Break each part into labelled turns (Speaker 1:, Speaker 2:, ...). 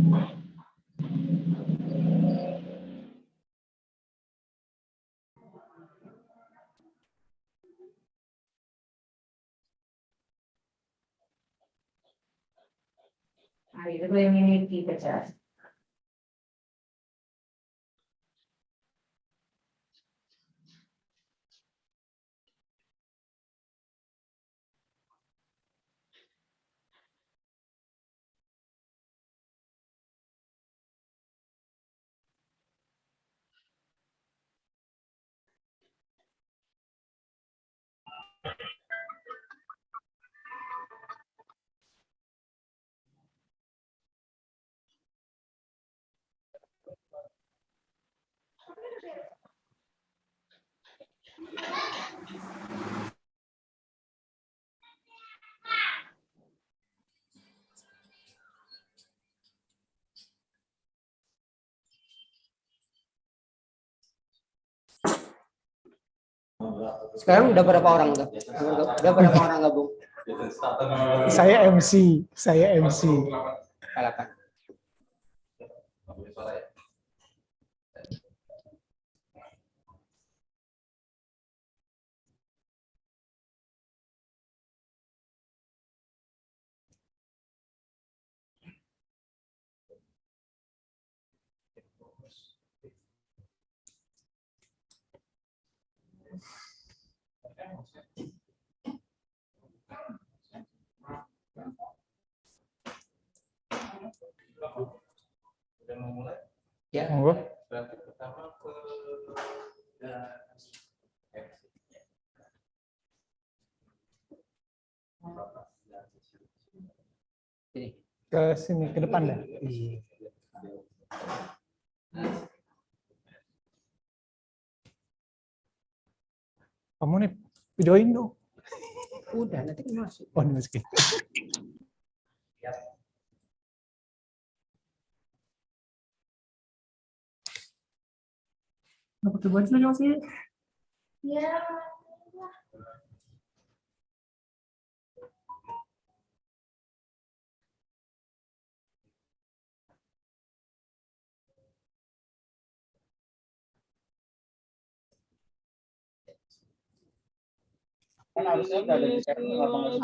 Speaker 1: Nah, itu yang ini kita.
Speaker 2: Sekarang udah berapa orang tuh? Udah berapa orang gabung?
Speaker 3: Saya MC.
Speaker 2: Kalakan.
Speaker 4: Udah mau mulai?
Speaker 2: Ya.
Speaker 3: Monggo.
Speaker 4: Berarti pertama ke
Speaker 3: Ke sini, ke depan dah. Kamu nih videoin dong.
Speaker 2: Udah, nanti masuk.
Speaker 3: Oh, dimasukin.
Speaker 5: Nggak pakai baju lagi masih?
Speaker 1: Ya.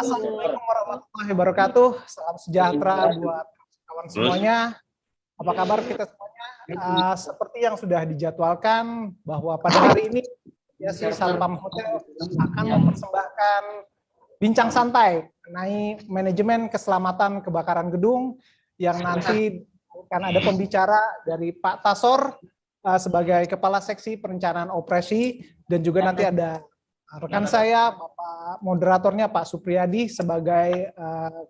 Speaker 3: Assalamualaikum warahmatullahi wabarakatuh. Salam sejahtera buat kawan semuanya. Apa kabar kita semuanya? Seperti yang sudah dijadwalkan bahwa pada hari ini Asosiasi Satpam Hotel akan mempersembahkan bincang santai mengenai manajemen keselamatan kebakaran gedung yang nanti akan ada pembicara dari Pak Tasor sebagai Kepala Seksi Perencanaan Operasi dan juga nanti ada rekan saya, Bapak moderatornya Pak Supriyadi sebagai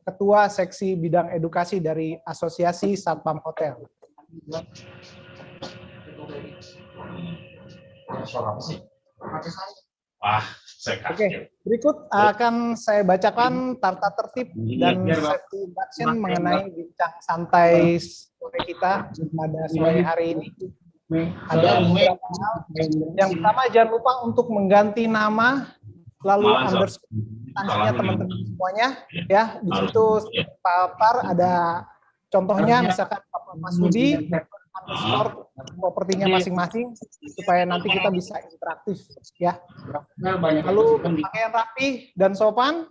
Speaker 3: Ketua Seksi Bidang Edukasi dari Asosiasi Satpam Hotel. Oke, berikut akan saya bacakan tata tertib dan safety induction mengenai bincang santai sore kita pada sore hari ini. Ada beberapa hal. Yang pertama, jangan lupa untuk mengganti nama, lalu underscore instansinya teman-teman semuanya. Ya, di situ papar ada contohnya, misalkan Bapak Mas Budi, underscore propertinya masing-masing, supaya nanti kita bisa interaktif. Ya. Lalu pakaian rapi dan sopan.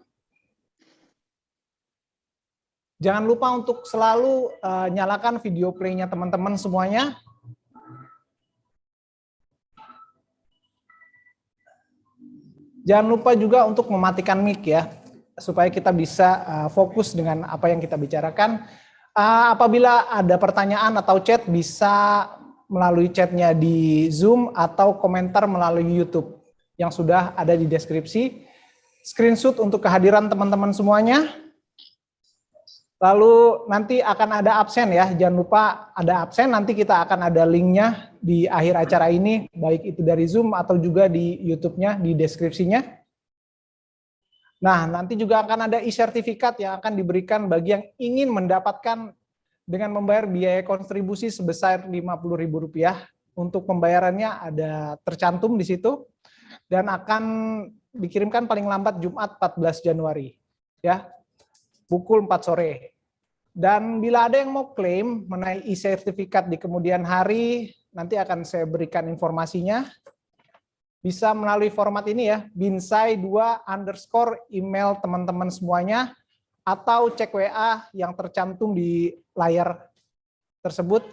Speaker 3: Jangan lupa untuk selalu nyalakan video play-nya teman-teman semuanya. Jangan lupa juga untuk mematikan mic ya, supaya kita bisa fokus dengan apa yang kita bicarakan. Apabila ada pertanyaan atau chat, bisa melalui chatnya di Zoom atau komentar melalui YouTube yang sudah ada di deskripsi. Screenshot untuk kehadiran teman-teman semuanya. Lalu nanti akan ada absen ya, jangan lupa ada absen, nanti kita akan ada linknya di akhir acara ini, baik itu dari Zoom atau juga di YouTube-nya, di deskripsinya. Nah, nanti juga akan ada e-sertifikat yang akan diberikan bagi yang ingin mendapatkan dengan membayar biaya kontribusi sebesar Rp50.000. Untuk pembayarannya ada tercantum di situ, dan akan dikirimkan paling lambat Jumat 14 Januari. Ya. Pukul 4 sore. Dan bila ada yang mau klaim mengenai e-sertifikat di kemudian hari, nanti akan saya berikan informasinya. Bisa melalui format ini ya, binsai2 underscore email teman-teman semuanya, atau cek WA yang tercantum di layar tersebut.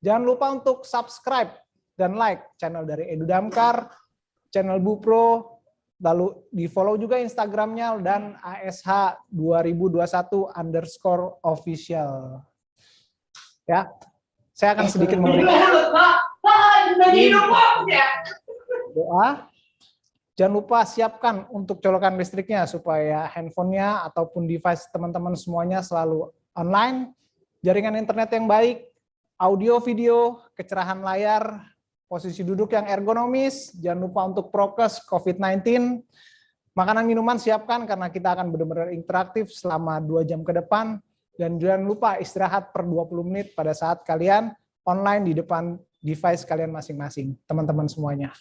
Speaker 3: Jangan lupa untuk subscribe dan like channel dari Edu Damkar, channel Bupro, lalu di follow juga Instagramnya dan ASH 2021 underscore official. Ya, saya akan sedikit memberikan doa. Jangan lupa siapkan untuk colokan listriknya supaya handphonenya ataupun device teman-teman semuanya selalu online, jaringan internet yang baik, audio, video, kecerahan layar, posisi duduk yang ergonomis, jangan lupa untuk prokes COVID-19, makanan minuman siapkan karena kita akan benar-benar interaktif selama 2 jam ke depan, dan jangan lupa istirahat per 20 menit pada saat kalian online di depan device kalian masing-masing, teman-teman semuanya.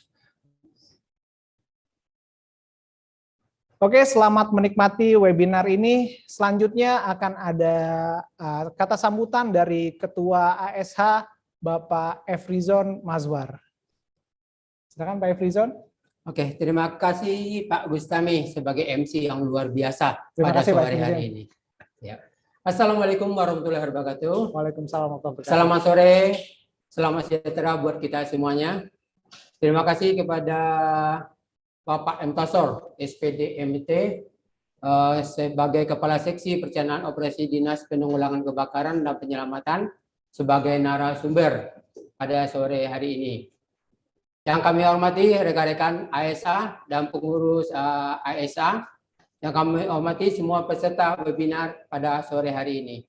Speaker 3: Oke, selamat menikmati webinar ini. Selanjutnya akan ada kata sambutan dari Ketua ASH, Bapak Efrizon Mazwar. Silakan Pak Efrizon.
Speaker 2: Oke, terima kasih Pak Bustami sebagai MC yang luar biasa
Speaker 3: Terima
Speaker 2: pada
Speaker 3: kasih, Pak
Speaker 2: sore hari
Speaker 3: Efrizon.
Speaker 2: ini. Ya. Assalamualaikum warahmatullahi wabarakatuh.
Speaker 3: Waalaikumsalam warahmatullahi wabarakatuh.
Speaker 2: Selamat sore, selamat sejahtera buat kita semuanya. Terima kasih kepada Bapak M. Tasor, SPD MT, sebagai Kepala Seksi Perencanaan Operasi Dinas Penanggulangan Kebakaran dan Penyelamatan sebagai narasumber pada sore hari ini. Yang kami hormati rekan-rekan ASH dan pengurus ASH, yang kami hormati semua peserta webinar pada sore hari ini.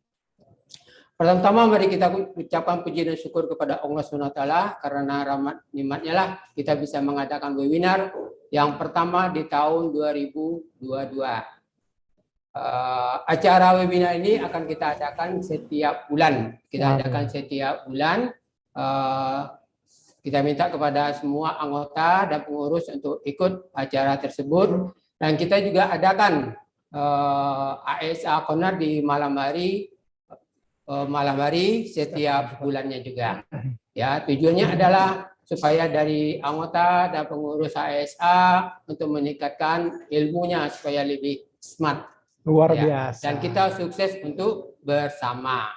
Speaker 2: Pertama-tama mari kita ucapkan puji dan syukur kepada Allah SWT karena rahmat nikmatnya lah kita bisa mengadakan webinar yang pertama di tahun 2022. Acara webinar ini akan kita adakan setiap bulan. Kita adakan setiap bulan. Kita minta kepada semua anggota dan pengurus untuk ikut acara tersebut. Dan kita juga adakan ASA Corner di malam hari setiap bulannya juga. Ya, tujuannya adalah supaya dari anggota dan pengurus ASA untuk meningkatkan ilmunya supaya lebih smart.
Speaker 3: Luar
Speaker 2: Ya,
Speaker 3: biasa.
Speaker 2: dan kita sukses untuk bersama.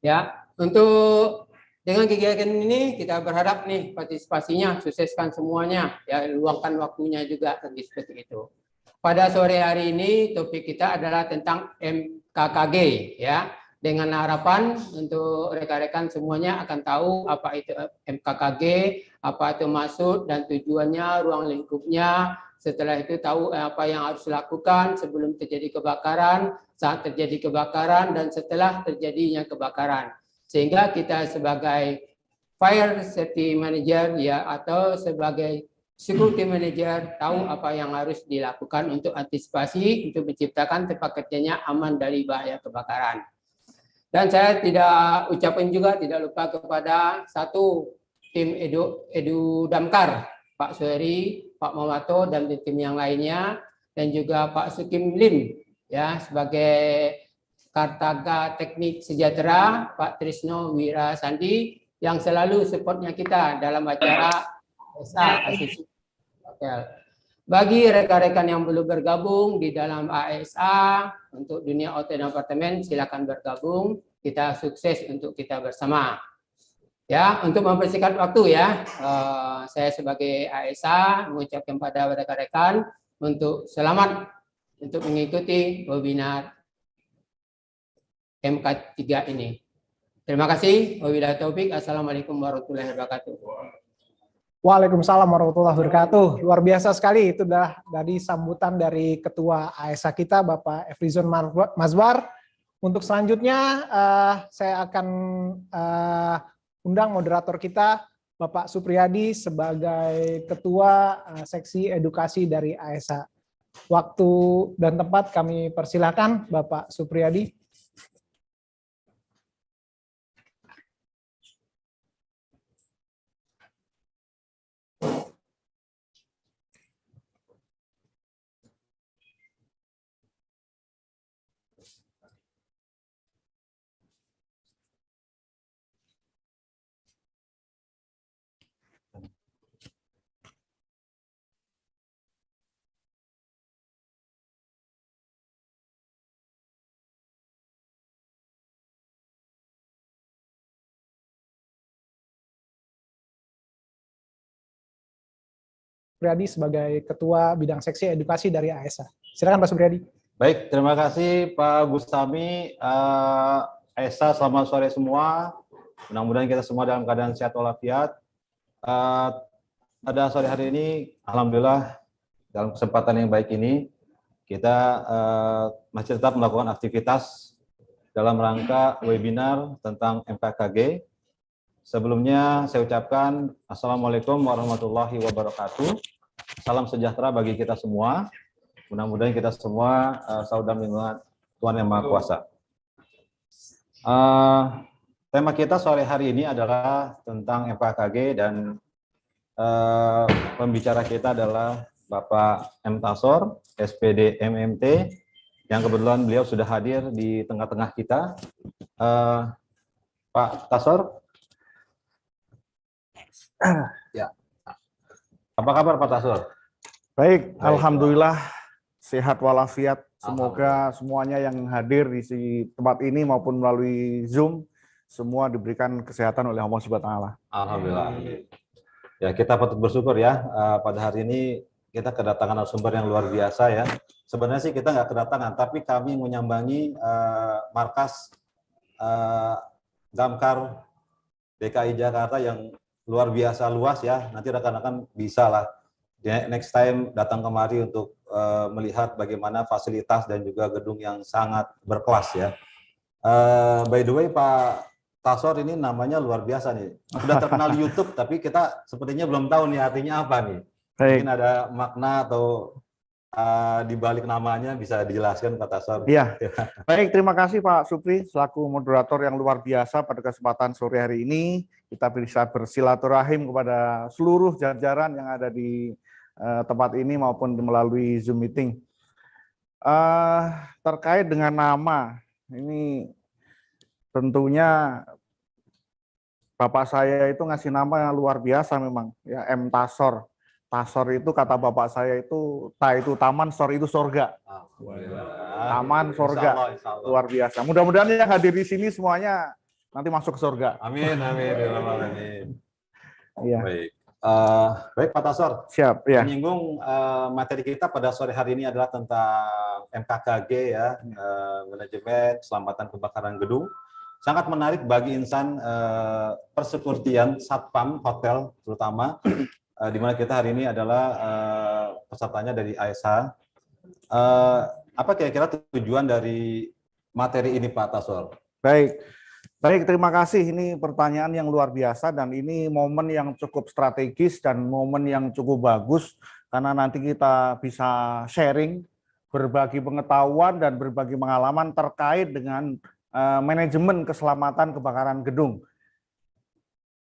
Speaker 2: Ya, untuk dengan kegiatan ini kita berharap nih partisipasinya sukseskan semuanya. Ya, luangkan waktunya juga seperti itu. Pada sore hari ini topik kita adalah tentang MKKG ya. Dengan harapan untuk rekan-rekan semuanya akan tahu apa itu MKKG, apa itu maksud dan tujuannya, ruang lingkupnya. Setelah itu tahu apa yang harus dilakukan sebelum terjadi kebakaran, saat terjadi kebakaran, dan setelah terjadinya kebakaran. Sehingga kita sebagai Fire Safety Manager ya atau sebagai Security Manager tahu apa yang harus dilakukan untuk antisipasi, untuk menciptakan tempat kerjanya aman dari bahaya kebakaran. Dan saya tidak ucapkan juga tidak lupa kepada satu tim Edu Damkar, Pak Suheri, Pak Mamato dan tim yang lainnya, dan juga Pak Sukim Lim ya sebagai Kartaga Teknik Sejahtera, Pak Trisno Wira Sandi yang selalu supportnya kita dalam acara ASA. Bagi rekan-rekan yang belum bergabung di dalam ASA untuk dunia auto dan apartemen, silakan bergabung. Kita sukses untuk kita bersama. Ya, untuk mempersingkat waktu ya, saya sebagai ASA mengucapkan pada rekan-rekan untuk selamat untuk mengikuti webinar MK3 ini. Terima kasih. Wabillahi taufik. Assalamualaikum warahmatullahi wabarakatuh.
Speaker 3: Waalaikumsalam warahmatullahi wabarakatuh. Luar biasa sekali itu dah dari sambutan dari Ketua ASA kita Bapak Efrizon Mazwar. Untuk selanjutnya saya akan undang moderator kita Bapak Supriyadi sebagai Ketua Seksi Edukasi dari ASA. Waktu dan tempat kami persilakan Bapak Supriyadi. Supriyadi sebagai Ketua Bidang Seksi Edukasi dari AESA. Silakan Pak Supriyadi.
Speaker 4: Baik, terima kasih Pak Gustami. Esa, selamat sore semua. Mudah-mudahan kita semua dalam keadaan sehat walafiat. Pada sore hari ini, alhamdulillah dalam kesempatan yang baik ini, kita masih tetap melakukan aktivitas dalam rangka webinar tentang MPKG. Sebelumnya saya ucapkan Assalamualaikum warahmatullahi wabarakatuh. Salam sejahtera bagi kita semua. Mudah-mudahan kita semua saudara lingkungan Tuhan Yang Maha Kuasa. Tema kita sore hari ini adalah tentang MPKG dan pembicara kita adalah Bapak M. Tasor, SPD MMT, yang kebetulan beliau sudah hadir di tengah-tengah kita. Pak Tasor. Ya. Apa kabar Pak Tasor?
Speaker 5: Baik,
Speaker 4: Baik,
Speaker 5: alhamdulillah sehat walafiat. Semoga semuanya yang hadir di tempat ini maupun melalui Zoom semua diberikan kesehatan oleh Allah Subhanahu wa taala.
Speaker 4: Alhamdulillah. Ya, kita patut bersyukur ya, pada hari ini kita kedatangan narasumber yang luar biasa ya. Sebenarnya sih kita nggak kedatangan, tapi kami menyambangi markas Damkar DKI Jakarta yang luar biasa luas ya. Nanti rekan-rekan bisa lah next time datang kemari untuk melihat bagaimana fasilitas dan juga gedung yang sangat berkelas ya. By the way Pak Tasor ini namanya luar biasa nih. Sudah terkenal di YouTube, tapi kita sepertinya belum tahu nih artinya apa nih.
Speaker 5: Baik.
Speaker 4: Mungkin ada makna atau di balik namanya bisa dijelaskan Pak Tasor.
Speaker 5: Iya. Baik, terima kasih Pak Supri selaku moderator yang luar biasa pada kesempatan sore hari ini. Kita bisa bersilaturahim kepada seluruh jajaran yang ada di tempat ini maupun melalui Zoom meeting. Terkait dengan nama, ini tentunya bapak saya itu ngasih nama yang luar biasa memang, ya M. Tasor. Tasor itu kata bapak saya itu, itu taman, sor itu sorga. Taman, sorga,
Speaker 4: Insya Allah.
Speaker 5: luar biasa. Mudah-mudahan yang hadir di sini semuanya nanti masuk ke surga.
Speaker 4: Amin, amin, amin.
Speaker 5: Iya.
Speaker 4: Baik. Baik Pak Tasor.
Speaker 5: Siap, ya.
Speaker 4: Menyinggung materi kita pada sore hari ini adalah tentang MKKG ya, manajemen keselamatan kebakaran gedung. Sangat menarik bagi insan persekuritian, satpam, hotel terutama, di mana kita hari ini adalah pesertanya dari AESA. Apa kira-kira tujuan dari materi ini Pak Tasor?
Speaker 5: Baik. Baik, terima kasih. Ini pertanyaan yang luar biasa dan ini momen yang cukup strategis dan momen yang cukup bagus karena nanti kita bisa sharing, berbagi pengetahuan dan berbagi pengalaman terkait dengan manajemen keselamatan kebakaran gedung.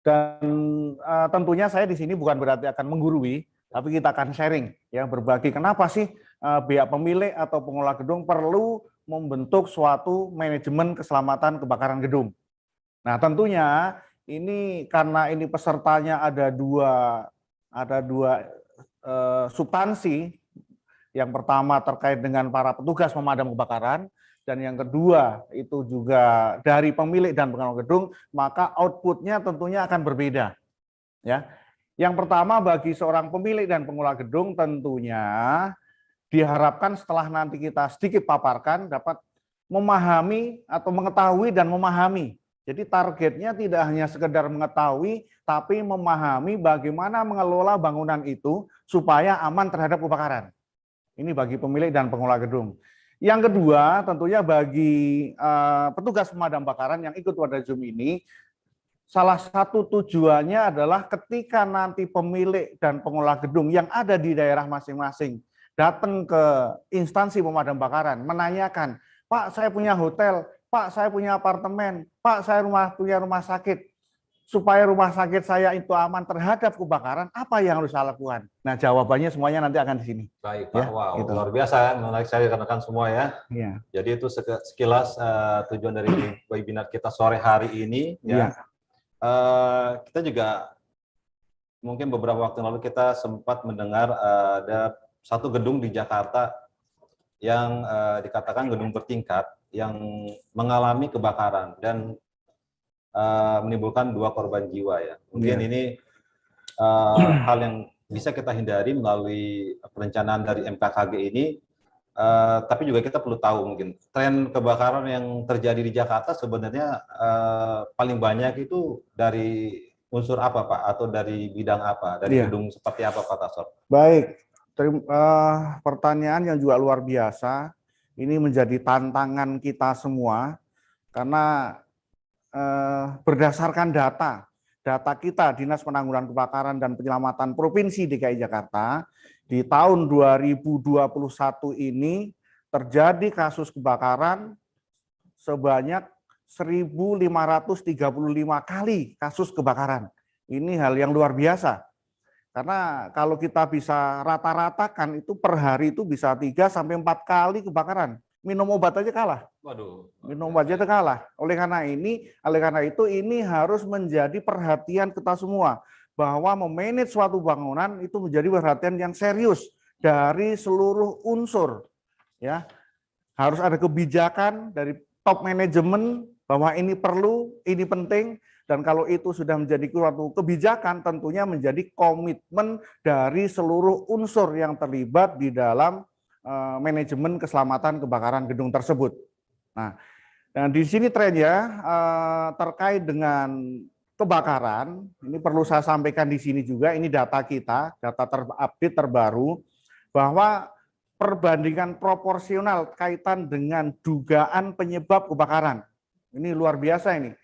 Speaker 5: Dan tentunya saya di sini bukan berarti akan menggurui, tapi kita akan sharing, ya, berbagi kenapa sih pihak pemilik atau pengelola gedung perlu membentuk suatu manajemen keselamatan kebakaran gedung. Nah, tentunya ini karena ini pesertanya ada dua substansi. Yang pertama terkait dengan para petugas pemadam kebakaran, dan yang kedua itu juga dari pemilik dan pengelola gedung, maka outputnya tentunya akan berbeda. Ya, yang pertama bagi seorang pemilik dan pengelola gedung tentunya diharapkan setelah nanti kita sedikit paparkan dapat memahami atau mengetahui dan memahami. Jadi targetnya tidak hanya sekedar mengetahui, tapi memahami bagaimana mengelola bangunan itu supaya aman terhadap kebakaran. Ini bagi pemilik dan pengelola gedung. Yang kedua, tentunya bagi petugas pemadam kebakaran yang ikut pada Zoom ini, salah satu tujuannya adalah ketika nanti pemilik dan pengelola gedung yang ada di daerah masing-masing datang ke instansi pemadam kebakaran, menanyakan, Pak, saya punya hotel, Pak, saya punya apartemen, Pak, saya punya rumah sakit. Supaya rumah sakit saya itu aman terhadap kebakaran, apa yang harus saya lakukan? Nah, jawabannya semuanya nanti akan di sini.
Speaker 4: Baik Pak,
Speaker 5: Ya,
Speaker 4: wow,
Speaker 5: gitu.
Speaker 4: luar biasa ya, menarik saya rekan-rekan semua ya.
Speaker 5: Iya.
Speaker 4: Jadi itu sekilas tujuan dari webinar kita sore hari ini. Ya. Kita juga mungkin beberapa waktu lalu kita sempat mendengar ada satu gedung di Jakarta yang dikatakan gedung bertingkat yang mengalami kebakaran dan menimbulkan 2 korban jiwa ya. Mungkin ini hal yang bisa kita hindari melalui perencanaan dari MKKG ini. Tapi juga kita perlu tahu mungkin tren kebakaran yang terjadi di Jakarta sebenarnya paling banyak itu dari unsur apa Pak? Atau dari bidang apa? Dari gedung seperti apa Pak Tasor?
Speaker 5: Baik, pertanyaan yang juga luar biasa. Ini menjadi tantangan kita semua karena berdasarkan data kita Dinas Penanggulangan Kebakaran dan Penyelamatan Provinsi DKI Jakarta, di tahun 2021 ini terjadi kasus kebakaran sebanyak 1.535 kali kasus kebakaran. Ini hal yang luar biasa. Karena kalau kita bisa rata-ratakan itu per hari itu bisa 3 sampai 4 kali kebakaran. Minum obat aja kalah.
Speaker 4: Waduh.
Speaker 5: Minum obat aja kalah. Oleh karena itu ini harus menjadi perhatian kita semua bahwa memanage suatu bangunan itu menjadi perhatian yang serius dari seluruh unsur. Ya, harus ada kebijakan dari top manajemen bahwa ini perlu, ini penting, dan kalau itu sudah menjadi suatu kebijakan, tentunya menjadi komitmen dari seluruh unsur yang terlibat di dalam manajemen keselamatan kebakaran gedung tersebut. Nah, dan di sini trennya terkait dengan kebakaran, ini perlu saya sampaikan di sini juga, ini data kita, data terupdate terbaru, bahwa perbandingan proporsional kaitan dengan dugaan penyebab kebakaran. Ini luar biasa ini.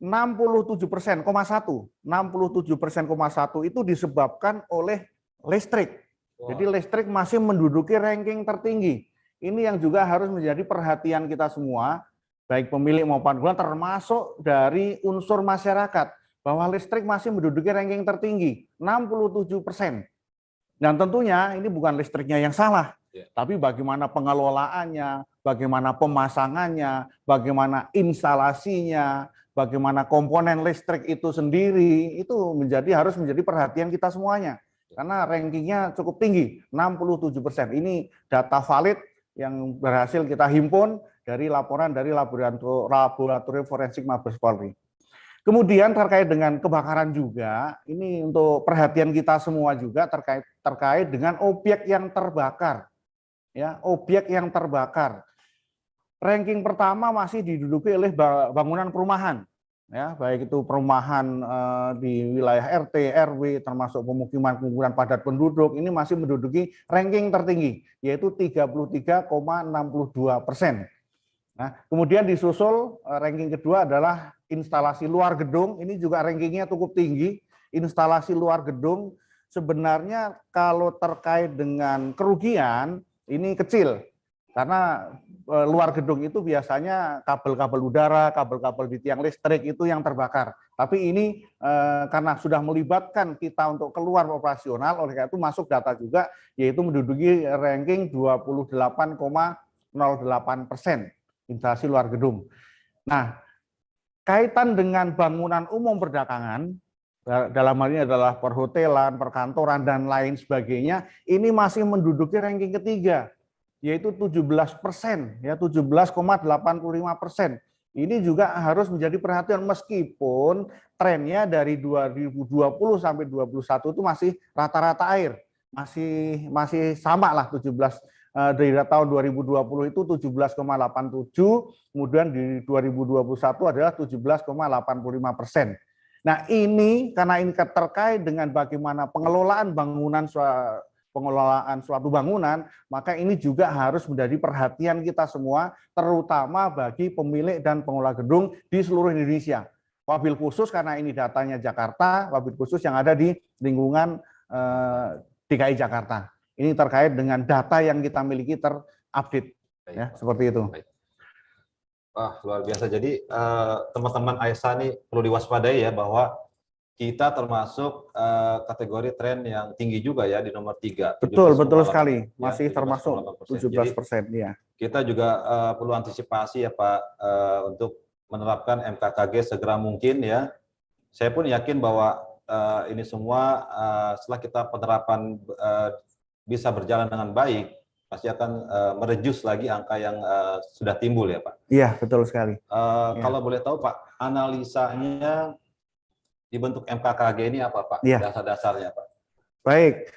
Speaker 5: 67%,1 itu disebabkan oleh listrik. Jadi listrik masih menduduki ranking tertinggi. Ini yang juga harus menjadi perhatian kita semua, baik pemilik maupun pengguna, termasuk dari unsur masyarakat, bahwa listrik masih menduduki ranking tertinggi, 67%. Dan tentunya ini bukan listriknya yang salah, tapi bagaimana pengelolaannya, bagaimana pemasangannya, bagaimana instalasinya, bagaimana komponen listrik itu sendiri, itu harus menjadi perhatian kita semuanya. Karena rankingnya cukup tinggi, 67%. Ini data valid yang berhasil kita himpun dari laporan dari Laboratorium Forensik Mabes Polri. Kemudian terkait dengan kebakaran juga, ini untuk perhatian kita semua juga terkait dengan objek yang terbakar. Ya, objek yang terbakar. Ranking pertama masih diduduki oleh bangunan perumahan. Ya, baik itu perumahan di wilayah RT, RW, termasuk pemukiman padat penduduk, ini masih menduduki ranking tertinggi, yaitu 33,62%. Nah, kemudian disusul ranking kedua adalah instalasi luar gedung, ini juga rankingnya cukup tinggi. Instalasi luar gedung sebenarnya kalau terkait dengan kerugian, ini kecil. Karena luar gedung itu biasanya kabel-kabel udara, kabel-kabel di tiang listrik itu yang terbakar. Tapi ini karena sudah melibatkan kita untuk keluar operasional, oleh karena itu masuk data juga, yaitu menduduki ranking 28,08% instalasi luar gedung. Nah, kaitan dengan bangunan umum perdagangan, dalam hal ini adalah perhotelan, perkantoran, dan lain sebagainya, ini masih menduduki ranking ketiga, yaitu 17%, ya 17,85%. Ini juga harus menjadi perhatian meskipun trennya dari 2020 sampai 2021 itu masih rata-rata air, masih sama lah 17 dari tahun 2020 itu 17,87, kemudian di 2021 adalah 17,85%. Nah ini karena ini terkait dengan bagaimana pengelolaan suatu bangunan, maka ini juga harus menjadi perhatian kita semua, terutama bagi pemilik dan pengelola gedung di seluruh Indonesia. Wabil khusus karena ini datanya Jakarta, wabil khusus yang ada di lingkungan DKI Jakarta. Ini terkait dengan data yang kita miliki terupdate, ya seperti itu.
Speaker 4: Wah, luar biasa. Jadi teman-teman AESA ini perlu diwaspadai ya bahwa kita termasuk kategori tren yang tinggi juga ya di nomor 3.
Speaker 5: Betul sekali. Masih ya, termasuk 17%. Ya.
Speaker 4: Kita juga perlu antisipasi ya Pak untuk menerapkan MKKG segera mungkin ya. Saya pun yakin bahwa ini semua setelah kita penerapan bisa berjalan dengan baik, pasti akan mereduce lagi angka yang sudah timbul ya Pak.
Speaker 5: Iya, betul sekali.
Speaker 4: Kalau boleh tahu Pak, analisanya dibentuk MKKG ini apa Pak?
Speaker 5: Ya.
Speaker 4: Dasar-dasarnya Pak?
Speaker 5: Baik,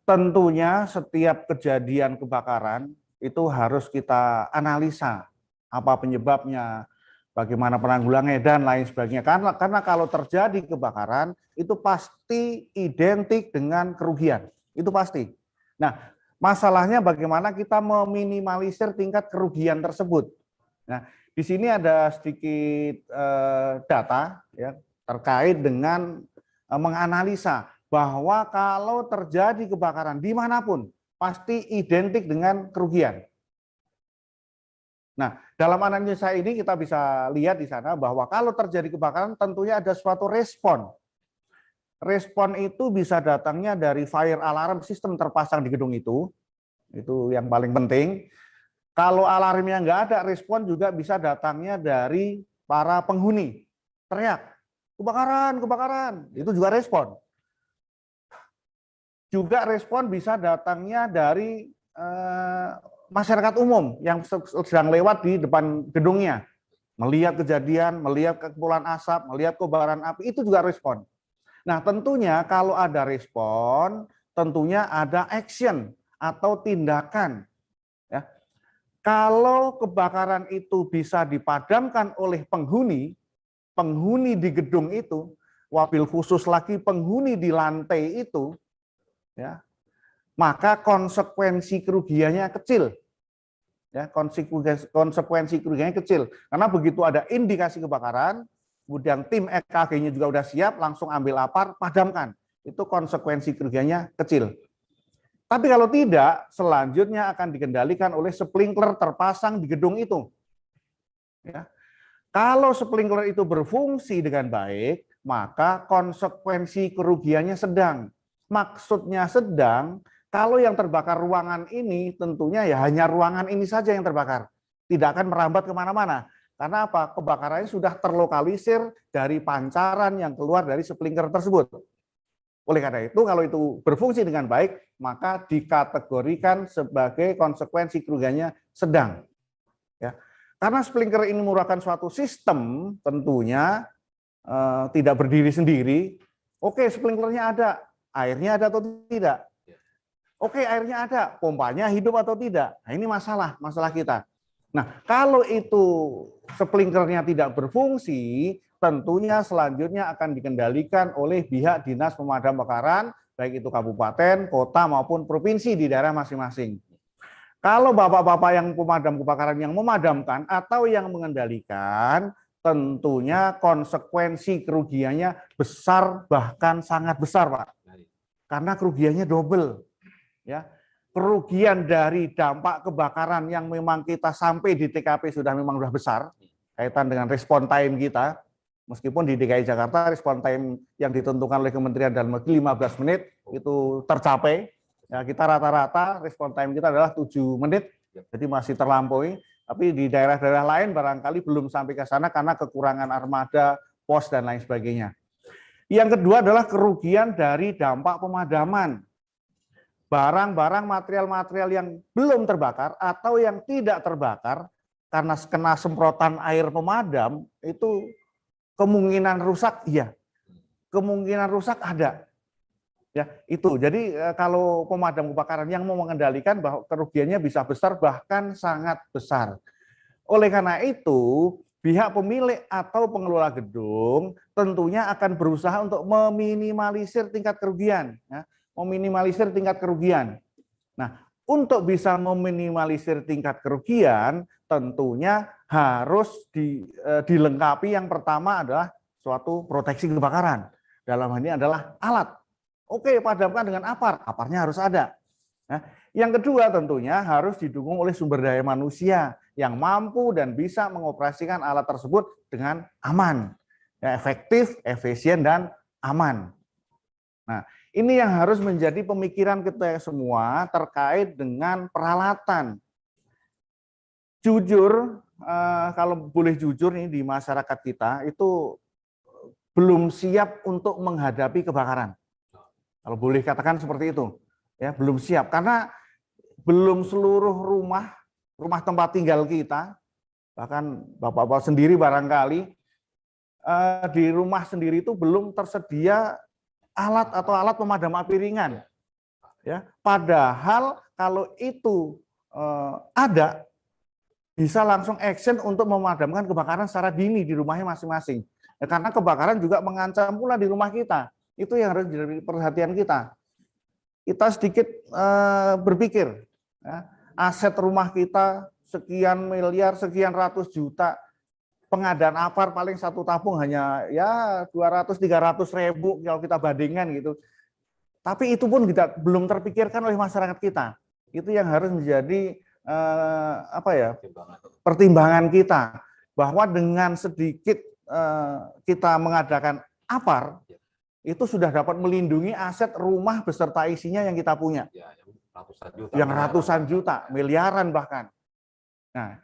Speaker 5: tentunya setiap kejadian kebakaran itu harus kita analisa apa penyebabnya, bagaimana penanggulangannya dan lain sebagainya. Karena kalau terjadi kebakaran itu pasti identik dengan kerugian, itu pasti. Nah, masalahnya bagaimana kita meminimalisir tingkat kerugian tersebut. Nah, di sini ada sedikit data ya terkait dengan menganalisa bahwa kalau terjadi kebakaran dimanapun pasti identik dengan kerugian. Nah, dalam analisa ini kita bisa lihat di sana bahwa kalau terjadi kebakaran tentunya ada suatu respon. Respon itu bisa datangnya dari fire alarm sistem terpasang di gedung itu yang paling penting. Kalau alarmnya nggak ada, respon juga bisa datangnya dari para penghuni. Teriak, kebakaran, kebakaran, itu juga respon. Juga respon bisa datangnya dari masyarakat umum yang sedang lewat di depan gedungnya. Melihat kejadian, melihat kepulan asap, melihat kobaran api, itu juga respon. Nah, tentunya kalau ada respon, tentunya ada action atau tindakan. Ya. Kalau kebakaran itu bisa dipadamkan oleh penghuni di gedung itu, wabil khusus lagi penghuni di lantai itu, ya, maka konsekuensi kerugiannya kecil. Ya, konsekuensi kerugiannya kecil. Karena begitu ada indikasi kebakaran, kemudian tim EKG-nya juga udah siap, langsung ambil apar, padamkan. Itu konsekuensi kerugiannya kecil. Tapi kalau tidak, selanjutnya akan dikendalikan oleh sprinkler terpasang di gedung itu. Ya. Kalau sprinkler itu berfungsi dengan baik, maka konsekuensi kerugiannya sedang. Maksudnya sedang, kalau yang terbakar ruangan ini tentunya ya hanya ruangan ini saja yang terbakar. Tidak akan merambat kemana-mana. Karena apa? Kebakarannya sudah terlokalisir dari pancaran yang keluar dari sprinkler tersebut. Oleh karena itu, kalau itu berfungsi dengan baik, maka dikategorikan sebagai konsekuensi kerugiannya sedang. Ya. Karena sprinkler ini merupakan suatu sistem, tentunya tidak berdiri sendiri. Oke, sprinklernya ada. Airnya ada atau tidak? Oke, airnya ada, pompanya hidup atau tidak? Nah, ini masalah kita. Nah, kalau itu sprinklernya tidak berfungsi, tentunya selanjutnya akan dikendalikan oleh pihak Dinas Pemadam Kebakaran, baik itu kabupaten, kota maupun provinsi di daerah masing-masing. Kalau bapak-bapak yang pemadam kebakaran yang memadamkan atau yang mengendalikan, tentunya konsekuensi kerugiannya besar, bahkan sangat besar, Pak. Karena kerugiannya double, ya. Kerugian dari dampak kebakaran yang memang kita sampai di TKP sudah besar, kaitan dengan respon time kita. Meskipun di DKI Jakarta respon time yang ditentukan oleh Kementerian Dalam Negeri 15 menit itu tercapai. Ya, kita rata-rata respon time kita adalah 7 menit, jadi masih terlampaui. Tapi di daerah-daerah lain barangkali belum sampai ke sana karena kekurangan armada, pos, dan lain sebagainya. Yang kedua adalah kerugian dari dampak pemadaman. Barang-barang material-material yang belum terbakar atau yang tidak terbakar karena kena semprotan air pemadam, itu kemungkinan rusak, iya. Kemungkinan rusak ada. Ya, itu. Jadi kalau pemadam kebakaran yang mau mengendalikan bahwa kerugiannya bisa besar, bahkan sangat besar. Oleh karena itu, pihak pemilik atau pengelola gedung tentunya akan berusaha untuk meminimalisir tingkat kerugian. Ya, meminimalisir tingkat kerugian. Nah, untuk bisa meminimalisir tingkat kerugian, tentunya harus dilengkapi yang pertama adalah suatu proteksi kebakaran. Dalam hal ini adalah alat. Oke, padamkan dengan apar. Aparnya harus ada. Nah, yang kedua tentunya harus didukung oleh sumber daya manusia yang mampu dan bisa mengoperasikan alat tersebut dengan aman, ya, efektif, efisien, dan aman. Nah, ini yang harus menjadi pemikiran kita semua terkait dengan peralatan. Jujur, kalau boleh jujur nih di masyarakat kita itu belum siap untuk menghadapi kebakaran. Kalau boleh katakan seperti itu, ya belum siap karena belum seluruh rumah tempat tinggal kita, bahkan bapak-bapak sendiri barangkali di rumah sendiri itu belum tersedia alat atau alat pemadam api ringan. Ya, padahal kalau itu ada, bisa langsung action untuk memadamkan kebakaran secara dini di rumahnya masing-masing. Ya, karena kebakaran juga mengancam pula di rumah kita. Itu yang harus jadi perhatian kita. Kita sedikit berpikir, ya, aset rumah kita sekian miliar, sekian ratus juta, pengadaan APAR paling satu tabung hanya ya 200-300 ribu kalau kita bandingkan gitu. Tapi itu pun belum terpikirkan oleh masyarakat kita. Itu yang harus menjadi pertimbangan kita, bahwa dengan sedikit kita mengadakan APAR itu sudah dapat melindungi aset rumah beserta isinya yang kita punya, yang ratusan juta, miliaran bahkan. Nah,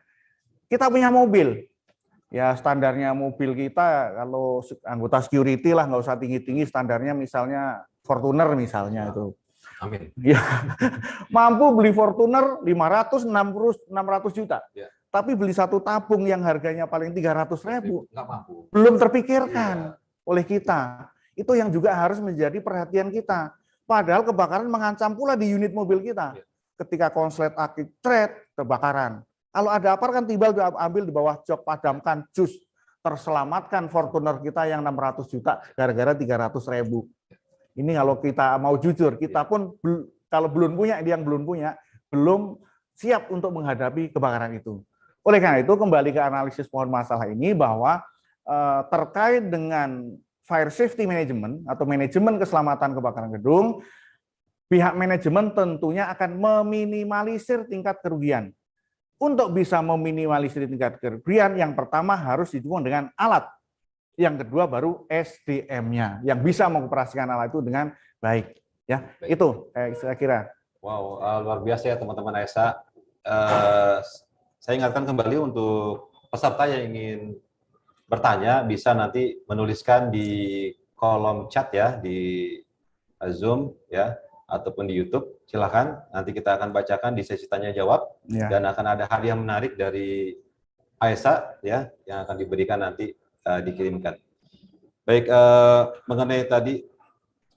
Speaker 5: kita punya mobil, ya standarnya mobil kita kalau anggota security lah, nggak usah tinggi-tinggi, standarnya misalnya Fortuner misalnya itu.
Speaker 4: Amin.
Speaker 5: Ya, mampu beli Fortuner 500-600 juta.
Speaker 4: Ya.
Speaker 5: Tapi beli satu tabung yang harganya paling 300.000
Speaker 4: Nggak mampu.
Speaker 5: belum terpikirkan
Speaker 4: Iya.
Speaker 5: oleh kita. Itu yang juga harus menjadi perhatian kita. Padahal kebakaran mengancam pula di unit mobil kita.
Speaker 4: Ya.
Speaker 5: Ketika konslet aki thread, kebakaran. Kalau ada apa kan tiba ambil di bawah jok, padamkan, jus, terselamatkan Fortuner kita yang 600 juta gara-gara 300.000. Ini kalau kita mau jujur, kita pun kalau belum punya, dia yang belum punya, belum siap untuk menghadapi kebakaran itu. Oleh karena itu, kembali ke analisis pohon masalah ini, bahwa terkait dengan fire safety management atau manajemen keselamatan kebakaran gedung, pihak manajemen tentunya akan meminimalisir tingkat kerugian. Untuk bisa meminimalisir tingkat kerugian, yang pertama harus didukung dengan alat. Yang kedua baru SDM-nya yang bisa mengoperasikan alat itu dengan baik. Ya,
Speaker 4: baik.
Speaker 5: Itu saya kira.
Speaker 4: Wow, luar biasa ya teman-teman AESA. Saya ingatkan kembali untuk peserta yang ingin bertanya bisa nanti menuliskan di kolom chat ya di Zoom ya ataupun di YouTube. Silahkan, nanti kita akan bacakan di sesi tanya jawab
Speaker 5: Ya.
Speaker 4: dan akan ada hadiah menarik dari AESA ya yang akan diberikan nanti dikirimkan. Baik, mengenai tadi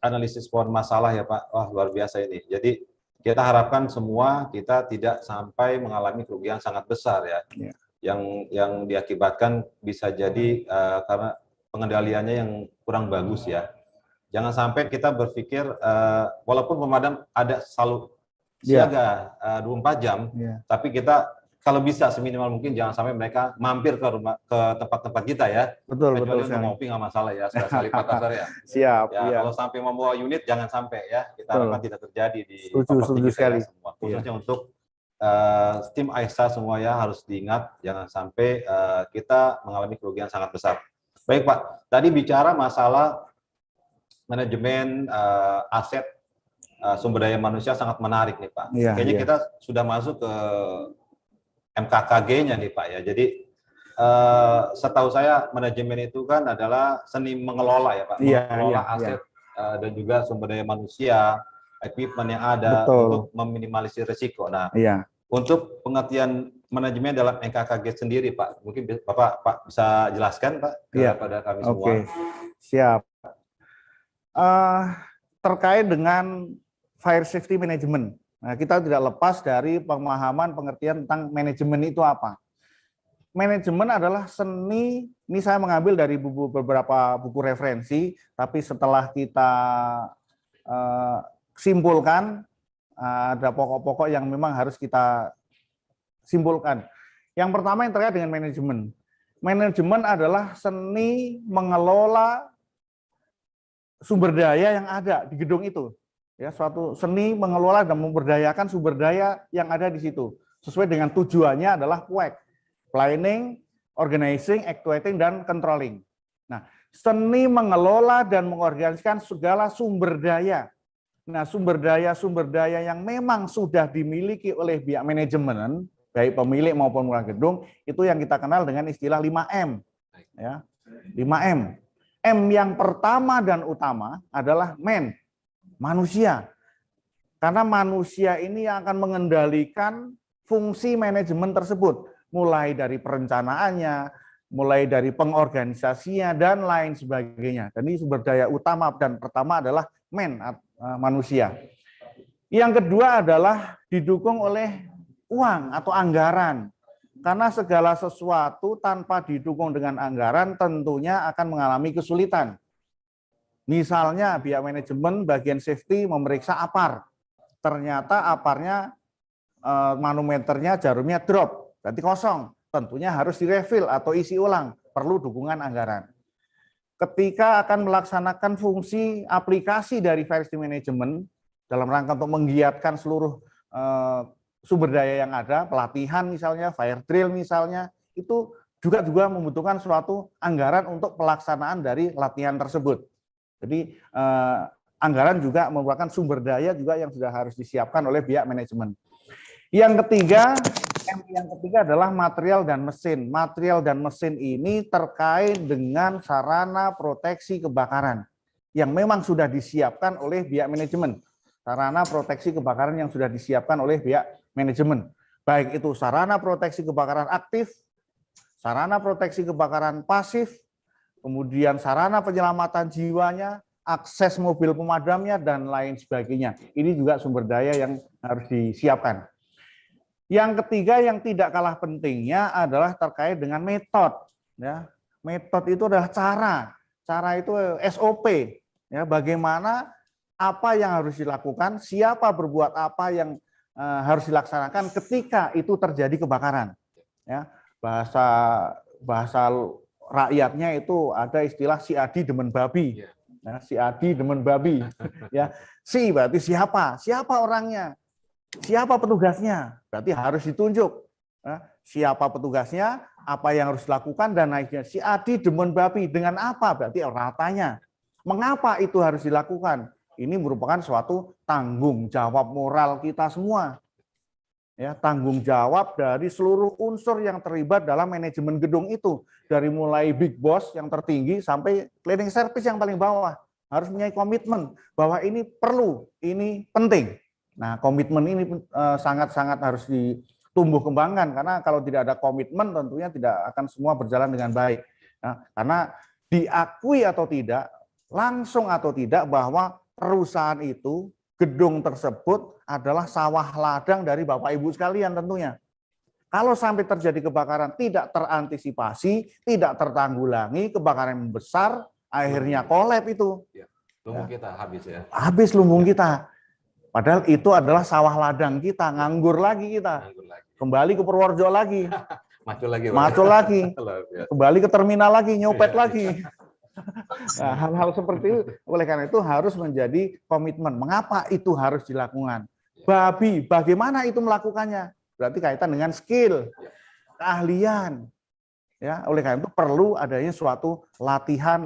Speaker 4: analisis pohon masalah ya Pak, wah luar biasa ini. Jadi kita harapkan semua kita tidak sampai mengalami kerugian sangat besar ya.
Speaker 5: Ya.
Speaker 4: Yang diakibatkan bisa jadi karena pengendaliannya yang kurang bagus ya. Jangan sampai kita berpikir walaupun pemadam ada selalu siaga 24 jam, tapi kita kalau bisa seminimal mungkin jangan sampai mereka mampir ke tempat-tempat kita ya.
Speaker 5: Betul.
Speaker 4: Kecuali untuk ngopi nggak masalah ya, sekali Pak Kasar ya.
Speaker 5: Siap.
Speaker 4: Ya,
Speaker 5: Ya.
Speaker 4: kalau sampai membawa unit jangan sampai ya. Kita harapkan tidak terjadi di
Speaker 5: Setuju sekali.
Speaker 4: Ya, semua. Khususnya untuk tim AESA semua ya harus diingat jangan sampai kita mengalami kerugian sangat besar. Baik Pak, tadi bicara masalah manajemen aset sumber daya manusia sangat menarik nih Pak.
Speaker 5: Ya,
Speaker 4: Kayaknya kita sudah masuk ke MKKG-nya nih Pak ya. Jadi setahu saya manajemen itu kan adalah seni mengelola ya Pak, mengelola aset dan juga sumber daya manusia, equipment yang ada.
Speaker 5: Betul.
Speaker 4: Untuk meminimalisir risiko. Nah, untuk pengertian manajemen dalam MKKG sendiri Pak, mungkin Bapak bisa jelaskan Pak kepada kami semua.
Speaker 5: Oke, siap. Terkait dengan fire safety management. Nah, kita tidak lepas dari pemahaman pengertian tentang manajemen itu apa. Manajemen adalah seni, ini saya mengambil dari beberapa buku referensi, tapi setelah kita simpulkan, ada pokok-pokok yang memang harus kita simpulkan. Yang pertama yang terkait dengan manajemen. Manajemen adalah seni mengelola sumber daya yang ada di gedung itu. Ya, suatu seni mengelola dan memberdayakan sumber daya yang ada di situ sesuai dengan tujuannya adalah PUEK, planning, organizing, actuating, dan controlling. Nah, seni mengelola dan mengorganisasikan segala sumber daya. Nah, sumber daya yang memang sudah dimiliki oleh pihak manajemen, baik pemilik maupun pengelola gedung, itu yang kita kenal dengan istilah 5M. Ya, 5M. M yang pertama dan utama adalah manusia. Karena manusia ini yang akan mengendalikan fungsi manajemen tersebut. Mulai dari perencanaannya, mulai dari pengorganisasinya dan lain sebagainya. Dan ini sumber daya utama dan pertama adalah manusia. Yang kedua adalah didukung oleh uang atau anggaran. Karena segala sesuatu tanpa didukung dengan anggaran tentunya akan mengalami kesulitan. Misalnya pihak manajemen bagian safety memeriksa APAR. Ternyata APAR-nya manometernya jarumnya drop, berarti kosong. Tentunya harus direfill atau isi ulang, perlu dukungan anggaran. Ketika akan melaksanakan fungsi aplikasi dari variety management dalam rangka untuk menggiatkan seluruh sumber daya yang ada, pelatihan misalnya, fire drill misalnya, itu juga membutuhkan suatu anggaran untuk pelaksanaan dari latihan tersebut. Jadi anggaran juga merupakan sumber daya juga yang sudah harus disiapkan oleh pihak manajemen. Yang ketiga adalah material dan mesin. Material dan mesin ini terkait dengan sarana proteksi kebakaran yang memang sudah disiapkan oleh pihak manajemen. Sarana proteksi kebakaran yang sudah disiapkan oleh pihak manajemen. Baik itu sarana proteksi kebakaran aktif, sarana proteksi kebakaran pasif, kemudian sarana penyelamatan jiwanya, akses mobil pemadamnya, dan lain sebagainya. Ini juga sumber daya yang harus disiapkan. Yang ketiga yang tidak kalah pentingnya adalah terkait dengan metode. Ya. Metode itu adalah cara itu SOP. Ya, bagaimana apa yang harus dilakukan, siapa berbuat apa yang harus dilaksanakan ketika itu terjadi kebakaran. Ya, bahasa rakyatnya itu ada istilah si Adi demen babi. Ya, si Adi demen babi. Ya, si berarti siapa? Siapa orangnya? Siapa petugasnya? Berarti harus ditunjuk. Ya, siapa petugasnya? Apa yang harus dilakukan dan naiknya. Si Adi demen babi dengan apa? Berarti ratanya. Mengapa itu harus dilakukan? Ini merupakan suatu tanggung jawab moral kita semua. Ya, tanggung jawab dari seluruh unsur yang terlibat dalam manajemen gedung itu. Dari mulai big boss yang tertinggi sampai cleaning service yang paling bawah. Harus punya komitmen bahwa ini perlu, ini penting. Nah, komitmen ini sangat-sangat harus ditumbuh kembangkan. Karena kalau tidak ada komitmen tentunya tidak akan semua berjalan dengan baik. Nah, karena diakui atau tidak, langsung atau tidak bahwa perusahaan itu, gedung tersebut adalah sawah ladang dari Bapak Ibu sekalian tentunya. Kalau sampai terjadi kebakaran tidak terantisipasi, tidak tertanggulangi, kebakaran yang besar, akhirnya kolab itu.
Speaker 4: Lumbung kita habis ya.
Speaker 5: Habis lumbung kita. Padahal itu adalah sawah ladang kita, nganggur lagi kita. Kembali ke Purworejo lagi. Maco lagi. Kembali ke terminal lagi, nyopet lagi. Nah, hal-hal seperti itu, oleh karena itu harus menjadi komitmen. Mengapa itu harus dilakukan? Babi, bagaimana itu melakukannya? Berarti kaitan dengan skill, keahlian. Ya, oleh karena itu perlu adanya suatu latihan.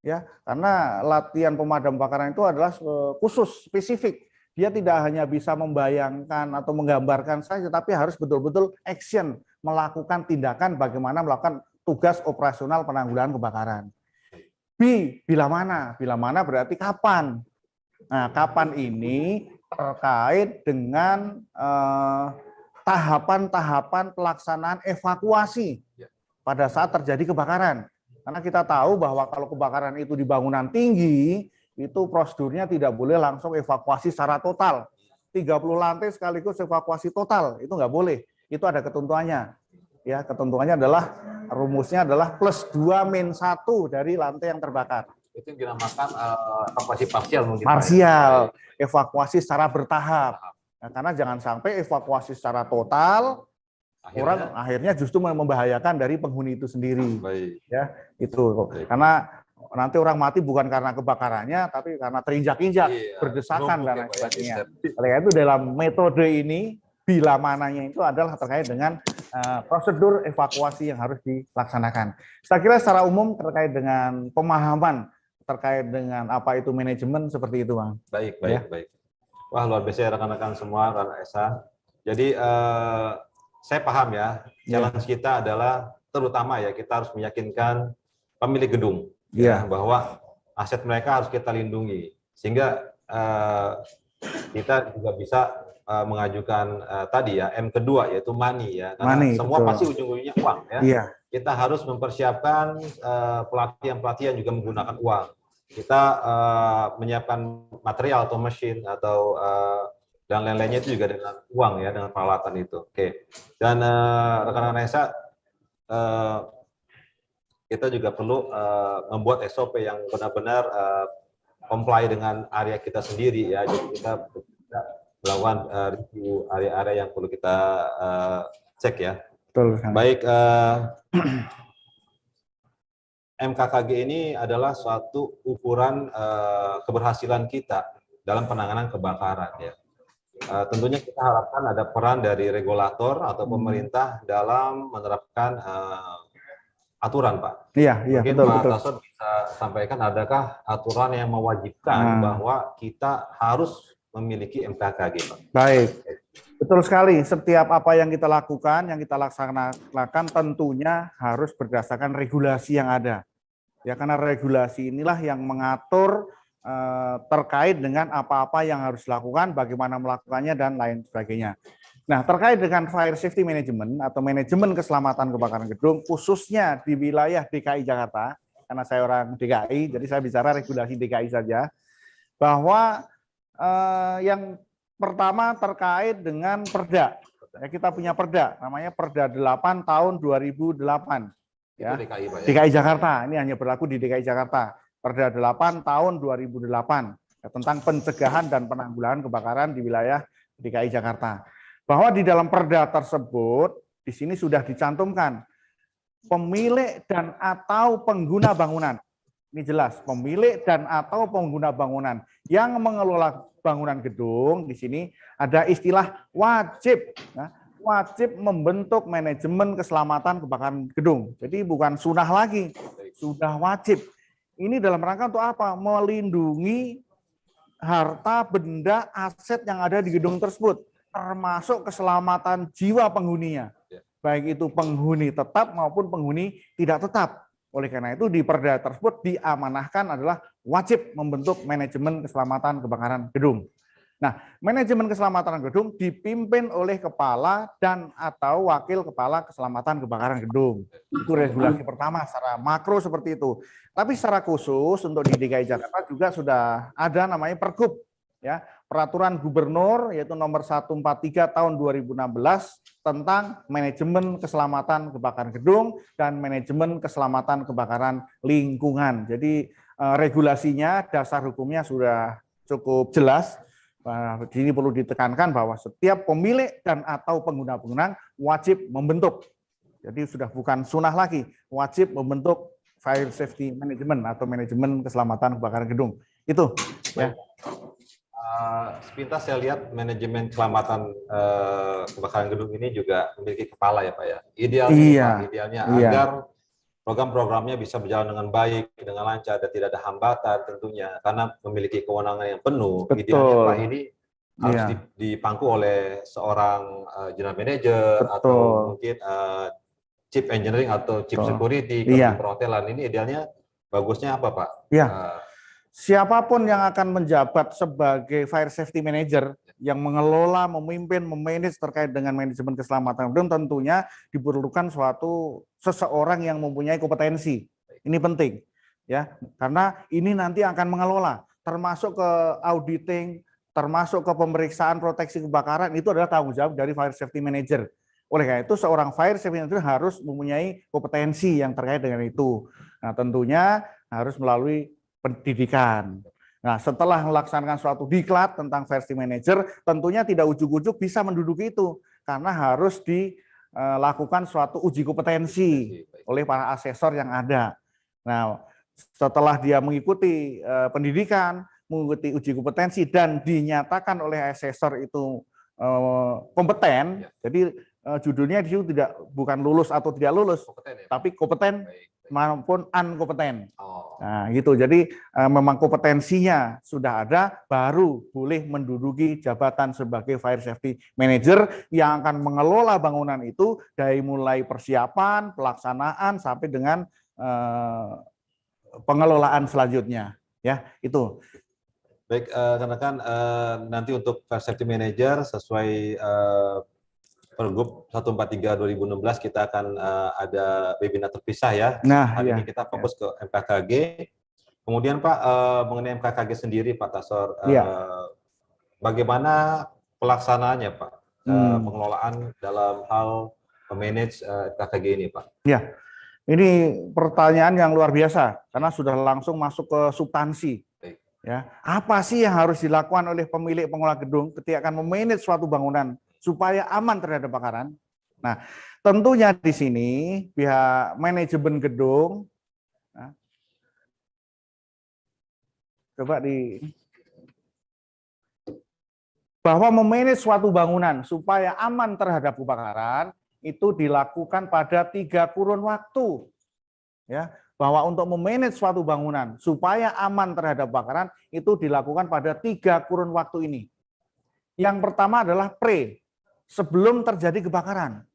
Speaker 5: Ya, karena latihan pemadam kebakaran itu adalah khusus, spesifik. Dia tidak hanya bisa membayangkan atau menggambarkan saja, tapi harus betul-betul action, melakukan tindakan bagaimana melakukan tugas operasional penanggulangan kebakaran. Bila mana? Bila mana berarti kapan? Nah, kapan ini terkait dengan tahapan-tahapan pelaksanaan evakuasi pada saat terjadi kebakaran. Karena kita tahu bahwa kalau kebakaran itu di bangunan tinggi, itu prosedurnya tidak boleh langsung evakuasi secara total. 30 lantai sekaligus evakuasi total, itu nggak boleh. Itu ada ketentuannya. Ya, ketentuannya adalah rumusnya adalah +2-1 dari lantai yang terbakar.
Speaker 4: Itu yang dinamakan evakuasi parsial mungkin.
Speaker 5: Parsial, evakuasi secara bertahap. Nah, karena jangan sampai evakuasi secara total, orang akhirnya justru membahayakan dari penghuni itu sendiri.
Speaker 4: Baik.
Speaker 5: Ya, itu. Baik. Karena nanti orang mati bukan karena kebakarannya, tapi karena terinjak-injak, berdesakan dan lain sebagainya. Oleh karena itu dalam metode ini, bila mananya itu adalah terkait dengan prosedur evakuasi yang harus dilaksanakan. Saya kira secara umum terkait dengan pemahaman terkait dengan apa itu manajemen seperti itu, Bang.
Speaker 4: Baik.
Speaker 5: Ya.
Speaker 4: Wah, luar biasa ya rekan-rekan semua, rekan Esa. Jadi saya paham ya, challenge kita adalah terutama ya kita harus meyakinkan pemilik gedung ya, bahwa aset mereka harus kita lindungi sehingga kita juga bisa mengajukan tadi ya M kedua yaitu money ya, karena
Speaker 5: Money,
Speaker 4: semua
Speaker 5: betul.
Speaker 4: pasti ujung-ujungnya uang ya.
Speaker 5: Iya,
Speaker 4: Kita harus mempersiapkan pelatihan-pelatihan juga menggunakan uang. Kita menyiapkan material atau mesin atau dan lain-lainnya itu juga dengan uang ya, dengan peralatan itu. Oke. Dan rekan-rekan Resa, kita juga perlu membuat SOP yang benar-benar comply dengan area kita sendiri ya. Jadi kita melakukan review area-area yang perlu kita cek ya.
Speaker 5: betul.
Speaker 4: Baik, MKKG ini adalah suatu ukuran keberhasilan kita dalam penanganan kebakaran ya. Tentunya kita harapkan ada peran dari regulator atau pemerintah dalam menerapkan aturan, Pak.
Speaker 5: Iya,
Speaker 4: Mungkin
Speaker 5: betul,
Speaker 4: Pak
Speaker 5: betul.
Speaker 4: Tasod bisa sampaikan, adakah aturan yang mewajibkan bahwa kita harus memiliki MKKG, Pak?
Speaker 5: Baik, betul sekali. Setiap apa yang kita lakukan, yang kita laksanakan tentunya harus berdasarkan regulasi yang ada. Ya, karena regulasi inilah yang mengatur terkait dengan apa-apa yang harus dilakukan, bagaimana melakukannya, dan lain sebagainya. Nah, terkait dengan Fire Safety Management atau manajemen keselamatan kebakaran gedung, khususnya di wilayah DKI Jakarta, karena saya orang DKI, jadi saya bicara regulasi DKI saja, bahwa yang pertama terkait dengan Perda. Ya, kita punya Perda, namanya Perda 8 tahun 2008. Ya,
Speaker 4: Itu DKI, Pak, ya?
Speaker 5: DKI Jakarta, ini hanya berlaku di DKI Jakarta. Perda 8 tahun 2008 ya, tentang pencegahan dan penanggulangan kebakaran di wilayah DKI Jakarta. Bahwa di dalam Perda tersebut, di sini sudah dicantumkan pemilik dan atau pengguna bangunan. Ini jelas, pemilik dan atau pengguna bangunan yang mengelola bangunan gedung. Di sini ada istilah wajib, ya, wajib membentuk manajemen keselamatan kebakaran gedung. Jadi bukan sunah lagi, sudah wajib. Ini dalam rangka untuk apa? Melindungi harta, benda, aset yang ada di gedung tersebut, termasuk keselamatan jiwa penghuninya, baik itu penghuni tetap maupun penghuni tidak tetap. Oleh karena itu di Perda tersebut diamanahkan adalah wajib membentuk manajemen keselamatan kebakaran gedung. Nah, manajemen keselamatan gedung dipimpin oleh kepala dan atau wakil kepala keselamatan kebakaran gedung. Itu regulasi pertama secara makro seperti itu. Tapi secara khusus untuk di DKI Jakarta juga sudah ada namanya Pergub, ya, Peraturan Gubernur yaitu nomor 143 tahun 2016 tentang manajemen keselamatan kebakaran gedung dan manajemen keselamatan kebakaran lingkungan. Jadi regulasinya, dasar hukumnya sudah cukup jelas. Ini perlu ditekankan bahwa setiap pemilik dan atau pengguna bangunan wajib membentuk. Jadi sudah bukan sunah lagi, wajib membentuk fire safety management atau manajemen keselamatan kebakaran gedung. Itu ya.
Speaker 4: Sepintas saya lihat manajemen keselamatan kebakaran gedung ini juga memiliki kepala ya Pak ya. Idealnya,
Speaker 5: Iya,
Speaker 4: Pak, idealnya
Speaker 5: iya,
Speaker 4: agar program-programnya bisa berjalan dengan baik, dengan lancar dan tidak ada hambatan tentunya karena memiliki kewenangan yang penuh.
Speaker 5: betul.
Speaker 4: Idealnya Pak ini harus
Speaker 5: Iya,
Speaker 4: dipangku oleh seorang general manager
Speaker 5: betul.
Speaker 4: atau mungkin chief engineering atau chief
Speaker 5: Betul.
Speaker 4: security kalau
Speaker 5: Iya.
Speaker 4: di perhotelan. Ini idealnya bagusnya apa Pak?
Speaker 5: Iya. Siapapun yang akan menjabat sebagai fire safety manager yang mengelola, memimpin, memanage terkait dengan manajemen keselamatan gedung tentunya diperlukan suatu seseorang yang mempunyai kompetensi. Ini penting, ya, karena ini nanti akan mengelola, termasuk ke auditing, termasuk ke pemeriksaan proteksi kebakaran, itu adalah tanggung jawab dari fire safety manager. Oleh karena itu seorang fire safety manager harus mempunyai kompetensi yang terkait dengan itu. Nah, tentunya harus melalui pendidikan. Nah, setelah melaksanakan suatu diklat tentang fire safety manager, tentunya tidak ujuk-ujuk bisa menduduki itu, karena harus dilakukan suatu uji kompetensi oleh para asesor yang ada. Nah, setelah dia mengikuti pendidikan, mengikuti uji kompetensi dan dinyatakan oleh asesor itu kompeten, jadi judulnya di situ bukan lulus atau tidak lulus,
Speaker 4: Kompeten ya,
Speaker 5: tapi kompeten maupun unkompeten.
Speaker 4: Oh.
Speaker 5: Nah, gitu. Jadi memang kompetensinya sudah ada, baru boleh menduduki jabatan sebagai fire safety manager yang akan mengelola bangunan itu dari mulai persiapan, pelaksanaan sampai dengan pengelolaan selanjutnya. Ya, itu.
Speaker 4: Baik, rekan-rekan, nanti untuk Fire Safety Manager sesuai Pergub 143 2016 kita akan ada webinar terpisah ya.
Speaker 5: Nah,
Speaker 4: Hari
Speaker 5: iya.
Speaker 4: ini kita fokus ke MKKG. Kemudian Pak, mengenai MKKG sendiri Pak Tasor, bagaimana pelaksanaannya Pak, pengelolaan dalam hal memanage MKKG ini Pak?
Speaker 5: Ya, ini pertanyaan yang luar biasa karena sudah langsung masuk ke substansi.
Speaker 4: Baik.
Speaker 5: Ya, apa sih yang harus dilakukan oleh pemilik pengelola gedung ketika akan memanage suatu bangunan supaya aman terhadap kebakaran? Nah, tentunya di sini pihak manajemen gedung, nah, coba bahwa memanage suatu bangunan supaya aman terhadap kebakaran itu dilakukan pada 3 kurun waktu. Ya, bahwa untuk memanage suatu bangunan supaya aman terhadap kebakaran itu dilakukan pada 3 kurun waktu ini. Yang pertama adalah sebelum terjadi kebakaran.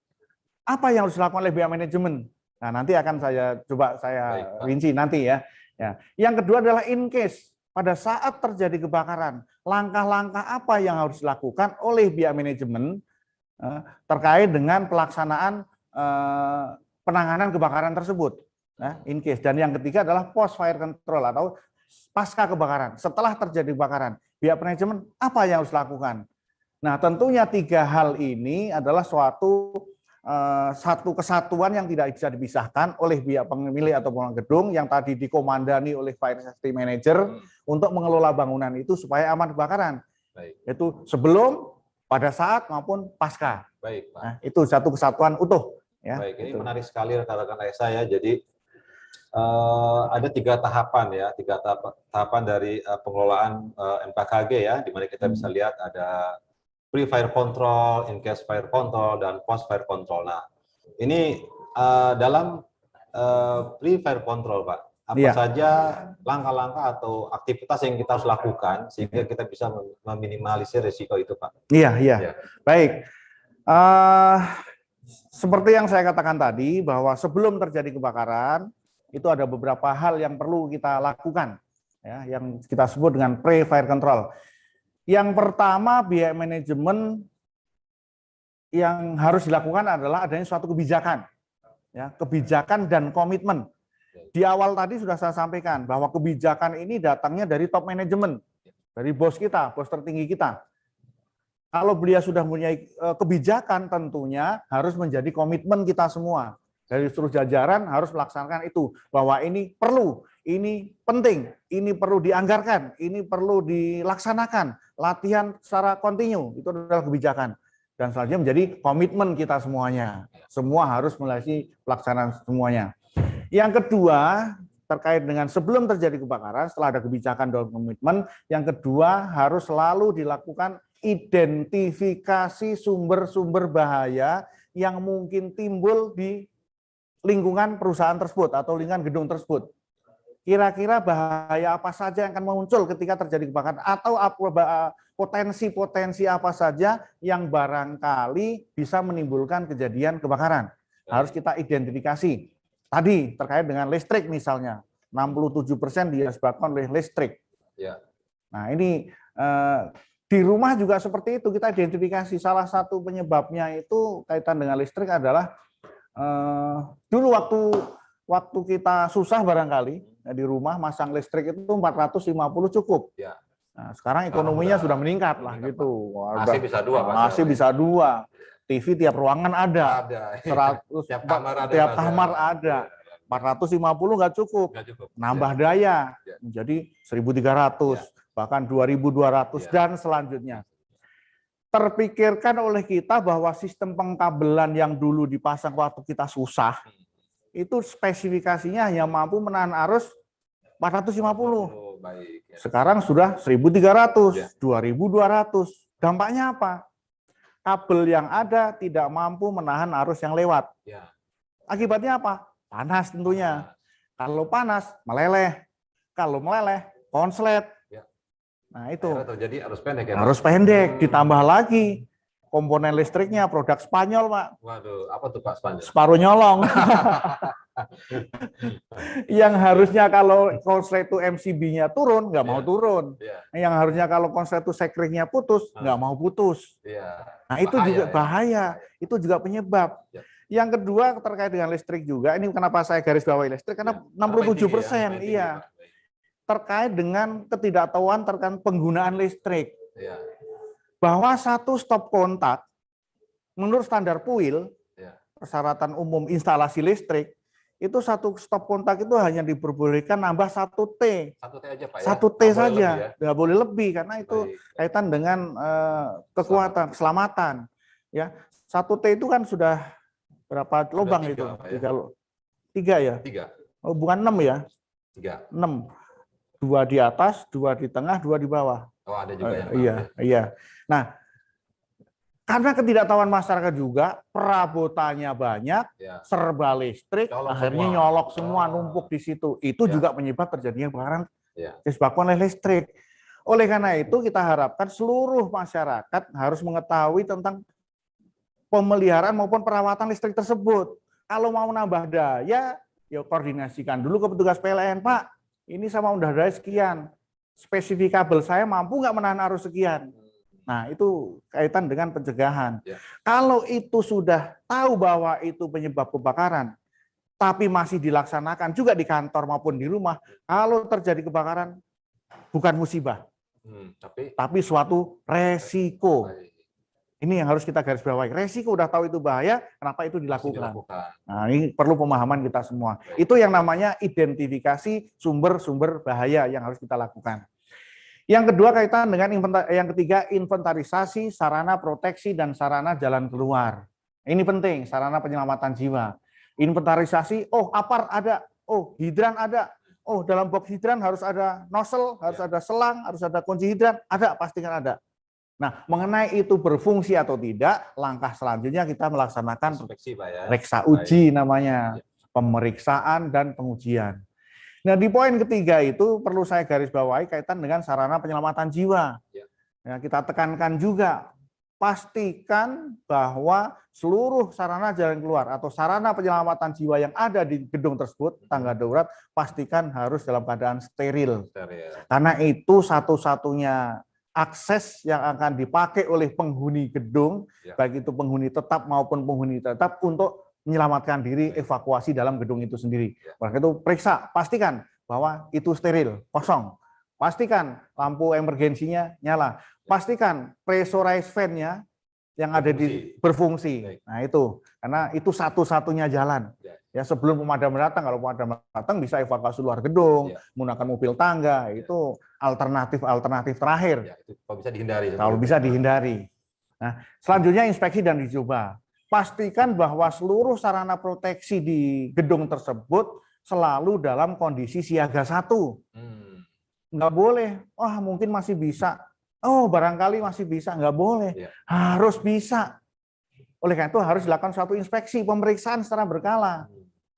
Speaker 5: Apa yang harus dilakukan oleh pihak manajemen? Nah, nanti akan saya rinci nanti ya. Yang kedua adalah in case, pada saat terjadi kebakaran, langkah-langkah apa yang harus dilakukan oleh pihak manajemen terkait dengan pelaksanaan penanganan kebakaran tersebut. Nah, in case. Dan yang ketiga adalah post fire control atau pasca kebakaran. Setelah terjadi kebakaran, pihak manajemen apa yang harus dilakukan? Nah, tentunya 3 hal ini adalah satu kesatuan yang tidak bisa dipisahkan oleh pihak pemilik atau pengelola gedung yang tadi dikomandani oleh Fire Safety Manager untuk mengelola bangunan itu supaya aman kebakaran.
Speaker 4: Baik.
Speaker 5: Itu sebelum, pada saat maupun pasca.
Speaker 4: Baik, Pak.
Speaker 5: Nah, itu satu kesatuan utuh. Ya,
Speaker 4: baik, ini
Speaker 5: gitu.
Speaker 4: menarik sekali rekan-rekan saya. Jadi ada 3 tahapan ya, 3 tahapan dari pengelolaan MKKG ya, di mana kita bisa lihat ada pre-fire control, in-case fire control, dan post-fire control. Nah, ini dalam pre-fire control, Pak, apa saja langkah-langkah atau aktivitas yang kita harus lakukan sehingga kita bisa meminimalisir risiko itu, Pak?
Speaker 5: Iya. Baik. Seperti yang saya katakan tadi, bahwa sebelum terjadi kebakaran, itu ada beberapa hal yang perlu kita lakukan, ya, yang kita sebut dengan pre-fire control. Yang pertama, pihak manajemen yang harus dilakukan adalah adanya suatu kebijakan, ya, kebijakan dan komitmen. Di awal tadi sudah saya sampaikan bahwa kebijakan ini datangnya dari top manajemen, dari bos kita, bos tertinggi kita. Kalau beliau sudah mempunyai kebijakan, tentunya harus menjadi komitmen kita semua. Dari seluruh jajaran harus melaksanakan itu, bahwa ini perlu, ini penting, ini perlu dianggarkan, ini perlu dilaksanakan, latihan secara kontinu, itu adalah kebijakan. Dan selanjutnya menjadi komitmen kita semuanya. Semua harus melalui pelaksanaan semuanya. Yang kedua, terkait dengan sebelum terjadi kebakaran, setelah ada kebijakan dan komitmen, yang kedua harus selalu dilakukan identifikasi sumber-sumber bahaya yang mungkin timbul di lingkungan perusahaan tersebut atau lingkungan gedung tersebut. Kira-kira bahaya apa saja yang akan muncul ketika terjadi kebakaran atau potensi-potensi apa saja yang barangkali bisa menimbulkan kejadian kebakaran. Harus kita identifikasi. Tadi terkait dengan listrik misalnya, 67% disebabkan oleh listrik.
Speaker 4: Ya.
Speaker 5: Nah, ini di rumah juga seperti itu, kita identifikasi salah satu penyebabnya itu kaitan dengan listrik adalah dulu waktu kita susah barangkali ya, di rumah masang listrik itu 450 cukup.
Speaker 4: Ya.
Speaker 5: Nah, sekarang ekonominya sudah meningkat lah gitu.
Speaker 4: Masih bisa 2, Pak.
Speaker 5: Masih bisa 2. TV tiap ruangan ada. 100 tiap kamar ada. 450 nggak cukup. Nambah daya menjadi 1.300, bahkan 2.200 dan selanjutnya. Terpikirkan oleh kita bahwa sistem pengkabelan yang dulu dipasang waktu kita susah, itu spesifikasinya hanya mampu menahan arus 450. Sekarang sudah 1.300, 2.200. Dampaknya apa? Kabel yang ada tidak mampu menahan arus yang lewat. Akibatnya apa? Panas tentunya. Kalau panas, meleleh. Kalau meleleh, konslet. Nah, itu
Speaker 4: terjadi arus pendek ya,
Speaker 5: arus pendek, ditambah lagi komponen listriknya produk Spanyol, Pak.
Speaker 4: Waduh, apa tuh Pak Spanyol?
Speaker 5: Separuh nyolong. Yang harusnya kalau konslet itu MCB-nya turun, nggak mau
Speaker 4: Iya.
Speaker 5: turun.
Speaker 4: Iya.
Speaker 5: Yang harusnya kalau konslet itu sekringnya putus, nggak mau putus.
Speaker 4: Iya.
Speaker 5: Nah, itu
Speaker 4: Bahaya,
Speaker 5: juga
Speaker 4: ya.
Speaker 5: bahaya. Itu juga penyebab.
Speaker 4: Ya.
Speaker 5: Yang kedua terkait dengan listrik juga, ini kenapa saya garis bawahi listrik, karena
Speaker 4: Ya.
Speaker 5: 67%,
Speaker 4: Tinggi,
Speaker 5: iya,
Speaker 4: Pak. Baik.
Speaker 5: terkait dengan ketidaktahuan terkait penggunaan listrik.
Speaker 4: Iya.
Speaker 5: Bahwa satu stop kontak, menurut standar PUIL,
Speaker 4: Ya.
Speaker 5: persyaratan umum instalasi listrik, itu satu stop kontak itu hanya diperbolehkan nambah 1T.
Speaker 4: 1T aja, Pak, ya.
Speaker 5: 1T
Speaker 4: Nggak boleh
Speaker 5: saja,
Speaker 4: lebih, ya.
Speaker 5: nggak boleh lebih, karena itu
Speaker 4: Baik.
Speaker 5: kaitan dengan kekuatan, keselamatan. Ya, 1T itu kan sudah berapa lubang
Speaker 4: tiga,
Speaker 5: itu?
Speaker 4: Pak, ya.
Speaker 5: Tiga ya?
Speaker 4: 3.
Speaker 5: Oh, bukan 6 ya?
Speaker 4: 3.
Speaker 5: 6. 2 di atas, 2 di tengah, 2 di bawah.
Speaker 4: Oh, ada juga yang
Speaker 5: Iya, iya. Nah, karena ketidaktahuan masyarakat juga, perabotannya banyak,
Speaker 4: Ya.
Speaker 5: serba listrik,
Speaker 4: Nyolok
Speaker 5: akhirnya
Speaker 4: semua.
Speaker 5: nyolok semua,
Speaker 4: Ah.
Speaker 5: numpuk di situ. Itu
Speaker 4: Ya.
Speaker 5: juga penyebab terjadinya kebakaran
Speaker 4: Ya.
Speaker 5: disebabkan oleh listrik. Oleh karena itu kita harapkan seluruh masyarakat harus mengetahui tentang pemeliharaan maupun perawatan listrik tersebut. Kalau mau nambah daya, ya koordinasikan dulu ke petugas PLN, Pak. Ini sama udah daya sekian. Spesifik kabel saya mampu nggak menahan arus sekian. Nah, itu kaitan dengan pencegahan.
Speaker 4: Ya.
Speaker 5: Kalau itu sudah tahu bahwa itu penyebab kebakaran, tapi masih dilaksanakan juga di kantor maupun di rumah, kalau terjadi kebakaran, bukan musibah, tapi suatu resiko.
Speaker 4: Baik.
Speaker 5: Ini yang harus kita garis bawahi. Resiko udah tahu itu bahaya, kenapa itu
Speaker 4: Masih
Speaker 5: dilakukan?
Speaker 4: dilakukan.
Speaker 5: Nah, ini perlu pemahaman kita semua.
Speaker 4: Baik.
Speaker 5: Itu yang namanya identifikasi sumber-sumber bahaya yang harus kita lakukan. Yang kedua kaitan dengan yang ketiga, inventarisasi sarana proteksi dan sarana jalan keluar. Ini penting, sarana penyelamatan jiwa. Inventarisasi, oh apar ada, oh hidran ada, oh dalam box hidran harus ada nozzle, harus ada selang, harus ada kunci hidran, ada, pastikan ada. Nah, mengenai itu berfungsi atau tidak, langkah selanjutnya kita melaksanakan
Speaker 4: Inspeksi, Pak, ya.
Speaker 5: reksa uji namanya, pemeriksaan dan pengujian. Nah, di poin ketiga itu perlu saya garis bawahi kaitan dengan sarana penyelamatan jiwa.
Speaker 4: Ya.
Speaker 5: Ya, kita tekankan juga, pastikan bahwa seluruh sarana jalan keluar atau sarana penyelamatan jiwa yang ada di gedung tersebut, tangga darurat, pastikan harus dalam keadaan steril.
Speaker 4: Steril.
Speaker 5: Karena itu satu-satunya akses yang akan dipakai oleh penghuni gedung,
Speaker 4: Ya.
Speaker 5: baik itu penghuni tetap maupun penghuni tetap, untuk menyelamatkan diri, evakuasi dalam gedung itu sendiri.
Speaker 4: Ya.
Speaker 5: Maka itu periksa, pastikan bahwa itu steril, kosong. Pastikan lampu emergensinya nyala. Pastikan pressurized fan-nya yang ada di berfungsi.
Speaker 4: Baik.
Speaker 5: Nah itu, karena itu satu-satunya jalan.
Speaker 4: Ya.
Speaker 5: Ya, sebelum pemadam datang, kalau pemadam datang bisa evakuasi luar gedung,
Speaker 4: Ya.
Speaker 5: menggunakan mobil tangga, itu alternatif terakhir.
Speaker 4: Ya, itu kalau bisa dihindari.
Speaker 5: Kalau bisa dihindari. Nah, selanjutnya inspeksi dan uji coba. Pastikan bahwa seluruh sarana proteksi di gedung tersebut selalu dalam kondisi siaga 1. Nggak boleh, mungkin masih bisa. Oh, barangkali masih bisa. Nggak boleh.
Speaker 4: Ya.
Speaker 5: Harus bisa. Oleh karena itu harus dilakukan suatu inspeksi, pemeriksaan secara berkala.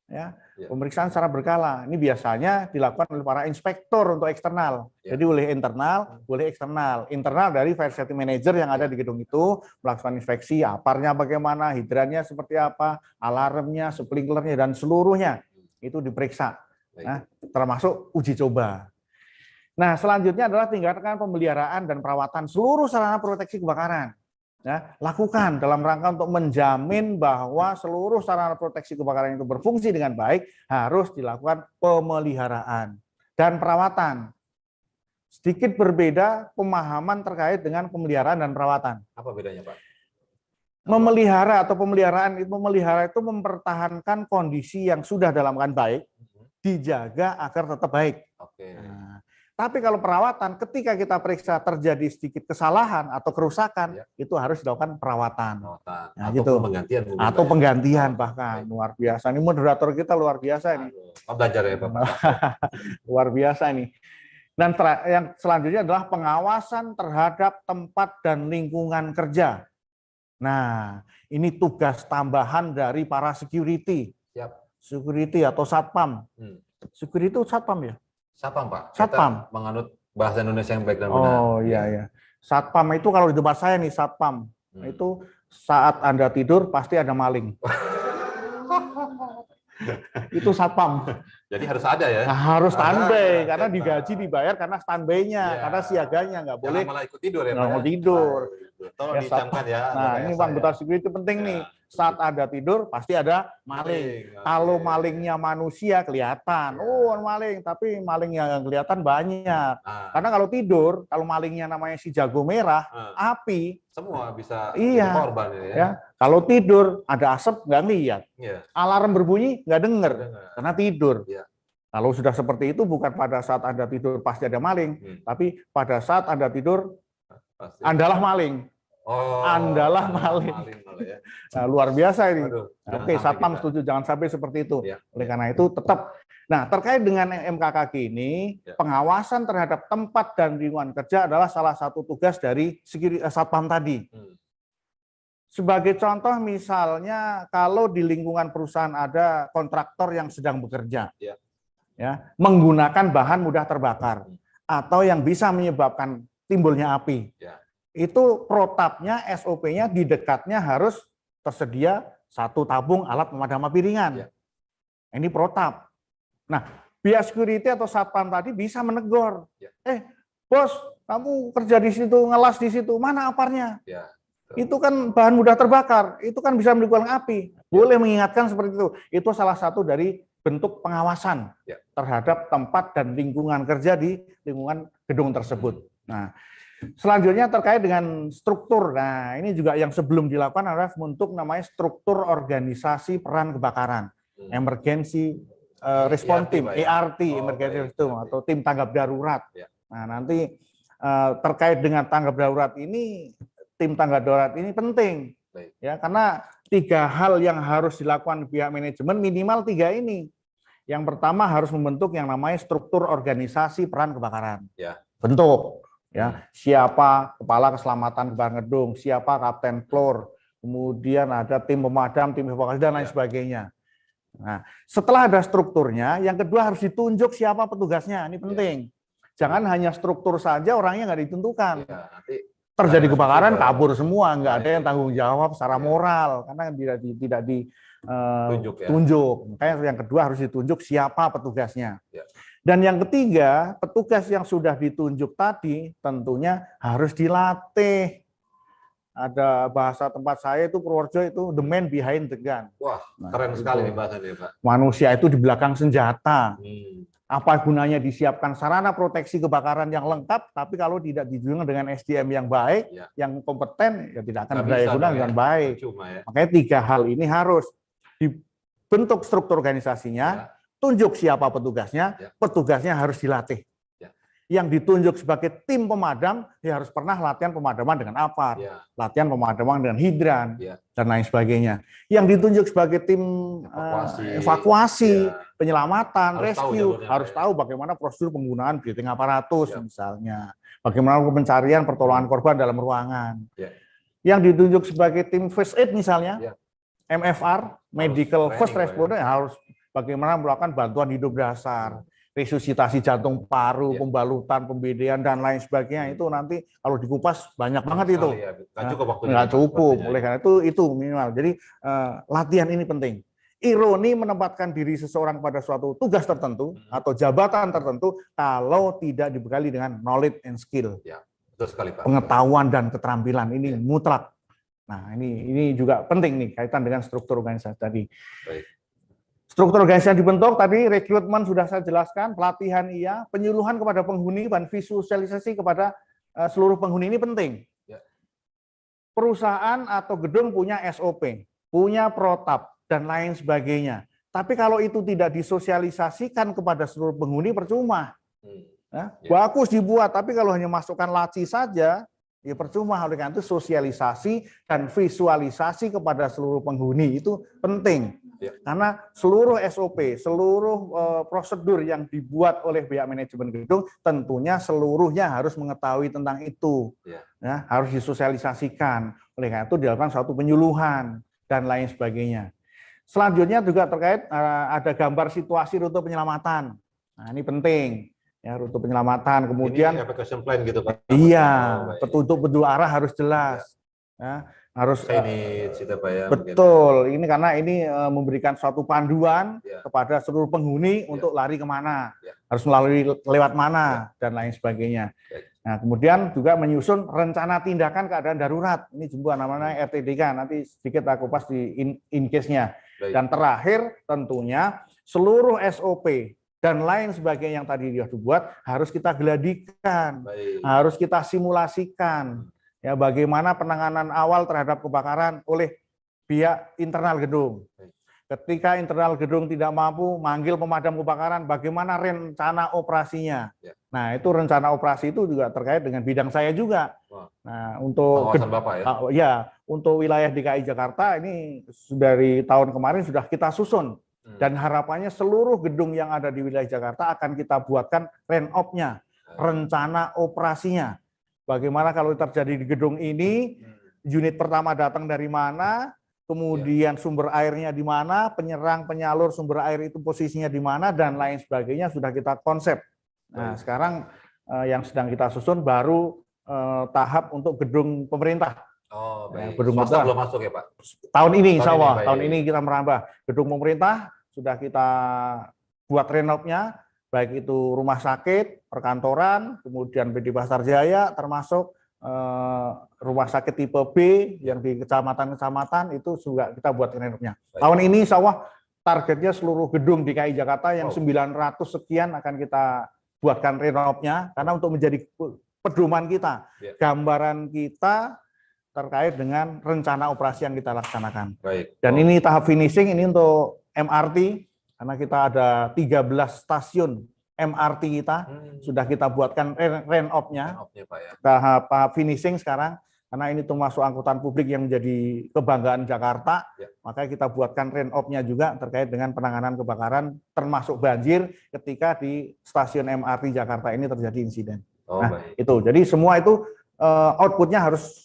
Speaker 5: Ya,
Speaker 4: Ya.
Speaker 5: pemeriksaan secara berkala. Ini biasanya dilakukan oleh para inspektor untuk eksternal.
Speaker 4: Ya.
Speaker 5: Jadi oleh internal, boleh eksternal. Internal dari fire safety manager yang ada di gedung itu melakukan inspeksi, aparnya bagaimana, hidrannya seperti apa, alarmnya, sprinklernya, dan seluruhnya itu diperiksa.
Speaker 4: Baik.
Speaker 5: Nah, termasuk uji coba. Nah, selanjutnya adalah tingkatkan pemeliharaan dan perawatan seluruh sarana proteksi kebakaran. Ya, lakukan dalam rangka untuk menjamin bahwa seluruh sarana proteksi kebakaran itu berfungsi dengan baik, harus dilakukan pemeliharaan dan perawatan. Sedikit berbeda pemahaman terkait dengan pemeliharaan dan perawatan.
Speaker 4: Apa bedanya, Pak?
Speaker 5: Memelihara atau pemeliharaan itu, memelihara itu mempertahankan kondisi yang sudah dalam keadaan baik, dijaga agar tetap baik.
Speaker 4: Oke.
Speaker 5: Nah, tapi kalau perawatan, ketika kita periksa terjadi sedikit kesalahan atau kerusakan,
Speaker 4: Ya.
Speaker 5: itu harus dilakukan perawatan.
Speaker 4: Perawatan.
Speaker 5: Nah,
Speaker 4: Atau
Speaker 5: gitu.
Speaker 4: penggantian mungkin,
Speaker 5: Atau
Speaker 4: Pak, ya?
Speaker 5: penggantian
Speaker 4: Oh,
Speaker 5: bahkan.
Speaker 4: baik.
Speaker 5: Luar biasa. Ini moderator kita luar biasa ini.
Speaker 4: Aduh, belajar ya, Bapak.
Speaker 5: Luar biasa ini. Dan yang selanjutnya adalah pengawasan terhadap tempat dan lingkungan kerja. Nah, ini tugas tambahan dari para security.
Speaker 4: Siap.
Speaker 5: Security atau satpam. Security itu satpam ya?
Speaker 4: Satpam, Pak.
Speaker 5: Satpam.
Speaker 4: Kita menganut bahasa Indonesia yang baik dan benar.
Speaker 5: Oh iya ya. Satpam itu kalau di tempat saya nih satpam. Itu saat Anda tidur pasti ada maling. Itu satpam.
Speaker 4: Jadi harus ada ya.
Speaker 5: Nah, harus standby
Speaker 4: Ah,
Speaker 5: karena
Speaker 4: cetak.
Speaker 5: digaji dibayar karena standby-nya,
Speaker 4: Iya.
Speaker 5: karena siaganya nggak boleh.
Speaker 4: Jangan malah ikut tidur ya,
Speaker 5: Nggak
Speaker 4: Pak.
Speaker 5: mau tidur.
Speaker 4: Tolong
Speaker 5: Ya,
Speaker 4: dicamkan ya.
Speaker 5: Nah, ini anggota security penting
Speaker 4: Ya.
Speaker 5: nih. Saat ada tidur pasti ada maling. Kalau malingnya manusia kelihatan, oh maling, tapi maling yang kelihatan banyak. Karena kalau tidur, kalau malingnya namanya si jago merah, api,
Speaker 4: semua bisa
Speaker 5: Iya.
Speaker 4: jadi korban ini ya.
Speaker 5: ya. Kalau tidur ada asap nggak lihat,
Speaker 4: Iya.
Speaker 5: alarm berbunyi nggak denger,
Speaker 4: Dengar.
Speaker 5: karena tidur.
Speaker 4: Iya.
Speaker 5: Kalau sudah seperti itu bukan pada saat Anda tidur pasti ada maling, tapi pada saat Anda tidur
Speaker 4: Pasti.
Speaker 5: Andalah maling.
Speaker 4: Oh,
Speaker 5: Andalah maling.
Speaker 4: malah ya.
Speaker 5: Nah, luar biasa ini.
Speaker 4: Aduh, jangan
Speaker 5: Oke,
Speaker 4: sampai
Speaker 5: Satpam
Speaker 4: kita-
Speaker 5: setuju, jangan sampai seperti itu.
Speaker 4: Ya.
Speaker 5: Oleh karena itu tetap. Nah, terkait dengan MKKG ini,
Speaker 4: Ya.
Speaker 5: pengawasan terhadap tempat dan lingkungan kerja adalah salah satu tugas dari Satpam tadi. Sebagai contoh misalnya kalau di lingkungan perusahaan ada kontraktor yang sedang bekerja, ya, menggunakan bahan mudah terbakar atau yang bisa menyebabkan timbulnya api.
Speaker 4: Ya.
Speaker 5: Itu protapnya, SOP-nya di dekatnya harus tersedia 1 tabung alat pemadam api ringan.
Speaker 4: Ya.
Speaker 5: Ini protap. Nah, pihak security atau satpam tadi bisa menegur.
Speaker 4: Ya.
Speaker 5: Bos, kamu kerja di situ, ngelas di situ, mana aparnya?
Speaker 4: Ya.
Speaker 5: Itu kan bahan mudah terbakar, itu kan bisa menimbulkan api. Boleh mengingatkan seperti itu. Itu salah satu dari bentuk pengawasan terhadap tempat dan lingkungan kerja di lingkungan gedung tersebut. Nah, selanjutnya terkait dengan struktur. Nah, ini juga yang sebelum dilakukan adalah membentuk namanya struktur organisasi peran kebakaran, emergency response team, ERT, emergency response atau tim tanggap darurat. Nah, nanti terkait dengan tanggap darurat ini, tim tanggap darurat ini penting, ya, karena 3 hal yang harus dilakukan pihak manajemen minimal 3 ini. Yang pertama harus membentuk yang namanya struktur organisasi peran kebakaran.
Speaker 4: Ya.
Speaker 5: Bentuk. Ya, siapa kepala keselamatan kebakaran gedung, siapa kapten floor, kemudian ada tim pemadam, tim evakuasi dan lain sebagainya. Nah, setelah ada strukturnya, yang kedua harus ditunjuk siapa petugasnya, ini penting. Jangan hanya struktur saja, orangnya nggak ditentukan.
Speaker 4: Nanti
Speaker 5: Terjadi kebakaran, kabur semua, nggak ada yang tanggung jawab secara moral, karena tidak ditunjuk. Makanya yang kedua harus ditunjuk siapa petugasnya. Dan yang ketiga, petugas yang sudah ditunjuk tadi tentunya harus dilatih. Ada bahasa tempat saya itu Purworejo itu the man behind the gun.
Speaker 4: Wah, keren sekali nih bahasanya, Pak.
Speaker 5: Manusia itu di belakang senjata. Apa gunanya disiapkan sarana proteksi kebakaran yang lengkap, tapi kalau tidak dijunjung dengan SDM yang baik, yang kompeten, ya tidak akan berdaya guna dengan baik. Makanya 3 hal ini harus dibentuk struktur organisasinya, tunjuk siapa petugasnya, petugasnya harus dilatih. Yang ditunjuk sebagai tim pemadam, ya harus pernah latihan pemadaman dengan APAR, latihan pemadaman dengan hidran, dan lain sebagainya. Yang ditunjuk sebagai tim evakuasi, penyelamatan, rescue, harus tahu bagaimana prosedur penggunaan breathing apparatus misalnya, bagaimana pencarian pertolongan korban dalam ruangan. Yang ditunjuk sebagai tim first aid misalnya, MFR, medical first responder, harus bagaimana melakukan bantuan hidup dasar, resusitasi jantung paru, pembalutan, pembedaian, dan lain sebagainya. Itu nanti kalau dikupas banyak banget itu.
Speaker 4: Nggak cukup waktunya.
Speaker 5: Nggak cukup. Oleh karena itu minimal. Jadi latihan ini penting. Ironi menempatkan diri seseorang pada suatu tugas tertentu atau jabatan tertentu kalau tidak dibekali dengan knowledge and skill.
Speaker 4: Betul sekali, Pak.
Speaker 5: Pengetahuan dan keterampilan ini mutlak. Nah, ini juga penting nih kaitan dengan struktur organisasi tadi.
Speaker 4: Baik.
Speaker 5: Struktur organisasi yang dibentuk tadi, rekrutmen sudah saya jelaskan, pelatihan iya, penyuluhan kepada penghuni dan visualisasi kepada seluruh penghuni ini penting. Perusahaan atau gedung punya SOP, punya protap, dan lain sebagainya. Tapi kalau itu tidak disosialisasikan kepada seluruh penghuni, percuma. Bagus dibuat, tapi kalau hanya masukkan laci saja, ya percuma. Oleh karena itu sosialisasi dan visualisasi kepada seluruh penghuni itu penting. Karena seluruh SOP, seluruh prosedur yang dibuat oleh pihak manajemen gedung tentunya seluruhnya harus mengetahui tentang itu. Ya, harus disosialisasikan. Oleh karena itu dilakukan suatu penyuluhan dan lain sebagainya. Selanjutnya juga terkait ada gambar situasi rute penyelamatan. Nah, ini penting. Ya, rute penyelamatan. Kemudian
Speaker 4: ini evacuation plan gitu, Pak.
Speaker 5: Iya, petunjuk arah harus jelas. Ya. harus
Speaker 4: ini cerita Pak ya. mungkin.
Speaker 5: betul. Ini karena ini memberikan suatu panduan
Speaker 4: Ya.
Speaker 5: kepada seluruh penghuni untuk lari kemana,
Speaker 4: Ya.
Speaker 5: harus melalui lewat mana dan lain sebagainya.
Speaker 4: Baik.
Speaker 5: Nah, kemudian juga menyusun rencana tindakan keadaan darurat. Ini juga namanya RTDK. Nanti sedikit aku kupas di in case-nya.
Speaker 4: Baik.
Speaker 5: Dan terakhir tentunya seluruh SOP dan lain sebagainya yang tadi dia dibuat harus kita geladikan,
Speaker 4: Baik.
Speaker 5: harus kita simulasikan. Ya, bagaimana penanganan awal terhadap kebakaran oleh pihak internal gedung. Ketika internal gedung tidak mampu manggil pemadam kebakaran, bagaimana rencana operasinya?
Speaker 4: Ya.
Speaker 5: Nah, itu rencana operasi itu juga terkait dengan bidang saya juga.
Speaker 4: Wah.
Speaker 5: Nah, untuk
Speaker 4: Pengawasan Bapak ya.
Speaker 5: ya, untuk wilayah DKI Jakarta ini dari tahun kemarin sudah kita susun. Dan harapannya seluruh gedung yang ada di wilayah Jakarta akan kita buatkan RENOP-nya, rencana operasinya. Bagaimana kalau terjadi di gedung ini, unit pertama datang dari mana, kemudian sumber airnya di mana, penyerang, penyalur sumber air itu posisinya di mana, dan lain sebagainya sudah kita konsep. Nah, sekarang yang sedang kita susun baru tahap untuk gedung pemerintah.
Speaker 4: Oh, baik.
Speaker 5: Gedung
Speaker 4: Swasta
Speaker 5: pemerintah.
Speaker 4: belum masuk ya Pak?
Speaker 5: Tahun ini, insya
Speaker 4: Tahun ini,
Speaker 5: Allah,
Speaker 4: baik.
Speaker 5: tahun ini kita merambah. Gedung pemerintah sudah kita buat renopnya, baik itu rumah sakit, perkantoran, kemudian PD Pasar Jaya, termasuk rumah sakit tipe B yang di kecamatan-kecamatan itu juga kita buat renopnya.
Speaker 4: Baik.
Speaker 5: Tahun ini insya Allah targetnya seluruh gedung DKI Jakarta yang
Speaker 4: Wow.
Speaker 5: 900 sekian akan kita buatkan renopnya, karena untuk menjadi pedoman kita,
Speaker 4: Ya.
Speaker 5: gambaran kita terkait dengan rencana operasi yang kita laksanakan.
Speaker 4: Baik.
Speaker 5: Dan ini tahap finishing ini untuk MRT, karena kita ada 13 stasiun MRT kita, sudah kita buatkan RENOP-nya,
Speaker 4: Renopnya Pak ya.
Speaker 5: tahap finishing sekarang, karena ini termasuk angkutan publik yang menjadi kebanggaan Jakarta,
Speaker 4: Ya.
Speaker 5: maka kita buatkan RENOP-nya juga terkait dengan penanganan kebakaran, termasuk banjir ketika di stasiun MRT Jakarta ini terjadi insiden.
Speaker 4: Oh,
Speaker 5: Nah,
Speaker 4: baik.
Speaker 5: itu. Jadi semua itu output-nya harus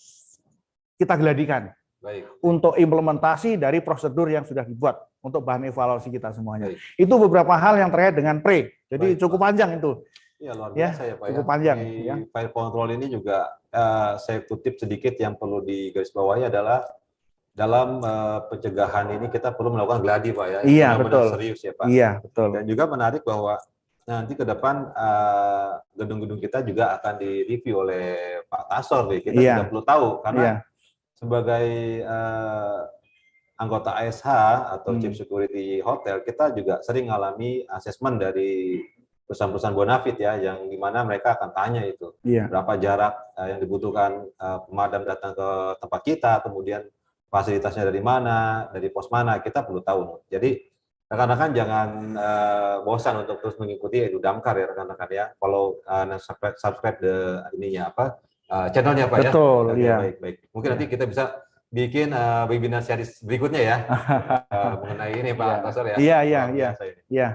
Speaker 5: kita geladikan
Speaker 4: Baik.
Speaker 5: untuk implementasi dari prosedur yang sudah dibuat untuk bahan evaluasi kita semuanya.
Speaker 4: Baik.
Speaker 5: Itu beberapa hal yang terkait dengan pre. Jadi
Speaker 4: Baik,
Speaker 5: cukup
Speaker 4: Pak.
Speaker 5: panjang itu.
Speaker 4: Iya, luar
Speaker 5: Ya,
Speaker 4: biasa ya Pak
Speaker 5: cukup
Speaker 4: ya.
Speaker 5: panjang,
Speaker 4: Di
Speaker 5: ya.
Speaker 4: file control ini juga saya kutip sedikit yang perlu digarisbawahi adalah dalam pencegahan ini kita perlu melakukan gladi Pak ya.
Speaker 5: Iya,
Speaker 4: Benar-benar
Speaker 5: betul.
Speaker 4: serius ya Pak.
Speaker 5: Iya, betul.
Speaker 4: Dan juga menarik bahwa nanti ke depan gedung-gedung kita juga akan direview oleh Pak Tasor nih. Kita
Speaker 5: Iya.
Speaker 4: tidak perlu tahu karena
Speaker 5: Iya.
Speaker 4: sebagai anggota ASH atau Chief Security Hotel, kita juga sering mengalami asesmen dari perusahaan-perusahaan bonafit ya, yang dimana mereka akan tanya itu
Speaker 5: Iya.
Speaker 4: berapa jarak yang dibutuhkan pemadam datang ke tempat kita, kemudian fasilitasnya dari mana, dari pos mana, kita perlu tahu. Jadi rekan-rekan jangan bosan untuk terus mengikuti Edu Damkar ya rekan-rekan ya. Follow subscribe ininya apa channelnya Pak ya.
Speaker 5: Betul,
Speaker 4: Oke,
Speaker 5: iya.
Speaker 4: baik. Mungkin nanti kita bisa bikin webinar series berikutnya ya mengenai ini Pak Tasor ya.
Speaker 5: Iya,
Speaker 4: Luar
Speaker 5: iya.
Speaker 4: biasa ini.
Speaker 5: Iya.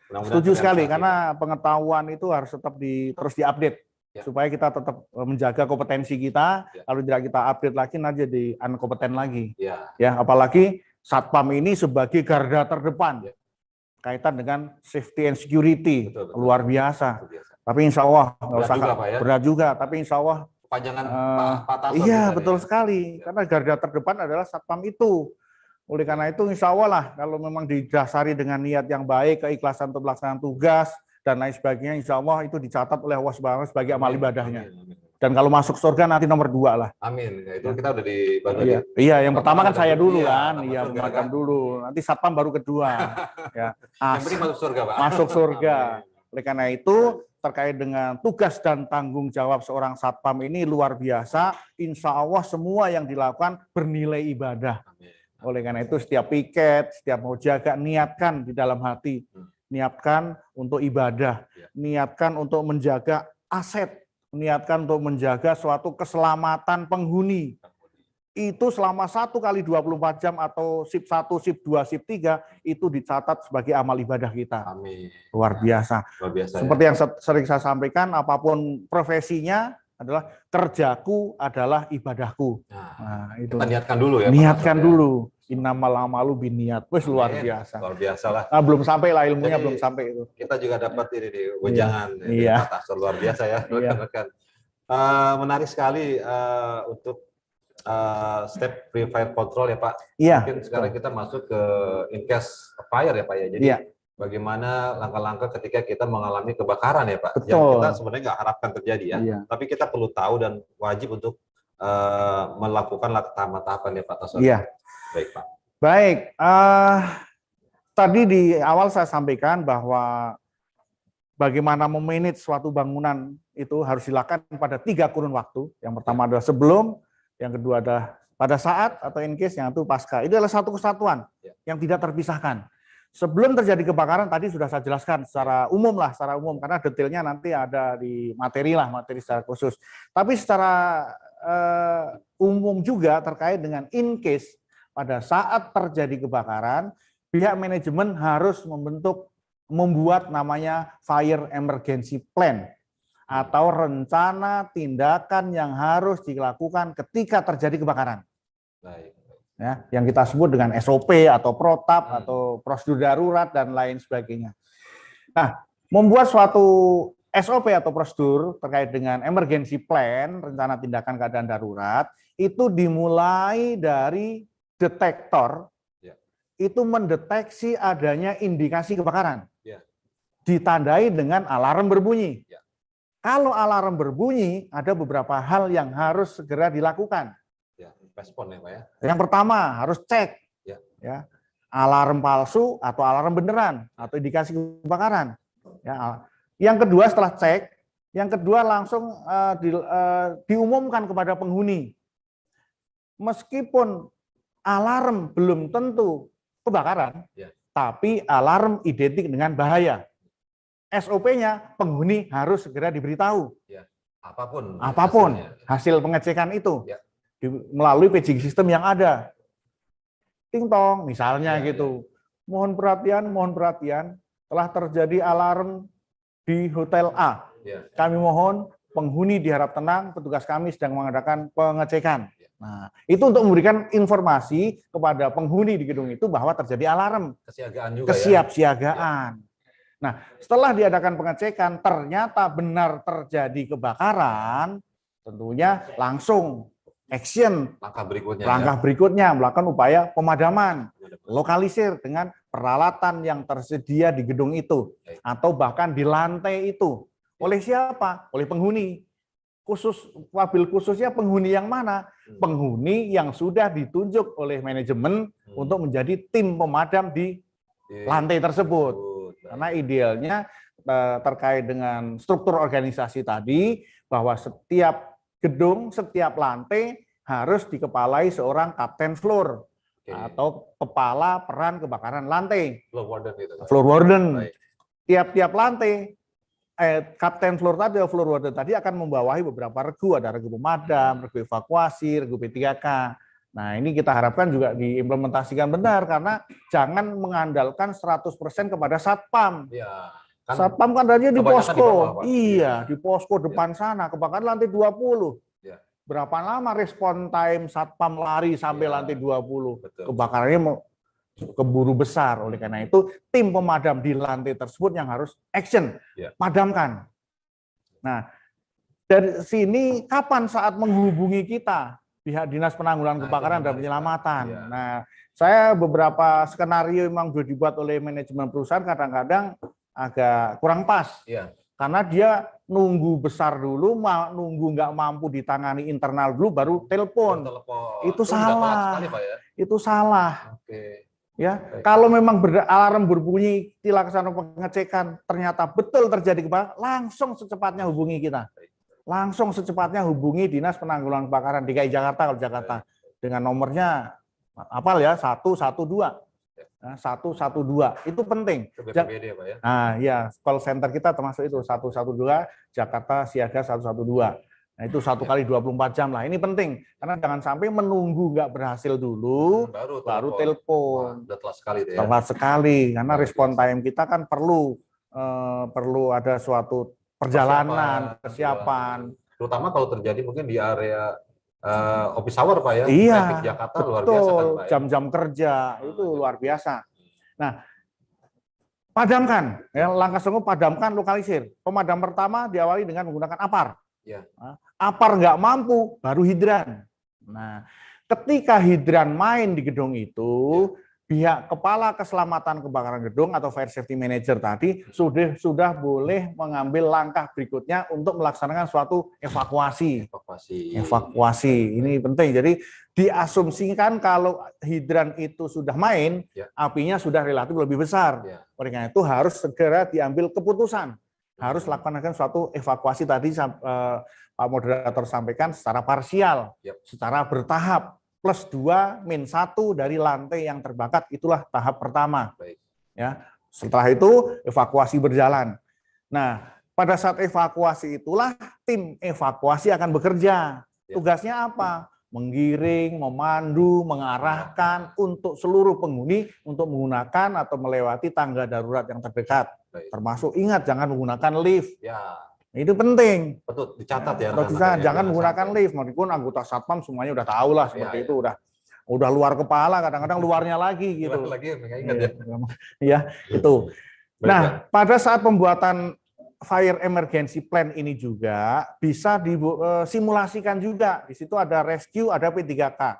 Speaker 4: Mudah-mudahan
Speaker 5: Setuju sekali,
Speaker 4: terrealisasi,
Speaker 5: karena pengetahuan itu harus tetap terus diupdate.
Speaker 4: Ya.
Speaker 5: Supaya kita tetap menjaga kompetensi kita.
Speaker 4: Ya.
Speaker 5: Kalau tidak kita update lagi, nanti jadi unkompeten lagi.
Speaker 4: Pak. Ya.
Speaker 5: Ya, apalagi Satpam ini sebagai garda terdepan
Speaker 4: Ya.
Speaker 5: kaitan dengan safety and security.
Speaker 4: Betul, betul.
Speaker 5: Luar biasa.
Speaker 4: Luar biasa.
Speaker 5: Tapi insya Allah nggak
Speaker 4: Berat
Speaker 5: usah
Speaker 4: juga, Pak, ya?
Speaker 5: berat juga. Tapi insya Allah
Speaker 4: Kepanjangan Pak Tasor.
Speaker 5: iya
Speaker 4: juga
Speaker 5: betul
Speaker 4: nih.
Speaker 5: sekali.
Speaker 4: Ya.
Speaker 5: Karena garda terdepan adalah Satpam itu. Oleh karena itu insya Allah lah kalau memang didasari dengan niat yang baik, keikhlasan untuk pelaksanaan tugas dan lain sebagainya, insya Allah itu dicatat oleh Allah Subhanahu wa Taala sebagai amal
Speaker 4: Amin,
Speaker 5: ibadahnya.
Speaker 4: amin, amin.
Speaker 5: Dan kalau masuk surga nanti nomor 2 lah.
Speaker 4: Amin. Ya, itu kita udah dibagi.
Speaker 5: Iya, iya, yang pertama kan saya dulu
Speaker 4: Iya,
Speaker 5: kan,
Speaker 4: masuk
Speaker 5: iya
Speaker 4: surga,
Speaker 5: makan
Speaker 4: kan?
Speaker 5: dulu. Nanti Satpam baru kedua. Ya,
Speaker 4: Yang penting masuk surga Pak.
Speaker 5: masuk surga.
Speaker 4: Amin.
Speaker 5: Oleh karena itu terkait dengan tugas dan tanggung jawab seorang Satpam ini luar biasa. Insya Allah semua yang dilakukan bernilai ibadah.
Speaker 4: Amin.
Speaker 5: Oleh karena itu setiap piket, setiap mau jaga, niatkan di dalam hati. Niatkan untuk ibadah. Niatkan untuk menjaga aset. Niatkan untuk menjaga suatu keselamatan penghuni. Itu selama 1 kali 24 jam atau sip 1, sip 2, sip 3 itu dicatat sebagai amal ibadah kita.
Speaker 4: Amin.
Speaker 5: Luar biasa.
Speaker 4: Luar biasa.
Speaker 5: Seperti yang sering saya sampaikan, apapun profesinya adalah kerjaku adalah ibadahku.
Speaker 4: Ya. Nah,
Speaker 5: Nah, itu.
Speaker 4: kita niatkan dulu ya. Pak
Speaker 5: Niatkan
Speaker 4: Tasor, ya.
Speaker 5: dulu. Innamal amalu binniat. Wes luar
Speaker 4: Amin.
Speaker 5: biasa.
Speaker 4: Luar biasa lah.
Speaker 5: Nah, belum sampai lah ilmunya,
Speaker 4: Jadi,
Speaker 5: belum sampai itu.
Speaker 4: Kita juga dapat ini di wejangan dari
Speaker 5: Iya.
Speaker 4: Pak Tasor, luar biasa ya
Speaker 5: Iya.
Speaker 4: rekan-rekan. Menarik sekali untuk step pre fire control ya Pak.
Speaker 5: Iya.
Speaker 4: Mungkin sekarang kita masuk ke in case fire ya Pak ya. Jadi
Speaker 5: Iya.
Speaker 4: bagaimana langkah-langkah ketika kita mengalami kebakaran ya Pak.
Speaker 5: Betul.
Speaker 4: Yang kita sebenarnya nggak harapkan terjadi ya.
Speaker 5: Iya.
Speaker 4: Tapi kita perlu tahu dan wajib untuk melakukan tahapan-tahapan ya Pak Tasawuf.
Speaker 5: Iya.
Speaker 4: Baik Pak.
Speaker 5: Baik. Tadi di awal saya sampaikan bahwa bagaimana memanage suatu bangunan itu harus dilakukan pada 3 kurun waktu. Yang pertama adalah sebelum, yang kedua adalah pada saat atau in case, yang itu pasca. Itu adalah satu kesatuan yang tidak terpisahkan. Sebelum terjadi kebakaran tadi sudah saya jelaskan secara umum karena detailnya nanti ada di materi secara khusus. Tapi secara umum juga terkait dengan in case pada saat terjadi kebakaran, pihak manajemen harus membuat namanya fire emergency plan atau rencana tindakan yang harus dilakukan ketika terjadi kebakaran.
Speaker 4: Baik.
Speaker 5: Ya, yang kita sebut dengan SOP atau protap atau prosedur darurat dan lain sebagainya. Nah, membuat suatu SOP atau prosedur terkait dengan emergency plan, rencana tindakan keadaan darurat, itu dimulai dari detektor, itu mendeteksi adanya indikasi kebakaran. Ditandai dengan alarm berbunyi. Kalau alarm berbunyi, ada beberapa hal yang harus segera dilakukan.
Speaker 4: Respon ya Pak ya.
Speaker 5: Yang pertama harus cek ya, alarm palsu atau alarm beneran atau indikasi kebakaran. Ya. Yang kedua setelah cek, yang kedua langsung diumumkan kepada penghuni. Meskipun alarm belum tentu kebakaran, tapi alarm identik dengan bahaya. SOP-nya penghuni harus segera diberitahu. Apapun hasil pengecekan itu. Melalui paging system yang ada. Ting tong misalnya gitu. Mohon perhatian, telah terjadi alarm di Hotel A. Kami mohon penghuni diharap tenang, petugas kami sedang mengadakan pengecekan. Nah, itu untuk memberikan informasi kepada penghuni di gedung itu bahwa terjadi alarm.
Speaker 4: Kesiagaan juga
Speaker 5: kesiapsiagaan. Nah, setelah diadakan pengecekan, ternyata benar terjadi kebakaran, tentunya langsung action. Langkah berikutnya melakukan upaya pemadaman, lokalisir dengan peralatan yang tersedia di gedung itu, atau bahkan di lantai itu. Oleh siapa? Oleh penghuni. Wabil khususnya penghuni yang mana? Penghuni yang sudah ditunjuk oleh manajemen untuk menjadi tim pemadam di lantai tersebut. Karena idealnya terkait dengan struktur organisasi tadi, bahwa setiap gedung, setiap lantai harus dikepalai seorang kapten floor atau kepala peran kebakaran lantai. Floor warden. Tiap-tiap lantai, kapten floor tadi atau floor warden tadi akan membawahi beberapa regu, ada regu pemadam, regu evakuasi, regu P3K. Nah, ini kita harapkan juga diimplementasikan benar, karena jangan mengandalkan 100% kepada satpam. Satpam kan adanya di posko. Di posko depan sana, kebakaran lantai 20. Berapa lama respon time satpam lari sampai lantai 20? Kebakarannya keburu besar. Oleh karena itu, tim pemadam di lantai tersebut yang harus action, padamkan. Nah, dari sini kapan saat menghubungi kita, pihak Dinas Penanggulangan Kebakaran dan Penyelamatan. Nah, saya beberapa skenario memang sudah dibuat oleh manajemen perusahaan, kadang-kadang agak kurang pas. Karena dia nunggu besar dulu, nunggu nggak mampu ditangani internal dulu, baru telepon. Itu salah. Itu salah. Ya, kalau memang alarm berbunyi, dilaksanakan pengecekan, ternyata betul terjadi kebakaran, langsung secepatnya hubungi kita. Langsung secepatnya hubungi Dinas Penanggulangan Kebakaran DKI Jakarta, kalau Jakarta, dengan nomornya apal ya, 112. Nah, 112 itu penting. Nah, ya, call center kita termasuk itu 112 Jakarta Siaga 112. Nah, itu 1 kali 24 jam lah. Ini penting karena jangan sampai menunggu nggak berhasil dulu baru telepon. Telat sekali karena respon time kita kan perlu ada suatu perjalanan, kesiapan.
Speaker 4: Terutama kalau terjadi mungkin di area office hour Pak ya,
Speaker 5: traffic
Speaker 4: Jakarta luar biasa kan Pak.
Speaker 5: Jam-jam kerja itu luar biasa. Nah, padamkan, ya, langkah sungguh padamkan, lokalisir. Pemadam pertama diawali dengan menggunakan APAR. APAR nggak mampu, baru hidran. Nah, ketika hidran main di gedung itu, pihak kepala keselamatan kebakaran gedung atau fire safety manager tadi sudah boleh mengambil langkah berikutnya untuk melaksanakan suatu evakuasi. Evakuasi ini penting. Jadi diasumsikan kalau hidran itu sudah main, apinya sudah relatif lebih besar. Oleh karena itu harus segera diambil keputusan. Harus lakukan suatu evakuasi tadi Pak Moderator sampaikan secara parsial, secara bertahap. Plus 2 min 1 dari lantai yang terbakar, itulah tahap pertama. Ya, setelah itu evakuasi berjalan. Nah, pada saat evakuasi itulah tim evakuasi akan bekerja. Tugasnya apa? Menggiring, memandu, mengarahkan untuk seluruh penghuni untuk menggunakan atau melewati tangga darurat yang terdekat. Termasuk ingat jangan menggunakan lift. Itu penting.
Speaker 6: Betul, dicatat ya.
Speaker 5: Jangan menggunakan lift, meskipun anggota satpam semuanya udah tahu lah seperti itu, udah luar kepala, kadang-kadang luarnya lagi gitu. Ya, itu. Nah, pada saat pembuatan fire emergency plan ini juga bisa disimulasikan juga. Di situ ada rescue, ada P3K.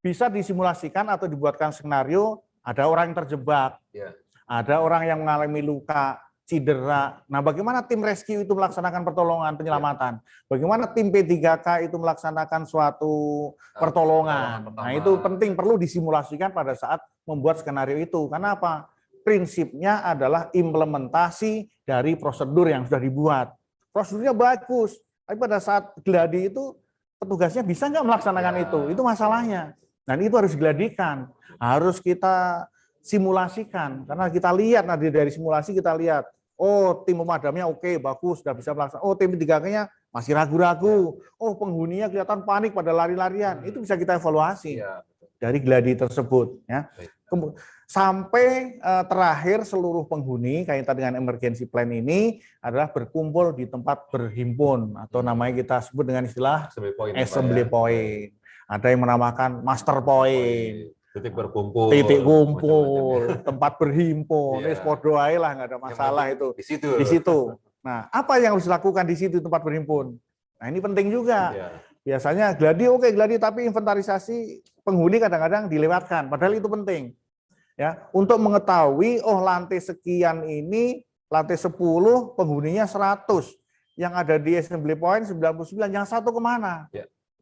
Speaker 5: Bisa disimulasikan atau dibuatkan skenario, ada orang yang terjebak, ada orang yang mengalami luka, cedera. Nah, bagaimana tim rescue itu melaksanakan pertolongan penyelamatan? Bagaimana tim P3K itu melaksanakan suatu pertolongan? Nah, itu penting, perlu disimulasikan pada saat membuat skenario itu. Karena apa? Prinsipnya adalah implementasi dari prosedur yang sudah dibuat. Prosedurnya bagus, tapi pada saat gladi itu petugasnya bisa nggak melaksanakan itu masalahnya. Dan itu harus digladikan, harus kita simulasikan. Karena kita lihat nanti dari simulasi kita lihat, oh tim pemadamnya oke, bagus, sudah bisa melaksanakan. Oh tim 3-nya masih ragu-ragu. Oh penghuninya kelihatan panik pada lari-larian. Itu bisa kita evaluasi dari gladi tersebut. Ya. Sampai terakhir seluruh penghuni kaitan dengan emergency plan ini adalah berkumpul di tempat berhimpun atau namanya kita sebut dengan istilah assembly point. Ada yang menamakan master point. Titik kumpul, tempat berhimpun, podo ae lah, nggak ada masalah itu. Di situ. Nah, apa yang harus dilakukan di situ tempat berhimpun? Nah, ini penting juga. Biasanya gladi oke, gladi, tapi inventarisasi penghuni kadang-kadang dilewatkan, padahal itu penting. Ya, untuk mengetahui lantai sekian ini, lantai 10 penghuninya 100, yang ada di assembly point 99, yang satu kemana?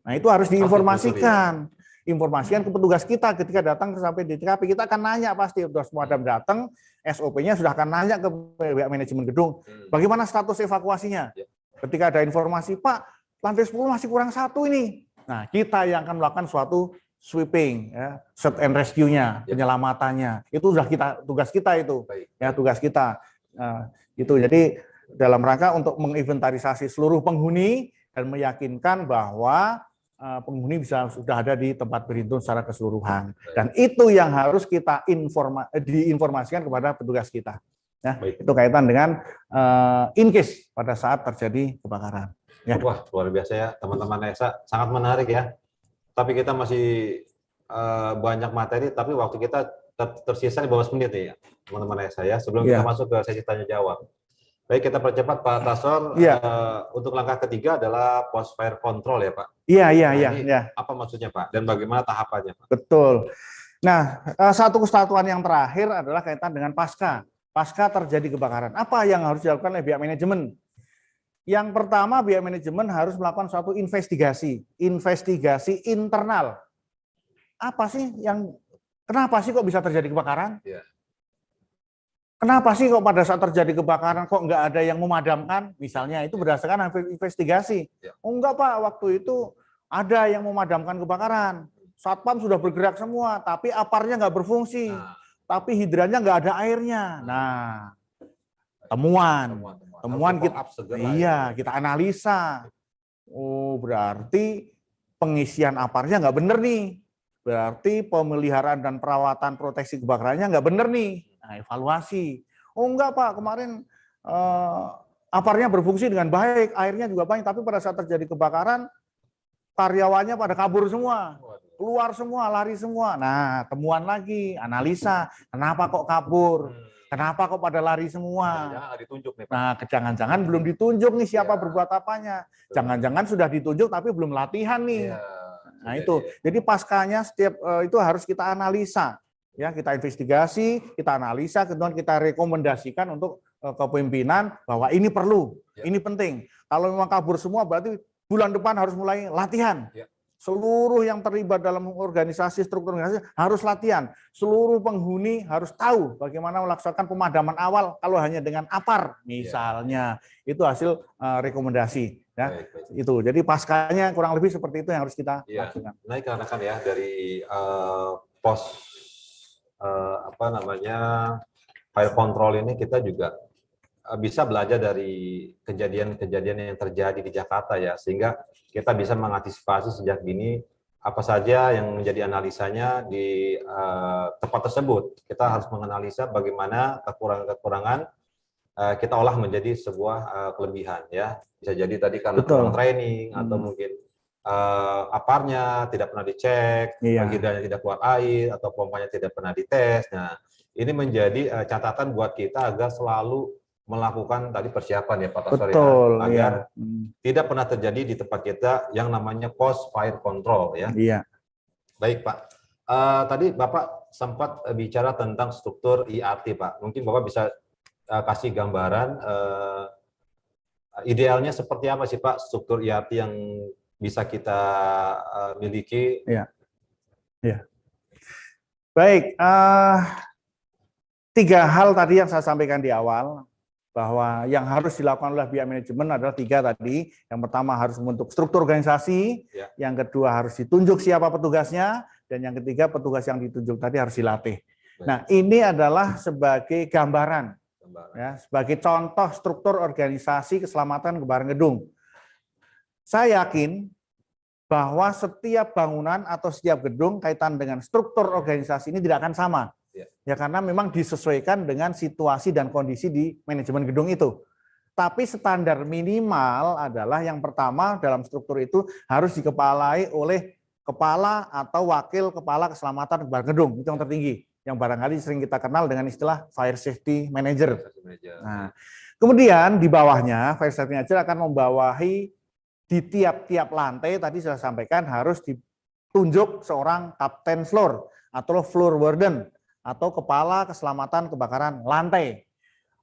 Speaker 5: Nah, itu harus diinformasikan. Informasikan ke petugas kita ketika datang sampai di TKP, kita akan nanya pasti, udah semua datang, SOP-nya sudah akan nanya ke pihak manajemen gedung, bagaimana status evakuasinya. Ketika ada informasi, Pak, lantai 10 masih kurang 1 ini. Nah, kita yang akan melakukan suatu sweeping, ya, search and rescue-nya, penyelamatannya. Itu sudah tugas kita itu. Ya, tugas kita. Itu jadi dalam rangka untuk menginventarisasi seluruh penghuni dan meyakinkan bahwa penghuni sudah ada di tempat berhimpun secara keseluruhan. Dan itu yang harus kita diinformasikan kepada petugas kita. Ya, itu kaitan dengan in case pada saat terjadi kebakaran. Ya.
Speaker 6: Wah, luar biasa ya teman-teman ESA, sangat menarik ya. Tapi kita masih banyak materi, tapi waktu kita tersisa 15 menit ya, teman-teman ESA ya. Sebelum kita masuk ke sesi tanya jawab. Baik, kita percepat Pak Tasor. Untuk langkah ketiga adalah post fire control ya Pak. Iya. Apa maksudnya Pak? Dan bagaimana tahapannya Pak?
Speaker 5: Betul. Nah, satu kesatuan yang terakhir adalah kaitan dengan pasca terjadi kebakaran. Apa yang harus dilakukan oleh pihak manajemen? Yang pertama, pihak manajemen harus melakukan suatu investigasi internal. Kenapa sih kok bisa terjadi kebakaran? Kenapa sih kok pada saat terjadi kebakaran kok nggak ada yang memadamkan? Misalnya itu berdasarkan investigasi. Oh enggak Pak, waktu itu ada yang memadamkan kebakaran. Satpam sudah bergerak semua, tapi aparnya nggak berfungsi. Tapi hidrannya nggak ada airnya. Nah, temuan kita analisa. Oh, berarti pengisian aparnya nggak benar nih. Berarti pemeliharaan dan perawatan proteksi kebakarannya nggak benar nih. Nah, evaluasi. Oh enggak Pak, kemarin aparnya berfungsi dengan baik, airnya juga banyak, tapi pada saat terjadi kebakaran, karyawannya pada kabur semua, keluar semua, lari semua. Nah, temuan lagi, analisa, kenapa kok kabur? Kenapa kok pada lari semua?
Speaker 6: Jangan ditunjuk nih Pak.
Speaker 5: Nah, jangan-jangan belum ditunjuk nih siapa berbuat apanya. Jangan-jangan sudah ditunjuk tapi belum latihan nih. Nah itu, jadi paskanya setiap itu harus kita analisa, ya kita investigasi, kita analisa, kemudian kita rekomendasikan untuk kepemimpinan bahwa ini perlu, ini penting. Kalau memang kabur semua berarti bulan depan harus mulai latihan. Seluruh yang terlibat dalam organisasi, struktur organisasi harus latihan. Seluruh penghuni harus tahu bagaimana melaksanakan pemadaman awal kalau hanya dengan APAR misalnya. Itu hasil rekomendasi. Ya, itu. Jadi paskanya kurang lebih seperti itu yang harus kita lakukan.
Speaker 6: Nah, karena kan ya dari pos fire control ini kita juga bisa belajar dari kejadian-kejadian yang terjadi di Jakarta ya, sehingga kita bisa mengantisipasi sejak dini apa saja yang menjadi analisanya di tempat tersebut. Kita harus menganalisa bagaimana kekurangan-kekurangan kita olah menjadi sebuah kelebihan ya. Bisa jadi tadi karena kurang training atau mungkin aparnya tidak pernah dicek, hidrannya tidak keluar air atau pompanya tidak pernah dites. Nah, ini menjadi catatan buat kita agar selalu melakukan tadi persiapan ya Pak Pastor ya, agar tidak pernah terjadi di tempat kita yang namanya post fire control ya. Baik Pak, tadi Bapak sempat bicara tentang struktur IRT Pak. Mungkin Bapak bisa kasih gambaran idealnya seperti apa sih Pak struktur IRT yang bisa kita miliki?
Speaker 5: Baik, 3 hal tadi yang saya sampaikan di awal, bahwa yang harus dilakukan oleh pihak manajemen adalah 3 tadi. Yang pertama harus membentuk struktur organisasi, yang kedua harus ditunjuk siapa petugasnya, dan yang ketiga petugas yang ditunjuk tadi harus dilatih. Nah, ini adalah sebagai gambaran, ya, sebagai contoh struktur organisasi keselamatan kebakaran gedung. Saya yakin bahwa setiap bangunan atau setiap gedung kaitan dengan struktur organisasi ini tidak akan sama. Ya karena memang disesuaikan dengan situasi dan kondisi di manajemen gedung itu. Tapi standar minimal adalah yang pertama dalam struktur itu harus dikepalai oleh kepala atau wakil kepala keselamatan kebakaran gedung. Itu yang tertinggi. Yang barangkali sering kita kenal dengan istilah Fire Safety Manager. Nah, kemudian di bawahnya Fire Safety Manager akan membawahi di tiap-tiap lantai, tadi saya sampaikan harus ditunjuk seorang kapten floor atau floor warden atau kepala keselamatan kebakaran lantai.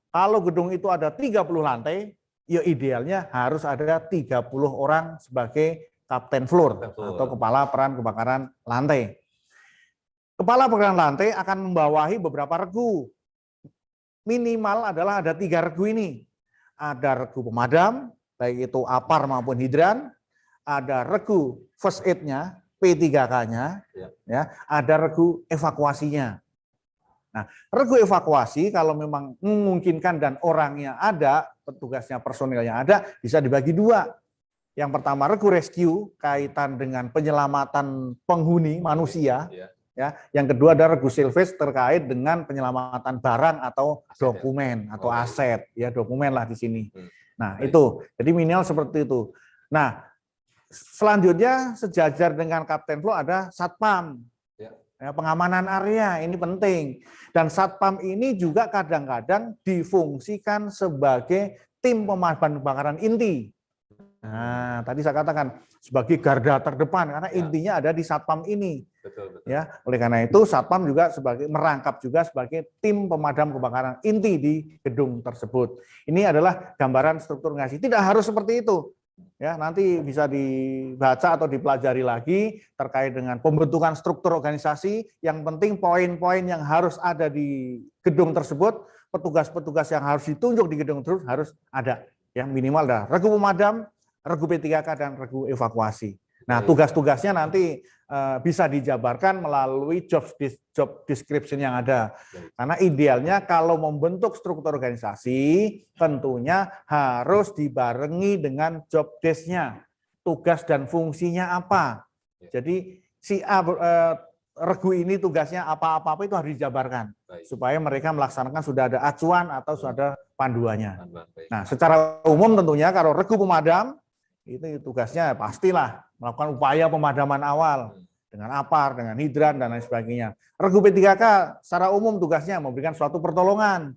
Speaker 5: Kalau gedung itu ada 30 lantai, ya idealnya harus ada 30 orang sebagai kapten floor atau kepala peran kebakaran lantai. Kepala kebakaran lantai akan membawahi beberapa regu. Minimal adalah ada 3 regu ini. Ada regu pemadam, baik itu APAR maupun hidran, ada regu first aid-nya, P3K-nya, ya, ada regu evakuasinya. Nah, regu evakuasi kalau memang memungkinkan dan orangnya ada, petugasnya, personilnya ada, bisa dibagi 2. Yang pertama regu rescue kaitan dengan penyelamatan penghuni manusia, ya. Yang kedua ada regu salvage terkait dengan penyelamatan barang atau dokumen atau aset, ya dokumen lah di sini. Nah, itu. Jadi minimal seperti itu. Nah, selanjutnya sejajar dengan Kapten Flow ada Satpam. Ya, pengamanan area ini penting. Dan Satpam ini juga kadang-kadang difungsikan sebagai tim pemadam kebakaran inti. Nah, tadi saya katakan sebagai garda terdepan karena intinya ada di Satpam ini. Betul. Ya, oleh karena itu Satpam juga sebagai merangkap juga sebagai tim pemadam kebakaran inti di gedung tersebut. Ini adalah gambaran struktur organisasi. Tidak harus seperti itu. Ya, nanti bisa dibaca atau dipelajari lagi terkait dengan pembentukan struktur organisasi. Yang penting poin-poin yang harus ada di gedung tersebut, petugas-petugas yang harus ditunjuk di gedung tersebut harus ada. Ya, minimal ada regu pemadam, regu P3K dan regu evakuasi. Nah, tugas-tugasnya nanti bisa dijabarkan melalui job description yang ada. Karena idealnya kalau membentuk struktur organisasi, tentunya harus dibarengi dengan job desk-nya. Tugas dan fungsinya apa. Jadi si A, regu ini tugasnya apa-apa itu harus dijabarkan. Supaya mereka melaksanakan sudah ada acuan atau sudah ada panduannya. Nah, secara umum tentunya kalau regu pemadam, itu tugasnya pastilah melakukan upaya pemadaman awal dengan APAR, dengan hidran dan lain sebagainya. Regu P3K secara umum tugasnya memberikan suatu pertolongan,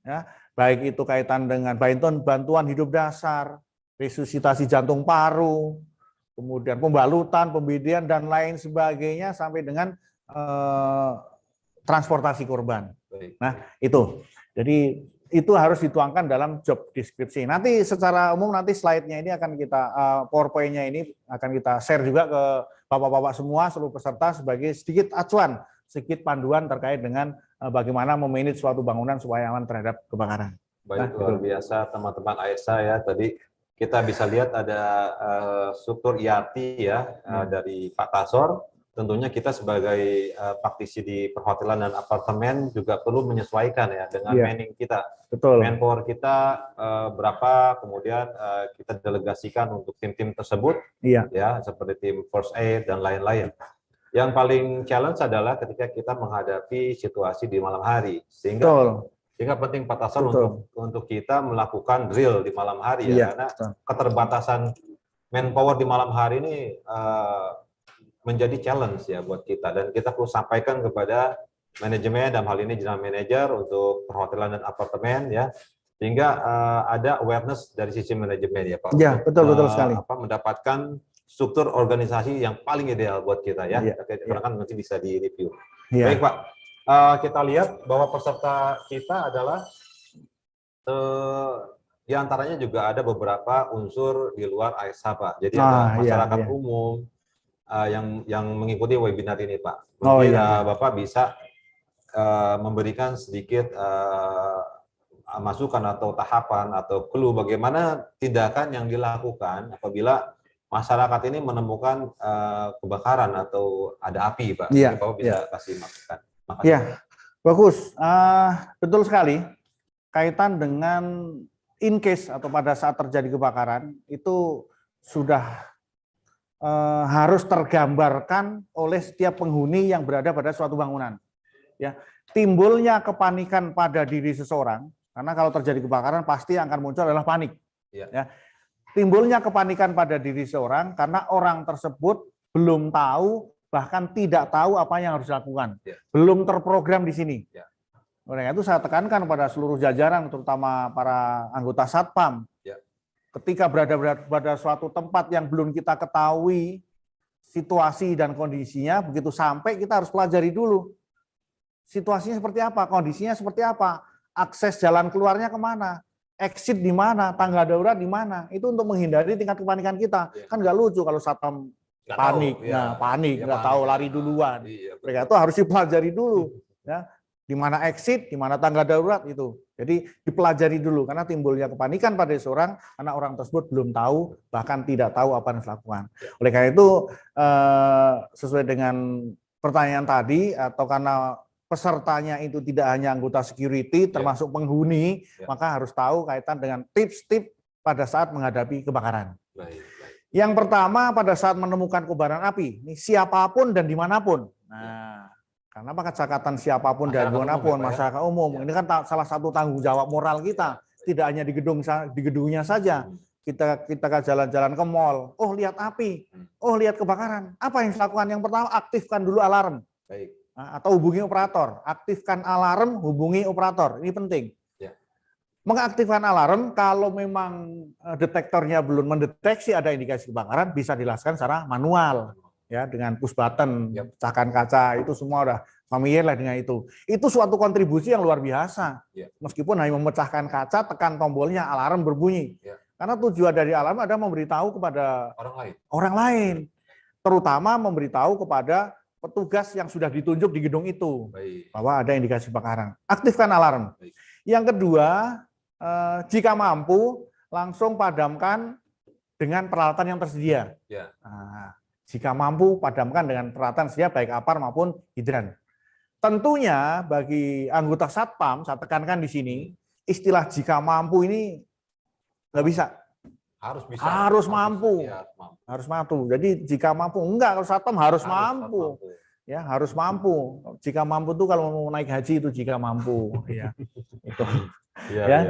Speaker 5: ya, baik itu kaitan dengan bantuan hidup dasar, resusitasi jantung paru, kemudian pembalutan, pembidian dan lain sebagainya sampai dengan transportasi korban.
Speaker 6: Baik.
Speaker 5: Nah, itu. Jadi itu harus dituangkan dalam job description. Nanti secara umum nanti slide-nya ini akan kita PowerPoint-nya ini akan kita share juga ke Bapak-bapak semua seluruh peserta sebagai sedikit acuan, sedikit panduan terkait dengan bagaimana memanage suatu bangunan supaya aman terhadap kebakaran.
Speaker 6: Baik,
Speaker 5: Nah,
Speaker 6: luar biasa teman-teman AESA ya. Tadi kita bisa lihat ada struktur IRT ya dari Pak Tasor. Tentunya kita sebagai praktisi di perhotelan dan apartemen juga perlu menyesuaikan ya dengan manning kita.
Speaker 5: Betul.
Speaker 6: Manpower kita berapa, kemudian kita delegasikan untuk tim-tim tersebut, ya seperti tim first aid dan lain-lain. Yang paling challenge adalah ketika kita menghadapi situasi di malam hari, sehingga penting Pak Tasor untuk kita melakukan drill di malam hari ya, karena keterbatasan manpower di malam hari ini menjadi challenge ya buat kita, dan kita perlu sampaikan kepada manajemen, dalam hal ini general manager untuk perhotelan dan apartemen ya, sehingga ada awareness dari sisi manajemen ya Pak.
Speaker 5: Ya, betul sekali.
Speaker 6: Mendapatkan struktur organisasi yang paling ideal buat kita ya. Kan nanti bisa di-review. Baik Pak, kita lihat bahwa peserta kita adalah di antaranya juga ada beberapa unsur di luar AESA Pak. Jadi ada masyarakat umum yang mengikuti webinar ini Pak. Mungkin Bapak bisa memberikan sedikit masukan atau tahapan atau clue bagaimana tindakan yang dilakukan apabila masyarakat ini menemukan kebakaran atau ada api Pak. Bapak bisa kasih masukan.
Speaker 5: Ya, bagus. Betul sekali. Kaitan dengan in case atau pada saat terjadi kebakaran itu sudah harus tergambarkan oleh setiap penghuni yang berada pada suatu bangunan. Ya, timbulnya kepanikan pada diri seseorang, karena kalau terjadi kebakaran pasti yang akan muncul adalah panik. Ya, timbulnya kepanikan pada diri seseorang karena orang tersebut belum tahu, bahkan tidak tahu apa yang harus dilakukan, belum terprogram di sini. Oleh itu saya tekankan pada seluruh jajaran, terutama para anggota Satpam. Ketika berada pada suatu tempat yang belum kita ketahui situasi dan kondisinya, begitu sampai kita harus pelajari dulu. Situasinya seperti apa, kondisinya seperti apa, akses jalan keluarnya kemana, exit di mana, tangga darurat di mana. Itu untuk menghindari tingkat kepanikan kita. Kan nggak lucu kalau Satpam panik, nggak tahu lari duluan. Mereka itu harus dipelajari dulu. Ya. Di mana exit, di mana tangga darurat itu. Jadi dipelajari dulu karena timbulnya kepanikan pada seorang karena orang tersebut belum tahu, bahkan tidak tahu apa yang dilakukan. Oleh karena itu sesuai dengan pertanyaan tadi atau karena pesertanya itu tidak hanya anggota security termasuk penghuni, maka harus tahu kaitan dengan tips-tips pada saat menghadapi kebakaran. Yang pertama pada saat menemukan kobaran api, ini siapapun dan dimanapun. Nah, karena kecakapan siapapun dan dimanapun, masyarakat umum, ini kan salah satu tanggung jawab moral kita. Tidak hanya di gedungnya saja. Kita jalan-jalan ke mall, oh lihat api, oh lihat kebakaran. Apa yang dilakukan? Yang pertama, aktifkan dulu alarm. Atau hubungi operator. Aktifkan alarm, hubungi operator. Ini penting. Mengaktifkan alarm, kalau memang detektornya belum mendeteksi ada indikasi kebakaran, bisa dilakukan secara manual. Ya, dengan push button, pecahkan kaca, itu semua udah familiar lah dengan itu. Itu suatu kontribusi yang luar biasa. Meskipun hanya memecahkan kaca, tekan tombolnya, alarm berbunyi. Karena tujuan dari alarm ada memberitahu kepada orang lain. Terutama memberitahu kepada petugas yang sudah ditunjuk di gedung itu. Bahwa ada indikasi kebakaran. Aktifkan alarm. Yang kedua, jika mampu, langsung padamkan dengan peralatan yang tersedia. Nah, jika mampu, padamkan dengan peralatan sedia baik apar maupun hidran. Tentunya bagi anggota Satpam, saya tekankan di sini, istilah jika mampu ini nggak bisa. Harus mampu. Harus mampu. Jadi jika mampu, enggak, kalau Satpam harus mampu. Ya, harus mampu. Jika mampu itu kalau mau naik haji itu jika mampu. Ya, itu.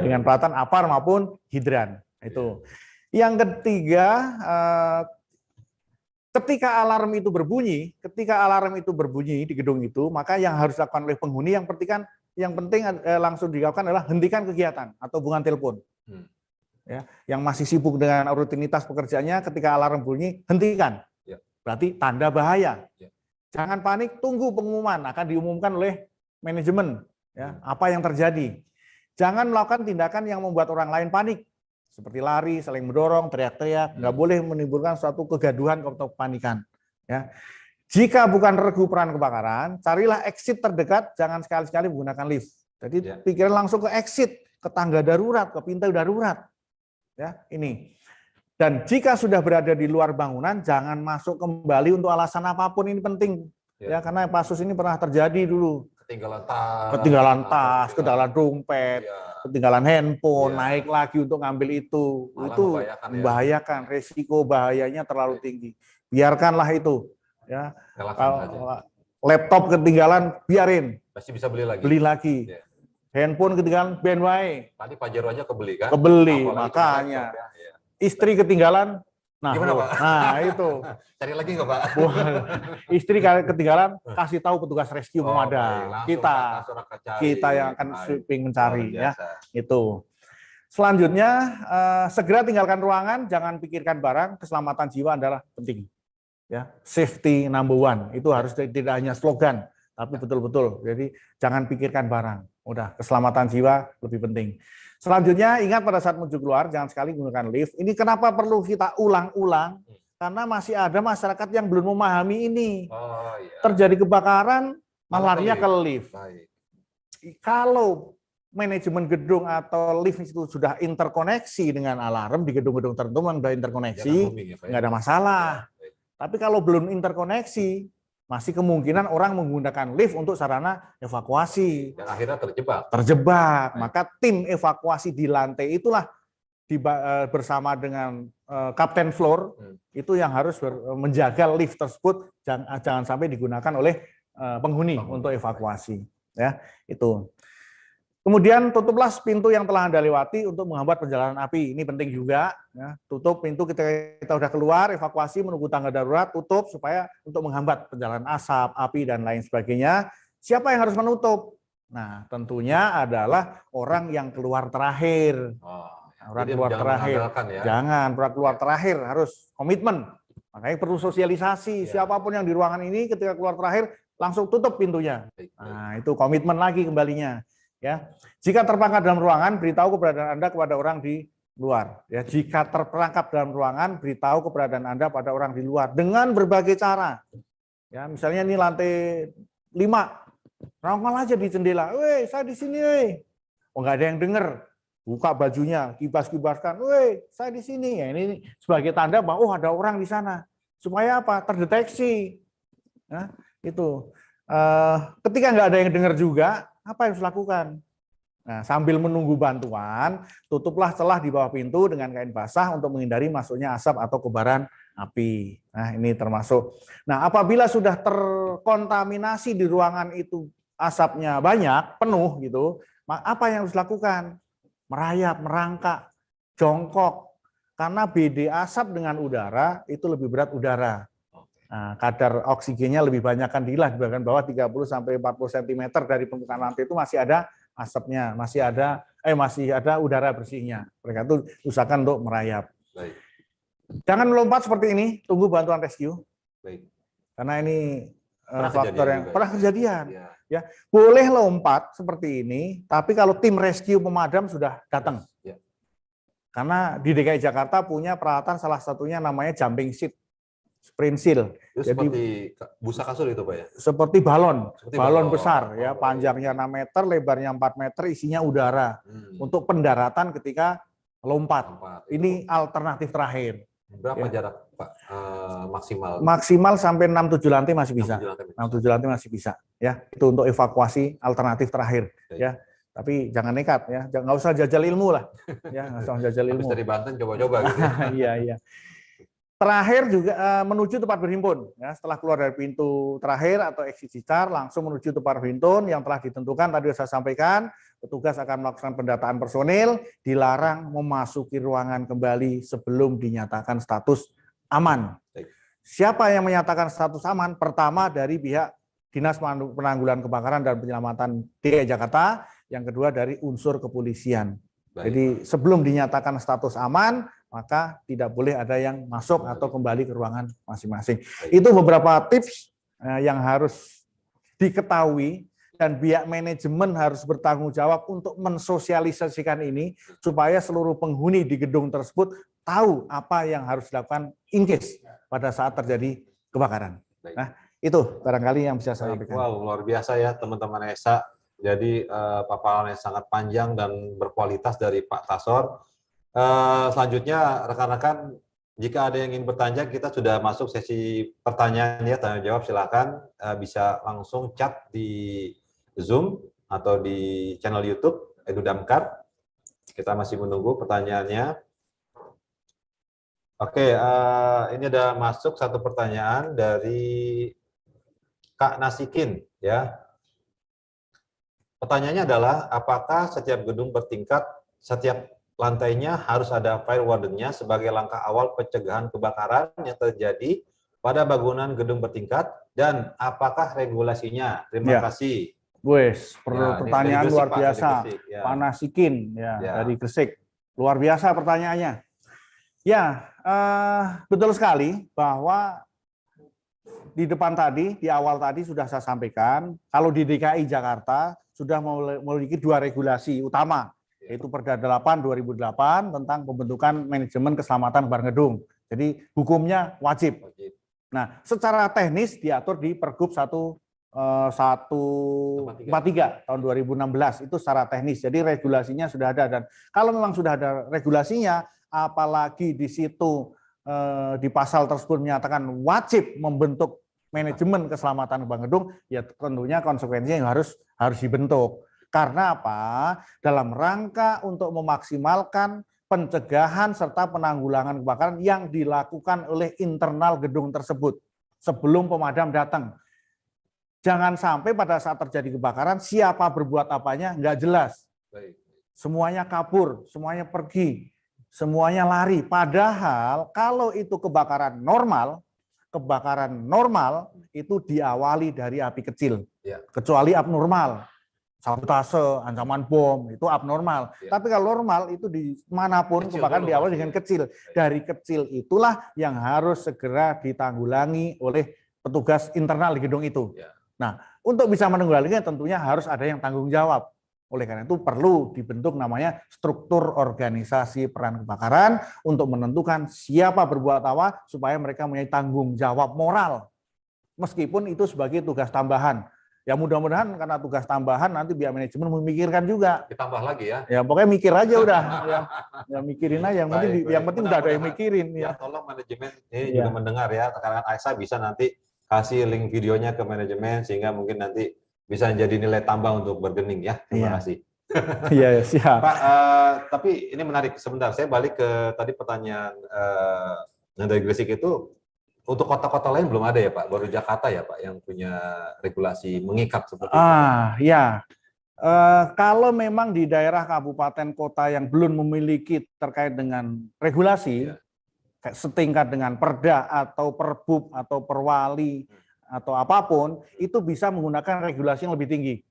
Speaker 5: Dengan peralatan apar maupun hidran. Itu. Yang ketiga, ketika alarm itu berbunyi di gedung itu, maka yang harus dilakukan oleh penghuni yang penting langsung dilakukan adalah hentikan kegiatan atau hubungan telepon. ya, yang masih sibuk dengan rutinitas pekerjaannya, ketika alarm bunyi, hentikan.
Speaker 6: Ya.
Speaker 5: Berarti tanda bahaya.
Speaker 6: Ya.
Speaker 5: Jangan panik, tunggu pengumuman, akan diumumkan oleh manajemen. Ya, apa yang terjadi. Jangan melakukan tindakan yang membuat orang lain panik, seperti lari, saling mendorong, teriak-teriak. Nggak boleh menimbulkan suatu kegaduhan atau kepanikan. Ya. Jika bukan regu peran kebakaran, carilah exit terdekat, jangan sekali-sekali menggunakan lift. Jadi pikiran langsung ke exit, ke tangga darurat, ke pintu darurat. Ya, ini. Dan jika sudah berada di luar bangunan, jangan masuk kembali untuk alasan apapun, ini penting. Ya, karena kasus ini pernah terjadi dulu. Ketinggalan tas, ketinggalan dompet, ketinggalan handphone, naik lagi untuk ngambil itu.
Speaker 6: Malah
Speaker 5: itu
Speaker 6: membahayakan,
Speaker 5: resiko bahayanya terlalu tinggi. Biarkanlah itu. Ya, kalau laptop ketinggalan, biarin.
Speaker 6: Pasti bisa beli lagi.
Speaker 5: Beli lagi.
Speaker 6: Ya.
Speaker 5: Handphone ketinggalan, band wae.
Speaker 6: Tadi Pajero aja kebeli kan?
Speaker 5: Kebeli,
Speaker 6: apalagi
Speaker 5: makanya.
Speaker 6: laptop, ya.
Speaker 5: Istri ketinggalan, nah,
Speaker 6: Gimana, Pak?
Speaker 5: nah itu.
Speaker 6: Cari lagi nggak, Pak?
Speaker 5: Istri ketinggalan, kasih tahu petugas rescue pemadam. Kita yang akan sweeping mencari, ya. Itu. Selanjutnya, segera tinggalkan ruangan, jangan pikirkan barang, keselamatan jiwa adalah penting. Ya, safety number one, itu harus tidak hanya slogan, tapi betul-betul. Jadi jangan pikirkan barang, udah keselamatan jiwa lebih penting. Selanjutnya, ingat pada saat menuju keluar, jangan sekali menggunakan lift. Ini kenapa perlu kita ulang-ulang? Karena masih ada masyarakat yang belum memahami ini. Terjadi kebakaran, malah larinya ke lift. Kalau manajemen gedung atau lift itu sudah interkoneksi dengan alarm di gedung-gedung tertentu yang sudah interkoneksi, nggak ada masalah. Tapi kalau belum interkoneksi, masih kemungkinan orang menggunakan lift untuk sarana evakuasi.
Speaker 6: Dan akhirnya terjebak.
Speaker 5: Terjebak. Maka tim evakuasi di lantai itulah bersama dengan kapten floor itu yang harus menjaga lift tersebut jangan sampai digunakan oleh penghuni untuk evakuasi. Ya, itu. Kemudian tutuplah pintu yang telah Anda lewati untuk menghambat perjalanan api. Ini penting juga. Ya. Tutup pintu ketika kita sudah keluar, evakuasi menunggu tangga darurat, tutup supaya untuk menghambat perjalanan asap, api, dan lain sebagainya. Siapa yang harus menutup? Nah, tentunya adalah orang yang keluar terakhir. Orang keluar terakhir. Ya. Jangan, orang keluar terakhir harus komitmen. Makanya perlu sosialisasi. Siapapun yang di ruangan ini ketika keluar terakhir, langsung tutup pintunya. Nah, itu komitmen lagi kembalinya. Ya, jika terperangkap dalam ruangan, beritahu keberadaan Anda kepada orang di luar. Ya, jika terperangkap dalam ruangan, beritahu keberadaan Anda pada orang di luar dengan berbagai cara. Ya, misalnya ini lantai 5, nongol aja di jendela, "Weh, saya di sini, weh." Oh, nggak ada yang dengar. Buka bajunya, kibas-kibaskan, "Weh, saya di sini." Ya, ini sebagai tanda bahwa oh ada orang di sana. Supaya apa? Terdeteksi. Nah, itu. Ketika nggak ada yang dengar juga, apa yang harus dilakukan? Nah, sambil menunggu bantuan, tutuplah celah di bawah pintu dengan kain basah untuk menghindari masuknya asap atau kobaran api. Nah, ini termasuk. Nah, apabila sudah terkontaminasi di ruangan itu asapnya banyak, penuh gitu, apa yang harus dilakukan? Merayap, merangkak, jongkok. Karena BD asap dengan udara itu lebih berat udara. Nah, kadar oksigennya lebih banyak kan di bagian bawah 30 sampai 40 cm dari permukaan lantai itu masih ada asapnya, masih ada udara bersihnya. Mereka itu usahakan untuk merayap.
Speaker 6: Baik.
Speaker 5: Jangan melompat seperti ini, tunggu bantuan rescue.
Speaker 6: Baik.
Speaker 5: Karena ini
Speaker 6: Pernah
Speaker 5: faktor yang
Speaker 6: juga,
Speaker 5: pernah kejadian.
Speaker 6: Ya.
Speaker 5: Ya, boleh lompat seperti ini, tapi kalau tim rescue pemadam sudah datang.
Speaker 6: Ya.
Speaker 5: Karena di DKI Jakarta punya peralatan salah satunya namanya jumping seat. Sprint seal.
Speaker 6: Itu
Speaker 5: jadi
Speaker 6: seperti busa kasur itu, Pak ya?
Speaker 5: Seperti balon,
Speaker 6: Seperti
Speaker 5: balon besar ya,
Speaker 6: Oh,
Speaker 5: panjangnya 6 meter, lebarnya 4 meter, isinya udara untuk pendaratan ketika lompat. Ini alternatif terakhir.
Speaker 6: Berapa
Speaker 5: Ya.
Speaker 6: jarak, Pak, maksimal?
Speaker 5: Maksimal sampai 6-7 lantai masih bisa.
Speaker 6: 6-7
Speaker 5: 6-7 lantai masih bisa. Ya, itu untuk evakuasi alternatif terakhir.
Speaker 6: Baik.
Speaker 5: Ya, tapi jangan nekat ya, nggak usah jajal ilmu lah. Ya, nggak usah jajal ilmu.
Speaker 6: Habis dari Banten coba-coba gitu.
Speaker 5: Iya, iya. Terakhir juga menuju tempat berhimpun. Ya, setelah keluar dari pintu terakhir atau exit cicar, langsung menuju tempat berhimpun yang telah ditentukan. Tadi saya sampaikan, petugas akan melakukan pendataan personil, dilarang memasuki ruangan kembali sebelum dinyatakan status aman. Siapa yang menyatakan status aman? Pertama dari pihak Dinas Penanggulangan Kebakaran dan Penyelamatan DKI Jakarta, yang kedua dari unsur kepolisian.
Speaker 6: Baik.
Speaker 5: Jadi sebelum dinyatakan status aman, maka tidak boleh ada yang masuk atau kembali ke ruangan masing-masing. Itu beberapa tips yang harus diketahui dan pihak manajemen harus bertanggung jawab untuk mensosialisasikan ini supaya seluruh penghuni di gedung tersebut tahu apa yang harus dilakukan in case pada saat terjadi kebakaran.
Speaker 6: Baik.
Speaker 5: Nah, itu barangkali yang bisa saya
Speaker 6: Baik.
Speaker 5: sampaikan.
Speaker 6: Wow, luar biasa ya teman-teman ESA. Jadi paparan yang sangat panjang dan berkualitas dari Pak Tasor. Selanjutnya rekan-rekan, jika ada yang ingin bertanya, kita sudah masuk sesi pertanyaan ya, tanya jawab. Silakan bisa langsung chat di Zoom atau di channel YouTube Edu Damkar. Kita masih menunggu pertanyaannya. Oke, ini ada masuk satu pertanyaan dari Kak Nasikin ya. Pertanyaannya adalah, apakah setiap gedung bertingkat, setiap lantainya harus ada fire warden-nya sebagai langkah awal pencegahan kebakaran yang terjadi pada bangunan gedung bertingkat, dan apakah regulasinya? Terima
Speaker 5: Ya.
Speaker 6: kasih.
Speaker 5: Wes,
Speaker 6: Ya, ini
Speaker 5: pertanyaan
Speaker 6: dari Gresik,
Speaker 5: luar
Speaker 6: Pak, dari
Speaker 5: biasa.
Speaker 6: Gresik, ya.
Speaker 5: Pak Nasikin ya,
Speaker 6: Ya.
Speaker 5: dari Gresik. Luar biasa pertanyaannya. Ya, betul sekali bahwa di depan tadi, di awal tadi sudah saya sampaikan, kalau di DKI Jakarta sudah memiliki 2 regulasi utama, yaitu Perda 8 2008 tentang pembentukan manajemen keselamatan barang gedung. Jadi hukumnya wajib. Nah, secara teknis diatur di Pergub 143 tahun 2016 itu secara teknis. Jadi regulasinya sudah ada, dan kalau memang sudah ada regulasinya, apalagi di situ di pasal tersebut menyatakan wajib membentuk manajemen keselamatan bank gedung, ya tentunya konsekuensinya harus dibentuk. Karena apa? Dalam rangka untuk memaksimalkan pencegahan serta penanggulangan kebakaran yang dilakukan oleh internal gedung tersebut sebelum pemadam datang. Jangan sampai pada saat terjadi kebakaran siapa berbuat apanya nggak jelas. Semuanya kabur, semuanya pergi, semuanya lari. Padahal kalau itu kebakaran normal itu diawali dari api kecil, kecuali abnormal, sabotase, ancaman bom, itu abnormal. Tapi kalau normal itu dimanapun kebakaran diawali dengan kecil. Dari kecil itulah yang harus segera ditanggulangi oleh petugas internal di gedung itu. Nah, untuk bisa menanggulanginya tentunya harus ada yang tanggung jawab. Oleh karena itu perlu dibentuk namanya struktur organisasi peran kebakaran untuk menentukan siapa berbuat apa supaya mereka mempunyai tanggung jawab moral. Meskipun itu sebagai tugas tambahan. Ya mudah-mudahan karena tugas tambahan nanti pihak manajemen memikirkan juga.
Speaker 6: Ditambah lagi ya.
Speaker 5: Ya pokoknya mikir aja udah. Ya mikirin aja, yang penting udah ada yang mikirin
Speaker 6: Ya,
Speaker 5: ya.
Speaker 6: tolong manajemen ini juga mendengar ya. Rekan Aisyah bisa nanti kasih link videonya ke manajemen sehingga mungkin nanti bisa jadi nilai tambah untuk bergening ya. Terima kasih.
Speaker 5: Iya, siap.
Speaker 6: Pak, tapi ini menarik. Sebentar, saya balik ke tadi pertanyaan yang dari Gresik itu. Untuk kota-kota lain belum ada ya Pak? Baru Jakarta ya Pak yang punya regulasi mengikat seperti itu?
Speaker 5: Ya. Kalau memang di daerah kabupaten kota yang belum memiliki terkait dengan regulasi, setingkat dengan Perda atau Perbub atau Perwali atau apapun, itu bisa menggunakan regulasi yang lebih tinggi.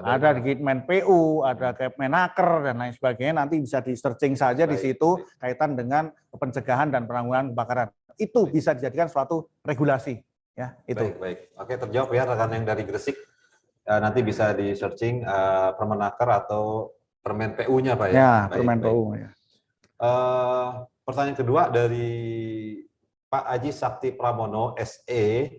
Speaker 5: Ada di Kemen PU, ada Kemenaker dan lain sebagainya. Nanti bisa di searching saja di situ kaitan dengan pencegahan dan penanggulangan kebakaran. Itu bisa dijadikan suatu regulasi. Ya, itu.
Speaker 6: Baik. Oke, terjawab ya rekan yang dari Gresik. Nanti bisa di searching Permenaker atau Permen PU-nya Pak ya.
Speaker 5: Ya, Permen PU. Ya.
Speaker 6: Pertanyaan kedua dari Pak Aji Sakti Pramono SE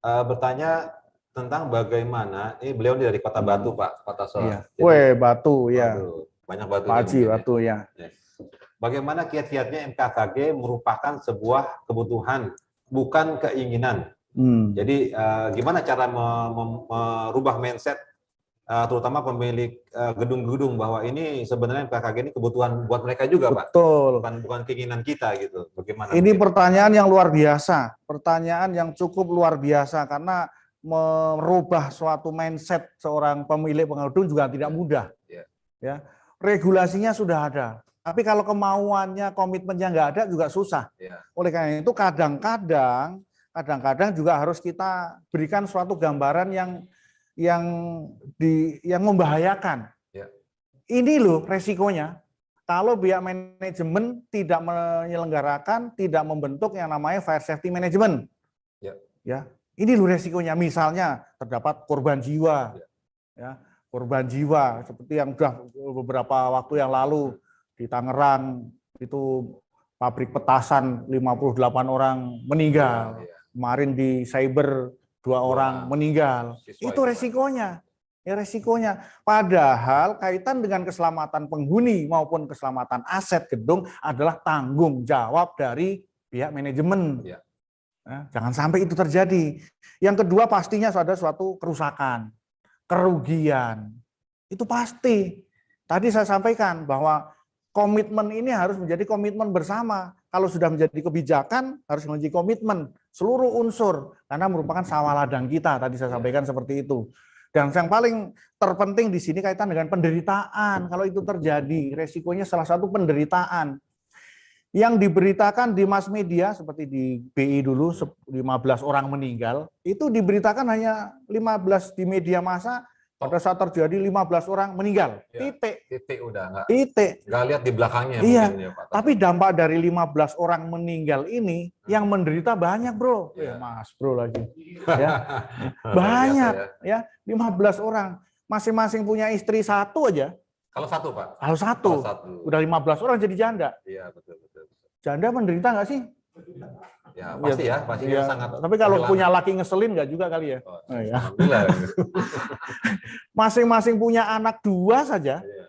Speaker 6: bertanya tentang bagaimana, ini beliau dari Kota Batu Pak Tasor.
Speaker 5: Iya. Batu ya.
Speaker 6: Banyak batu.
Speaker 5: Pak Aji, Batu ya.
Speaker 6: Bagaimana kiat-kiatnya MKKG merupakan sebuah kebutuhan, bukan keinginan. Jadi gimana cara merubah mindset terutama pemilik gedung-gedung bahwa ini sebenarnya MKKG ini kebutuhan buat mereka juga Pak.
Speaker 5: Betul.
Speaker 6: Bukan keinginan kita gitu. Bagaimana?
Speaker 5: Ini pertanyaan yang luar biasa, pertanyaan yang cukup luar biasa karena merubah suatu mindset seorang pemilik gedung juga tidak mudah. Ya, regulasinya sudah ada, tapi kalau kemauannya, komitmennya nggak ada juga susah. Oleh karena itu kadang-kadang juga harus kita berikan suatu gambaran yang membahayakan. Ini loh resikonya. kalau pihak manajemen tidak menyelenggarakan, tidak membentuk yang namanya fire safety management. Ya, ini loh resikonya. Misalnya terdapat korban jiwa, ya, korban jiwa seperti yang sudah beberapa waktu yang lalu di Tangerang itu pabrik petasan 58 orang meninggal. Kemarin di Cyber 2 orang meninggal. Itu resikonya. Ya resikonya. Padahal kaitan dengan keselamatan penghuni maupun keselamatan aset gedung adalah tanggung jawab dari pihak manajemen. Jangan sampai itu terjadi. Yang kedua pastinya ada suatu kerusakan, kerugian. Itu pasti. Tadi saya sampaikan bahwa komitmen ini harus menjadi komitmen bersama. Kalau sudah menjadi kebijakan, harus menjadi komitmen seluruh unsur. Karena merupakan sawah ladang kita, tadi saya sampaikan seperti itu. Dan yang paling terpenting di sini kaitan dengan penderitaan. Kalau itu terjadi, resikonya salah satu penderitaan. Yang diberitakan di mass media seperti di BI dulu 15 orang meninggal, itu diberitakan hanya 15 di media massa pada saat terjadi 15 orang meninggal. Titik.
Speaker 6: Titik udah enggak.
Speaker 5: Titik.
Speaker 6: Enggak lihat di belakangnya
Speaker 5: Iya.
Speaker 6: mungkin ya, Pak.
Speaker 5: Tapi dampak dari 15 orang meninggal ini yang menderita banyak, Bro.
Speaker 6: Iya.
Speaker 5: Mas, Bro lagi. Ya. Banyak ya, 15 orang. Masing-masing punya istri satu aja.
Speaker 6: Kalau satu, Pak.
Speaker 5: Kalau satu. Udah 15 orang jadi janda.
Speaker 6: Iya, betul.
Speaker 5: Janda menderita nggak sih?
Speaker 6: Ya, pasti ya, pasti
Speaker 5: Ya,
Speaker 6: sangat.
Speaker 5: tapi kalau
Speaker 6: kehilangan.
Speaker 5: punya laki ngeselin nggak juga kali ya?
Speaker 6: Oh,
Speaker 5: Ya.
Speaker 6: alhamdulillah.
Speaker 5: Masing-masing punya anak 2 saja,
Speaker 6: Iya.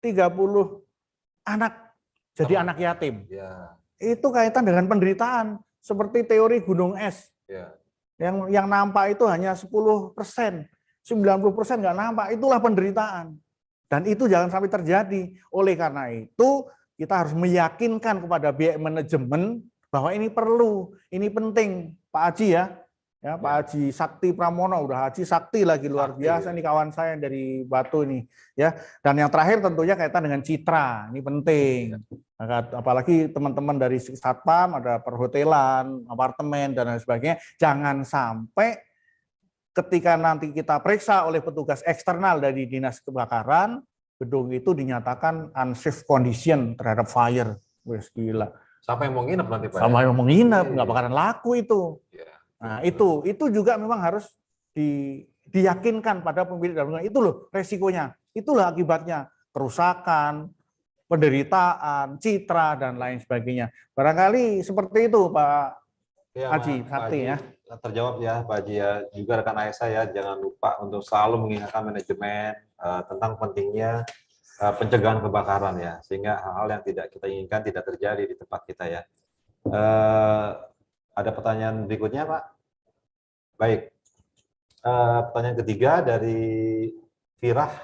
Speaker 5: 30 anak jadi anak yatim.
Speaker 6: Ya,
Speaker 5: Itu kaitan dengan penderitaan. Seperti teori gunung es.
Speaker 6: ya.
Speaker 5: Yang nampak itu hanya 10%, 90% nggak nampak. Itulah penderitaan. Dan itu jangan sampai terjadi. Oleh karena itu, kita harus meyakinkan kepada pihak manajemen bahwa ini perlu, ini penting. Pak Haji ya, Pak Haji Sakti Pramono, udah Haji Sakti lagi luar biasa nih kawan saya dari Batu ini. Ya, dan yang terakhir tentunya kaitan dengan citra, ini penting. Apalagi teman-teman dari Satpam, ada perhotelan, apartemen dan lain sebagainya, jangan sampai ketika nanti kita periksa oleh petugas eksternal dari Dinas Kebakaran, gedung itu dinyatakan unsafe condition terhadap fire. Wes gila.
Speaker 6: Siapa yang mau nginep nanti, Pak?
Speaker 5: Sama yang mau nginep, nggak bakalan laku itu.
Speaker 6: Ya.
Speaker 5: Nah, itu juga memang harus diyakinkan pada pemilik bangunan. Itu loh resikonya. Itulah akibatnya. Kerusakan, penderitaan, citra, dan lain sebagainya. Barangkali seperti itu, Pak Haji Sakti ya.
Speaker 6: Terjawab ya, Pak Haji ya. Juga rekan ASA ya, jangan lupa untuk selalu mengingatkan manajemen tentang pentingnya pencegahan kebakaran ya, sehingga hal-hal yang tidak kita inginkan tidak terjadi di tempat kita ya. Ada pertanyaan berikutnya, Pak? Baik. Pertanyaan ketiga dari Firah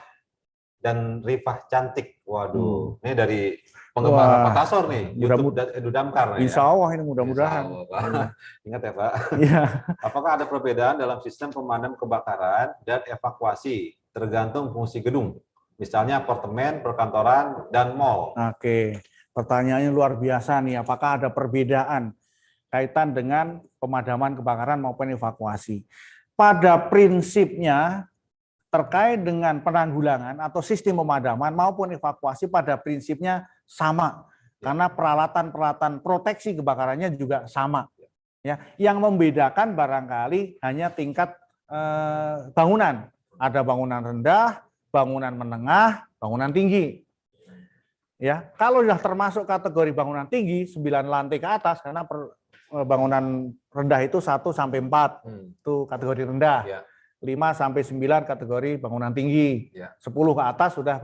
Speaker 6: dan Rifah Cantik. Waduh, ini dari penggemar Pak Tasor nih, YouTube Edu Damkar.
Speaker 5: Insya Allah ini mudah-mudahan.
Speaker 6: Ingat ya, Pak.
Speaker 5: Iya.
Speaker 6: Apakah ada perbedaan dalam sistem pemadam kebakaran dan evakuasi tergantung fungsi gedung? Misalnya apartemen, perkantoran, dan mall.
Speaker 5: Oke, pertanyaannya luar biasa nih. Apakah ada perbedaan kaitan dengan pemadaman kebakaran maupun evakuasi? Pada prinsipnya, terkait dengan penanggulangan atau sistem pemadaman maupun evakuasi pada prinsipnya sama. Karena peralatan-peralatan proteksi kebakarannya juga sama. Ya, yang membedakan barangkali hanya tingkat bangunan. Ada bangunan rendah, bangunan menengah, bangunan tinggi. Ya, kalau sudah termasuk kategori bangunan tinggi 9 lantai ke atas, karena bangunan rendah itu 1 sampai 4 itu kategori rendah.
Speaker 6: Ya.
Speaker 5: 5 sampai 9 kategori bangunan tinggi.
Speaker 6: Ya.
Speaker 5: 10 ke atas sudah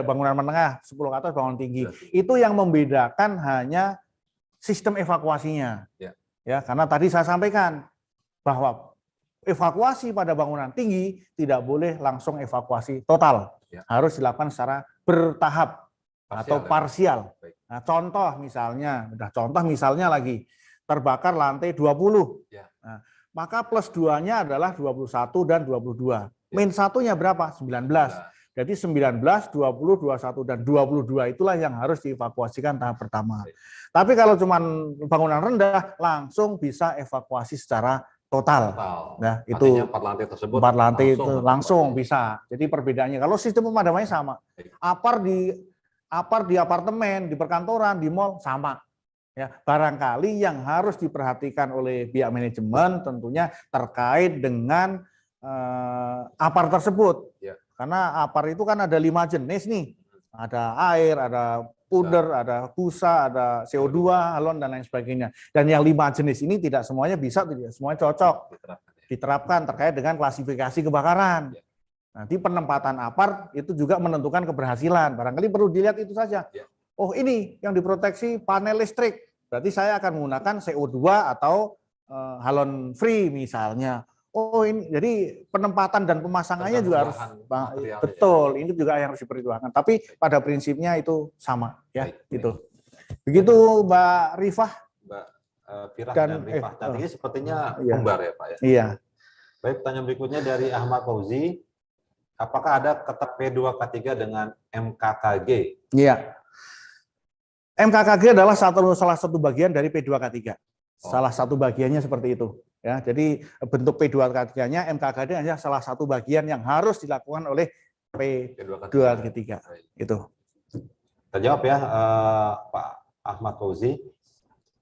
Speaker 5: bangunan menengah, 10 ke atas bangunan tinggi. Itu yang membedakan hanya sistem evakuasinya. Ya, karena tadi saya sampaikan bahwa evakuasi pada bangunan tinggi tidak boleh langsung evakuasi total. Harus dilakukan secara bertahap atau parsial. Nah, contoh misalnya lagi terbakar lantai 20. Nah, maka plus 2-nya adalah 21 dan 22. Min 1-nya berapa? 19. Jadi 19, 20, 21 dan 22 itulah yang harus dievakuasikan tahap pertama. Tapi kalau cuma bangunan rendah langsung bisa evakuasi secara total. Nah, itu
Speaker 6: 4 lantai tersebut
Speaker 5: 4 lantai itu langsung bisa. Jadi perbedaannya kalau sistem pemadamannya sama. Apar Apart di apartemen, di perkantoran, di mal sama. Ya, barangkali yang harus diperhatikan oleh pihak manajemen tentunya terkait dengan apar tersebut.
Speaker 6: Ya.
Speaker 5: Karena apar itu kan ada 5 jenis nih. Ada air, ada puder, ada busa, ada CO2, halon, dan lain sebagainya. Dan yang 5 jenis ini tidak semuanya bisa, tidak semuanya cocok diterapkan terkait dengan klasifikasi kebakaran.
Speaker 6: Ya.
Speaker 5: Nanti penempatan apar itu juga menentukan keberhasilan. Barangkali perlu dilihat itu saja.
Speaker 6: Ya.
Speaker 5: Oh, ini yang diproteksi panel listrik. Berarti saya akan menggunakan CO2 atau halon free misalnya. Oh, ini jadi penempatan dan pemasangannya juga harus betul. Ini juga yang harus diperjuangkan. Tapi pada prinsipnya itu sama ya, gitu. Begitu Mbak Rifah.
Speaker 6: Mbak Firah dan Rifah. Tadinya sepertinya kembar ya Pak ya.
Speaker 5: Iya.
Speaker 6: Baik, pertanyaan berikutnya dari Ahmad Fauzi. Apakah ada kata P2K3 dengan MKKG?
Speaker 5: Iya. MKKG adalah salah satu bagian dari P2K3. Salah satu bagiannya seperti itu. Ya, jadi bentuk P2K3-nya MKKG hanya salah satu bagian yang harus dilakukan oleh P2K3. Itu.
Speaker 6: Terjawab ya Pak Ahmad Fauzi.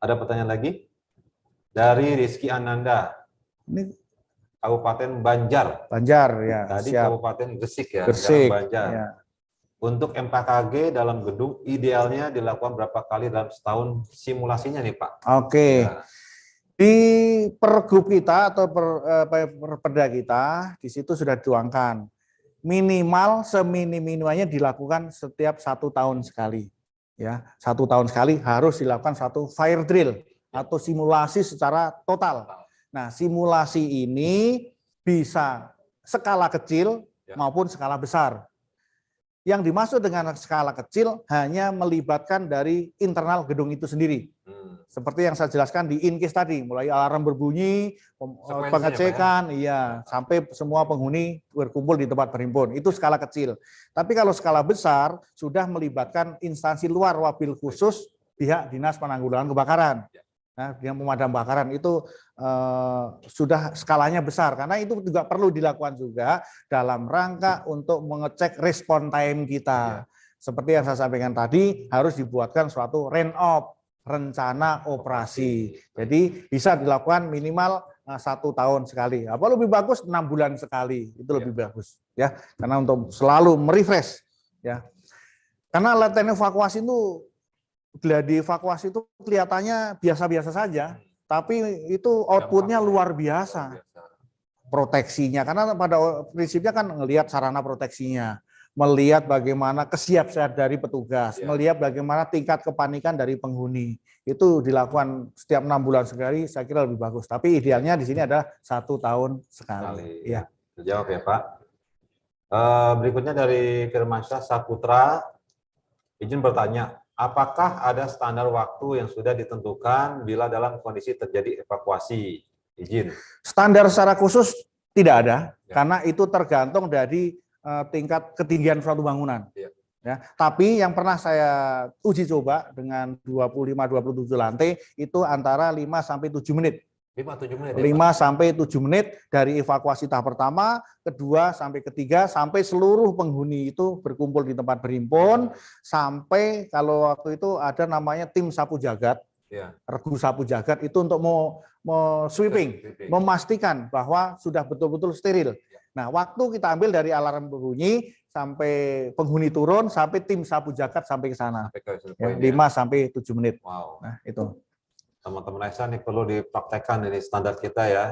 Speaker 6: Ada pertanyaan lagi? Dari Rizky Ananda.
Speaker 5: Ini
Speaker 6: Kabupaten Banjar.
Speaker 5: Banjar ya.
Speaker 6: Tadi
Speaker 5: siap.
Speaker 6: Kabupaten Gresik ya.
Speaker 5: Gresik.
Speaker 6: Banjar.
Speaker 5: Ya.
Speaker 6: Untuk MKKG dalam gedung idealnya dilakukan berapa kali dalam setahun simulasinya nih Pak?
Speaker 5: Oke.
Speaker 6: Ya.
Speaker 5: Di pergub kita atau perda kita di situ sudah dituangkan minimal seminim-minimanya dilakukan setiap 1 tahun sekali. Ya, 1 tahun sekali harus dilakukan satu fire drill atau simulasi secara total. Nah, simulasi ini bisa skala kecil maupun skala besar. Yang dimaksud dengan skala kecil hanya melibatkan dari internal gedung itu sendiri. Seperti yang saya jelaskan di in case tadi, mulai alarm berbunyi, pengecekan, iya, sampai semua penghuni berkumpul di tempat berhimpun. Itu skala kecil. Tapi kalau skala besar sudah melibatkan instansi luar wabil khusus pihak Dinas Penanggulangan Kebakaran. Nah, yang pemadam kebakaran itu sudah skalanya besar karena itu juga perlu dilakukan juga dalam rangka untuk mengecek respon time kita. Seperti yang saya sampaikan tadi, harus dibuatkan suatu RENOP, rencana operasi. Jadi bisa dilakukan minimal 1 tahun sekali. Apa lebih bagus 6 bulan sekali, itu lebih bagus ya. Karena untuk selalu merefresh ya. Karena latihan evakuasi itu gladi evakuasi itu kelihatannya biasa-biasa saja, tapi itu outputnya luar biasa. Proteksinya, karena pada prinsipnya kan ngelihat sarana proteksinya, melihat bagaimana kesiapsiagaan dari petugas, melihat bagaimana tingkat kepanikan dari penghuni. Itu dilakukan setiap 6 bulan sekali, saya kira lebih bagus. Tapi idealnya di sini ada 1 tahun sekali. Ya.
Speaker 6: Terjawab ya Pak. Berikutnya dari Firmansyah Saputra, izin bertanya, apakah ada standar waktu yang sudah ditentukan bila dalam kondisi terjadi evakuasi? Izin.
Speaker 5: Standar secara khusus tidak ada, karena itu tergantung dari tingkat ketinggian suatu bangunan. Ya, tapi yang pernah saya uji coba dengan 25-27 lantai itu antara 5 sampai 7 menit.
Speaker 6: 5-7 menit.
Speaker 5: 5 sampai 7 menit dari evakuasi tahap pertama, kedua sampai ketiga, sampai seluruh penghuni itu berkumpul di tempat berhimpun, sampai kalau waktu itu ada namanya tim sapu jagat, regu sapu jagat itu untuk mau sweeping, memastikan bahwa sudah betul-betul steril. Nah, waktu kita ambil dari alarm berbunyi sampai penghuni turun, sampai tim sapu jagat sampai ke sana. 5 sampai 7 menit.
Speaker 6: Wow.
Speaker 5: Nah, itu.
Speaker 6: Teman-teman AESA ini perlu dipraktekkan ini standar kita ya,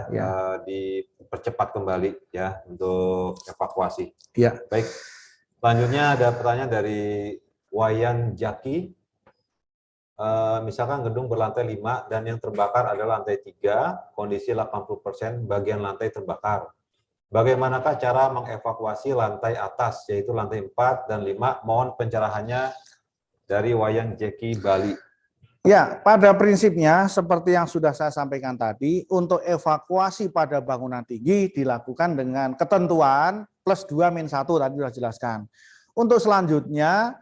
Speaker 6: dipercepat kembali ya untuk evakuasi.
Speaker 5: Ya.
Speaker 6: Baik. Selanjutnya ada pertanyaan dari Wayan Jaki. Misalkan gedung berlantai 5 dan yang terbakar adalah lantai 3, kondisi 80% bagian lantai terbakar. Bagaimanakah cara mengevakuasi lantai atas, yaitu lantai 4 dan 5? Mohon pencerahannya dari Wayan Jeki Bali.
Speaker 5: Ya, pada prinsipnya seperti yang sudah saya sampaikan tadi, untuk evakuasi pada bangunan tinggi dilakukan dengan ketentuan +2-1 tadi sudah jelaskan. Untuk selanjutnya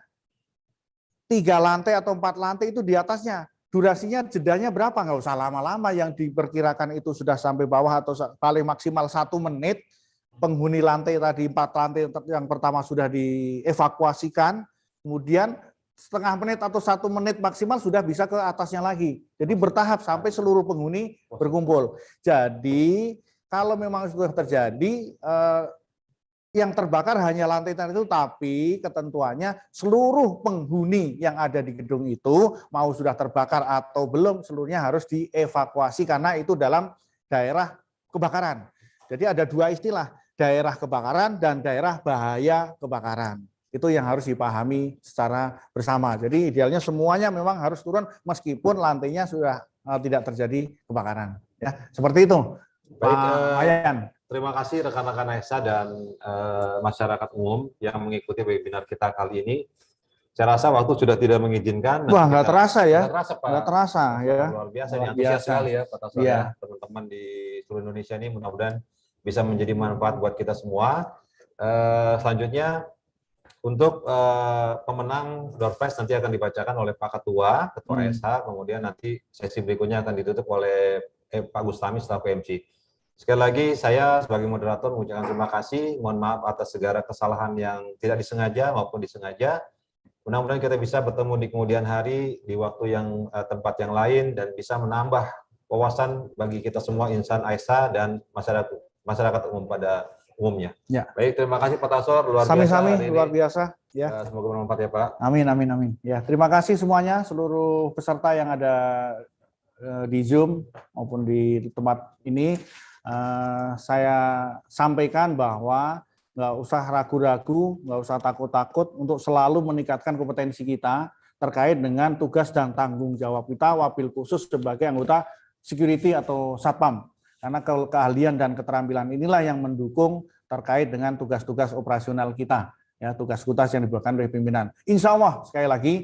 Speaker 5: 3 lantai atau 4 lantai itu di atasnya. Durasinya jedanya berapa? Nggak usah lama-lama, yang diperkirakan itu sudah sampai bawah atau paling maksimal 1 menit. Penghuni lantai tadi 4 lantai yang pertama sudah dievakuasikan, kemudian setengah menit atau 1 menit maksimal sudah bisa ke atasnya lagi. Jadi bertahap sampai seluruh penghuni berkumpul. Jadi kalau memang sudah terjadi yang terbakar hanya lantai itu, tapi ketentuannya seluruh penghuni yang ada di gedung itu mau sudah terbakar atau belum seluruhnya harus dievakuasi karena itu dalam daerah kebakaran. Jadi ada 2 istilah, daerah kebakaran dan daerah bahaya kebakaran. Itu yang harus dipahami secara bersama. Jadi idealnya semuanya memang harus turun meskipun lantainya sudah tidak terjadi kebakaran. Ya, seperti itu.
Speaker 6: Baik,
Speaker 5: Pak Wayan.
Speaker 6: terima kasih rekan-rekan AESA dan masyarakat umum yang mengikuti webinar kita kali ini. Saya rasa waktu sudah tidak mengizinkan.
Speaker 5: Wah, nggak terasa ya.
Speaker 6: Nggak terasa, Pak.
Speaker 5: Nggak terasa ya.
Speaker 6: Luar biasa,
Speaker 5: Luar
Speaker 6: ini antusias
Speaker 5: biasa.
Speaker 6: sekali ya Pak Tasor,
Speaker 5: Iya.
Speaker 6: ya. Teman-teman di seluruh Indonesia ini mudah-mudahan bisa menjadi manfaat buat kita semua. Selanjutnya, untuk pemenang door prize nanti akan dibacakan oleh Pak Ketua AESA, kemudian nanti sesi berikutnya akan ditutup oleh Pak Gustami selaku MC. Sekali lagi saya sebagai moderator mengucapkan terima kasih, mohon maaf atas segala kesalahan yang tidak disengaja maupun disengaja. Mudah-mudahan kita bisa bertemu di kemudian hari di waktu yang tempat yang lain dan bisa menambah wawasan bagi kita semua insan AESA dan masyarakat umum pada umumnya.
Speaker 5: Ya.
Speaker 6: Baik, terima kasih Pak Tasor, luar biasa.
Speaker 5: Sami-sami,
Speaker 6: hari ini.
Speaker 5: luar biasa. Ya.
Speaker 6: Semoga bermanfaat ya Pak.
Speaker 5: Amin, amin, amin. Ya, terima kasih semuanya, seluruh peserta yang ada di Zoom maupun di tempat ini. Saya sampaikan bahwa nggak usah ragu-ragu, nggak usah takut-takut untuk selalu meningkatkan kompetensi kita terkait dengan tugas dan tanggung jawab kita, wabil khusus sebagai anggota security atau satpam. Karena keahlian dan keterampilan inilah yang mendukung terkait dengan tugas-tugas operasional kita, ya, tugas-tugas yang diberikan oleh pimpinan. Insya Allah, sekali lagi,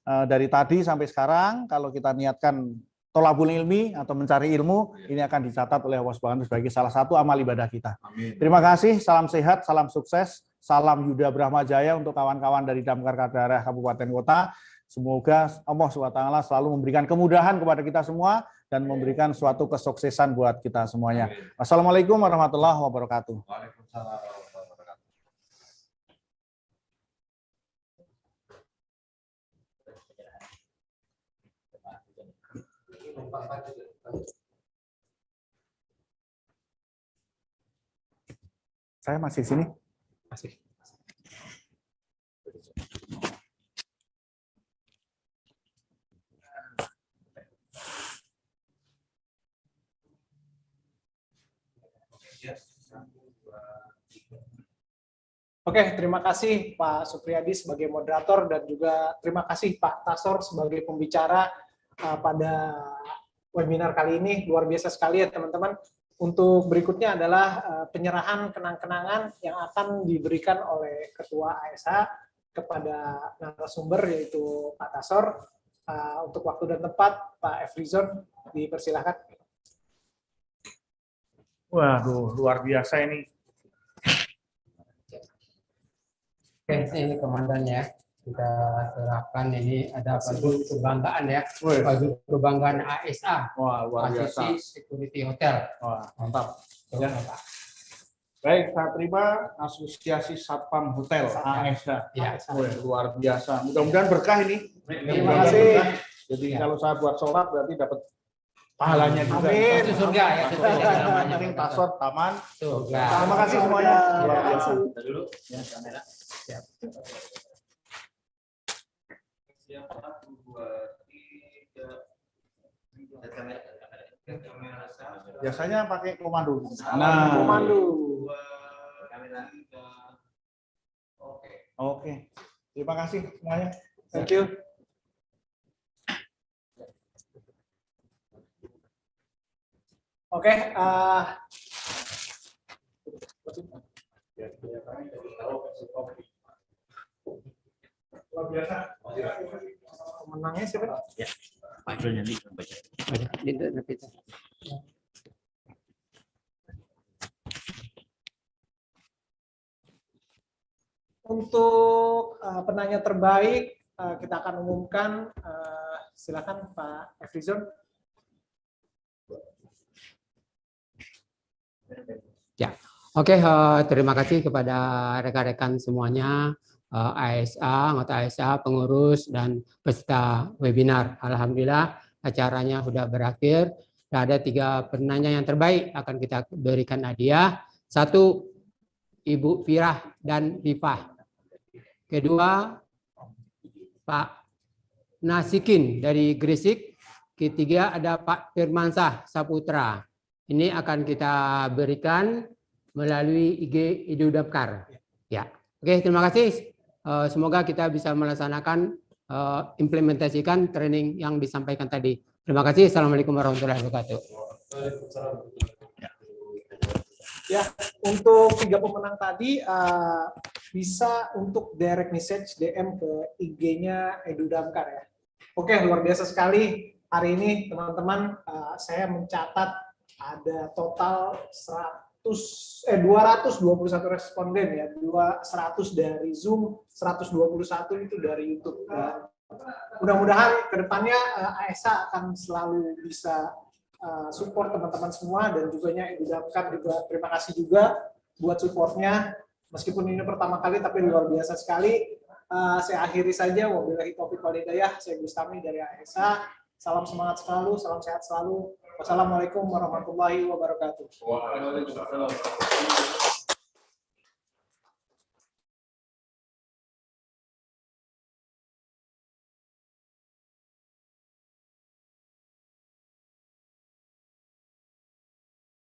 Speaker 5: dari tadi sampai sekarang, kalau kita niatkan tolabul ilmi atau mencari ilmu, ini akan dicatat oleh Allah Subhanahu sebagai salah satu amal ibadah kita.
Speaker 6: Amin.
Speaker 5: Terima kasih, salam sehat, salam sukses, salam Yuda Brahma Jaya untuk kawan-kawan dari Damkar Daerah Kabupaten Kota. Semoga Allah SWT selalu memberikan kemudahan kepada kita semua dan memberikan suatu kesuksesan buat kita semuanya. Wassalamualaikum warahmatullahi wabarakatuh.
Speaker 6: Waalaikumsalam warahmatullahi wabarakatuh.
Speaker 5: Saya masih sini.
Speaker 6: Masih.
Speaker 3: Oke, terima kasih Pak Supriyadi sebagai moderator dan juga terima kasih Pak Tasor sebagai pembicara pada webinar kali ini. Luar biasa sekali ya teman-teman. Untuk berikutnya adalah penyerahan kenang-kenangan yang akan diberikan oleh Ketua AESA kepada narasumber yaitu Pak Tasor. Untuk waktu dan tempat, Pak Efrizon dipersilahkan.
Speaker 5: Waduh, luar biasa ini.
Speaker 2: Oke, ini komandannya. Kita serahkan ini ada baju kebanggaan ya. Baju kebanggaan AESA.
Speaker 5: Wah, luar biasa.
Speaker 2: Asosiasi Security Hotel.
Speaker 5: Wah, mantap.
Speaker 2: Ya.
Speaker 5: Baik, saya terima Asosiasi Satpam Hotel AESA.
Speaker 2: Ya.
Speaker 5: Wah, luar biasa. Mudah-mudahan berkah ini.
Speaker 3: Terima kasih.
Speaker 5: Jadi kalau saya buat sholat berarti dapat pahalanya juga.
Speaker 3: Amin.
Speaker 2: Itu surga ya. Surga namanya.
Speaker 5: Ini tasor taman.
Speaker 2: Surga.
Speaker 5: Terima kasih semuanya. Luar biasa.
Speaker 2: Dulu. Ya, kamera. Siap.
Speaker 5: Biasanya pakai komando.
Speaker 3: Komando.
Speaker 5: Oke. Terima kasih semuanya.
Speaker 3: Thank you. Oke, luar biasa. Pemenangnya siapa?
Speaker 2: Itu nanti.
Speaker 3: Untuk penanya terbaik kita akan umumkan. Silakan Pak Efrizon.
Speaker 2: Ya, oke. Terima kasih kepada rekan-rekan semuanya ASA, anggota ASA, pengurus, dan peserta webinar. Alhamdulillah acaranya sudah berakhir. Ada 3 penanya yang terbaik akan kita berikan hadiah. 1, Ibu Firah dan Rifah. Kedua, Pak Nasikin dari Gresik. Ketiga ada Pak Firmansah Saputra. Ini akan kita berikan melalui IG Idudapkar. Ya, oke, terima kasih. Semoga kita bisa melaksanakan implementasikan training yang disampaikan tadi. Terima kasih. Assalamualaikum warahmatullahi wabarakatuh.
Speaker 3: Ya, untuk 3 pemenang tadi bisa untuk direct message DM ke IG-nya Edudamkar ya. Oke, luar biasa sekali hari ini teman-teman. Saya mencatat ada total 221 responden ya, 100 dari Zoom, 121 itu dari YouTube. Mudah-mudahan kedepannya ASA akan selalu bisa support teman-teman semua, dan juga Edudamkar juga terima kasih juga buat supportnya. Meskipun ini pertama kali tapi luar biasa sekali. Saya akhiri saja. Wabillahi taufiq wal hidayah. Saya Gustami dari ASA. Salam semangat selalu, salam sehat selalu. Wassalamualaikum warahmatullahi wabarakatuh.
Speaker 7: Waalaikumsalam.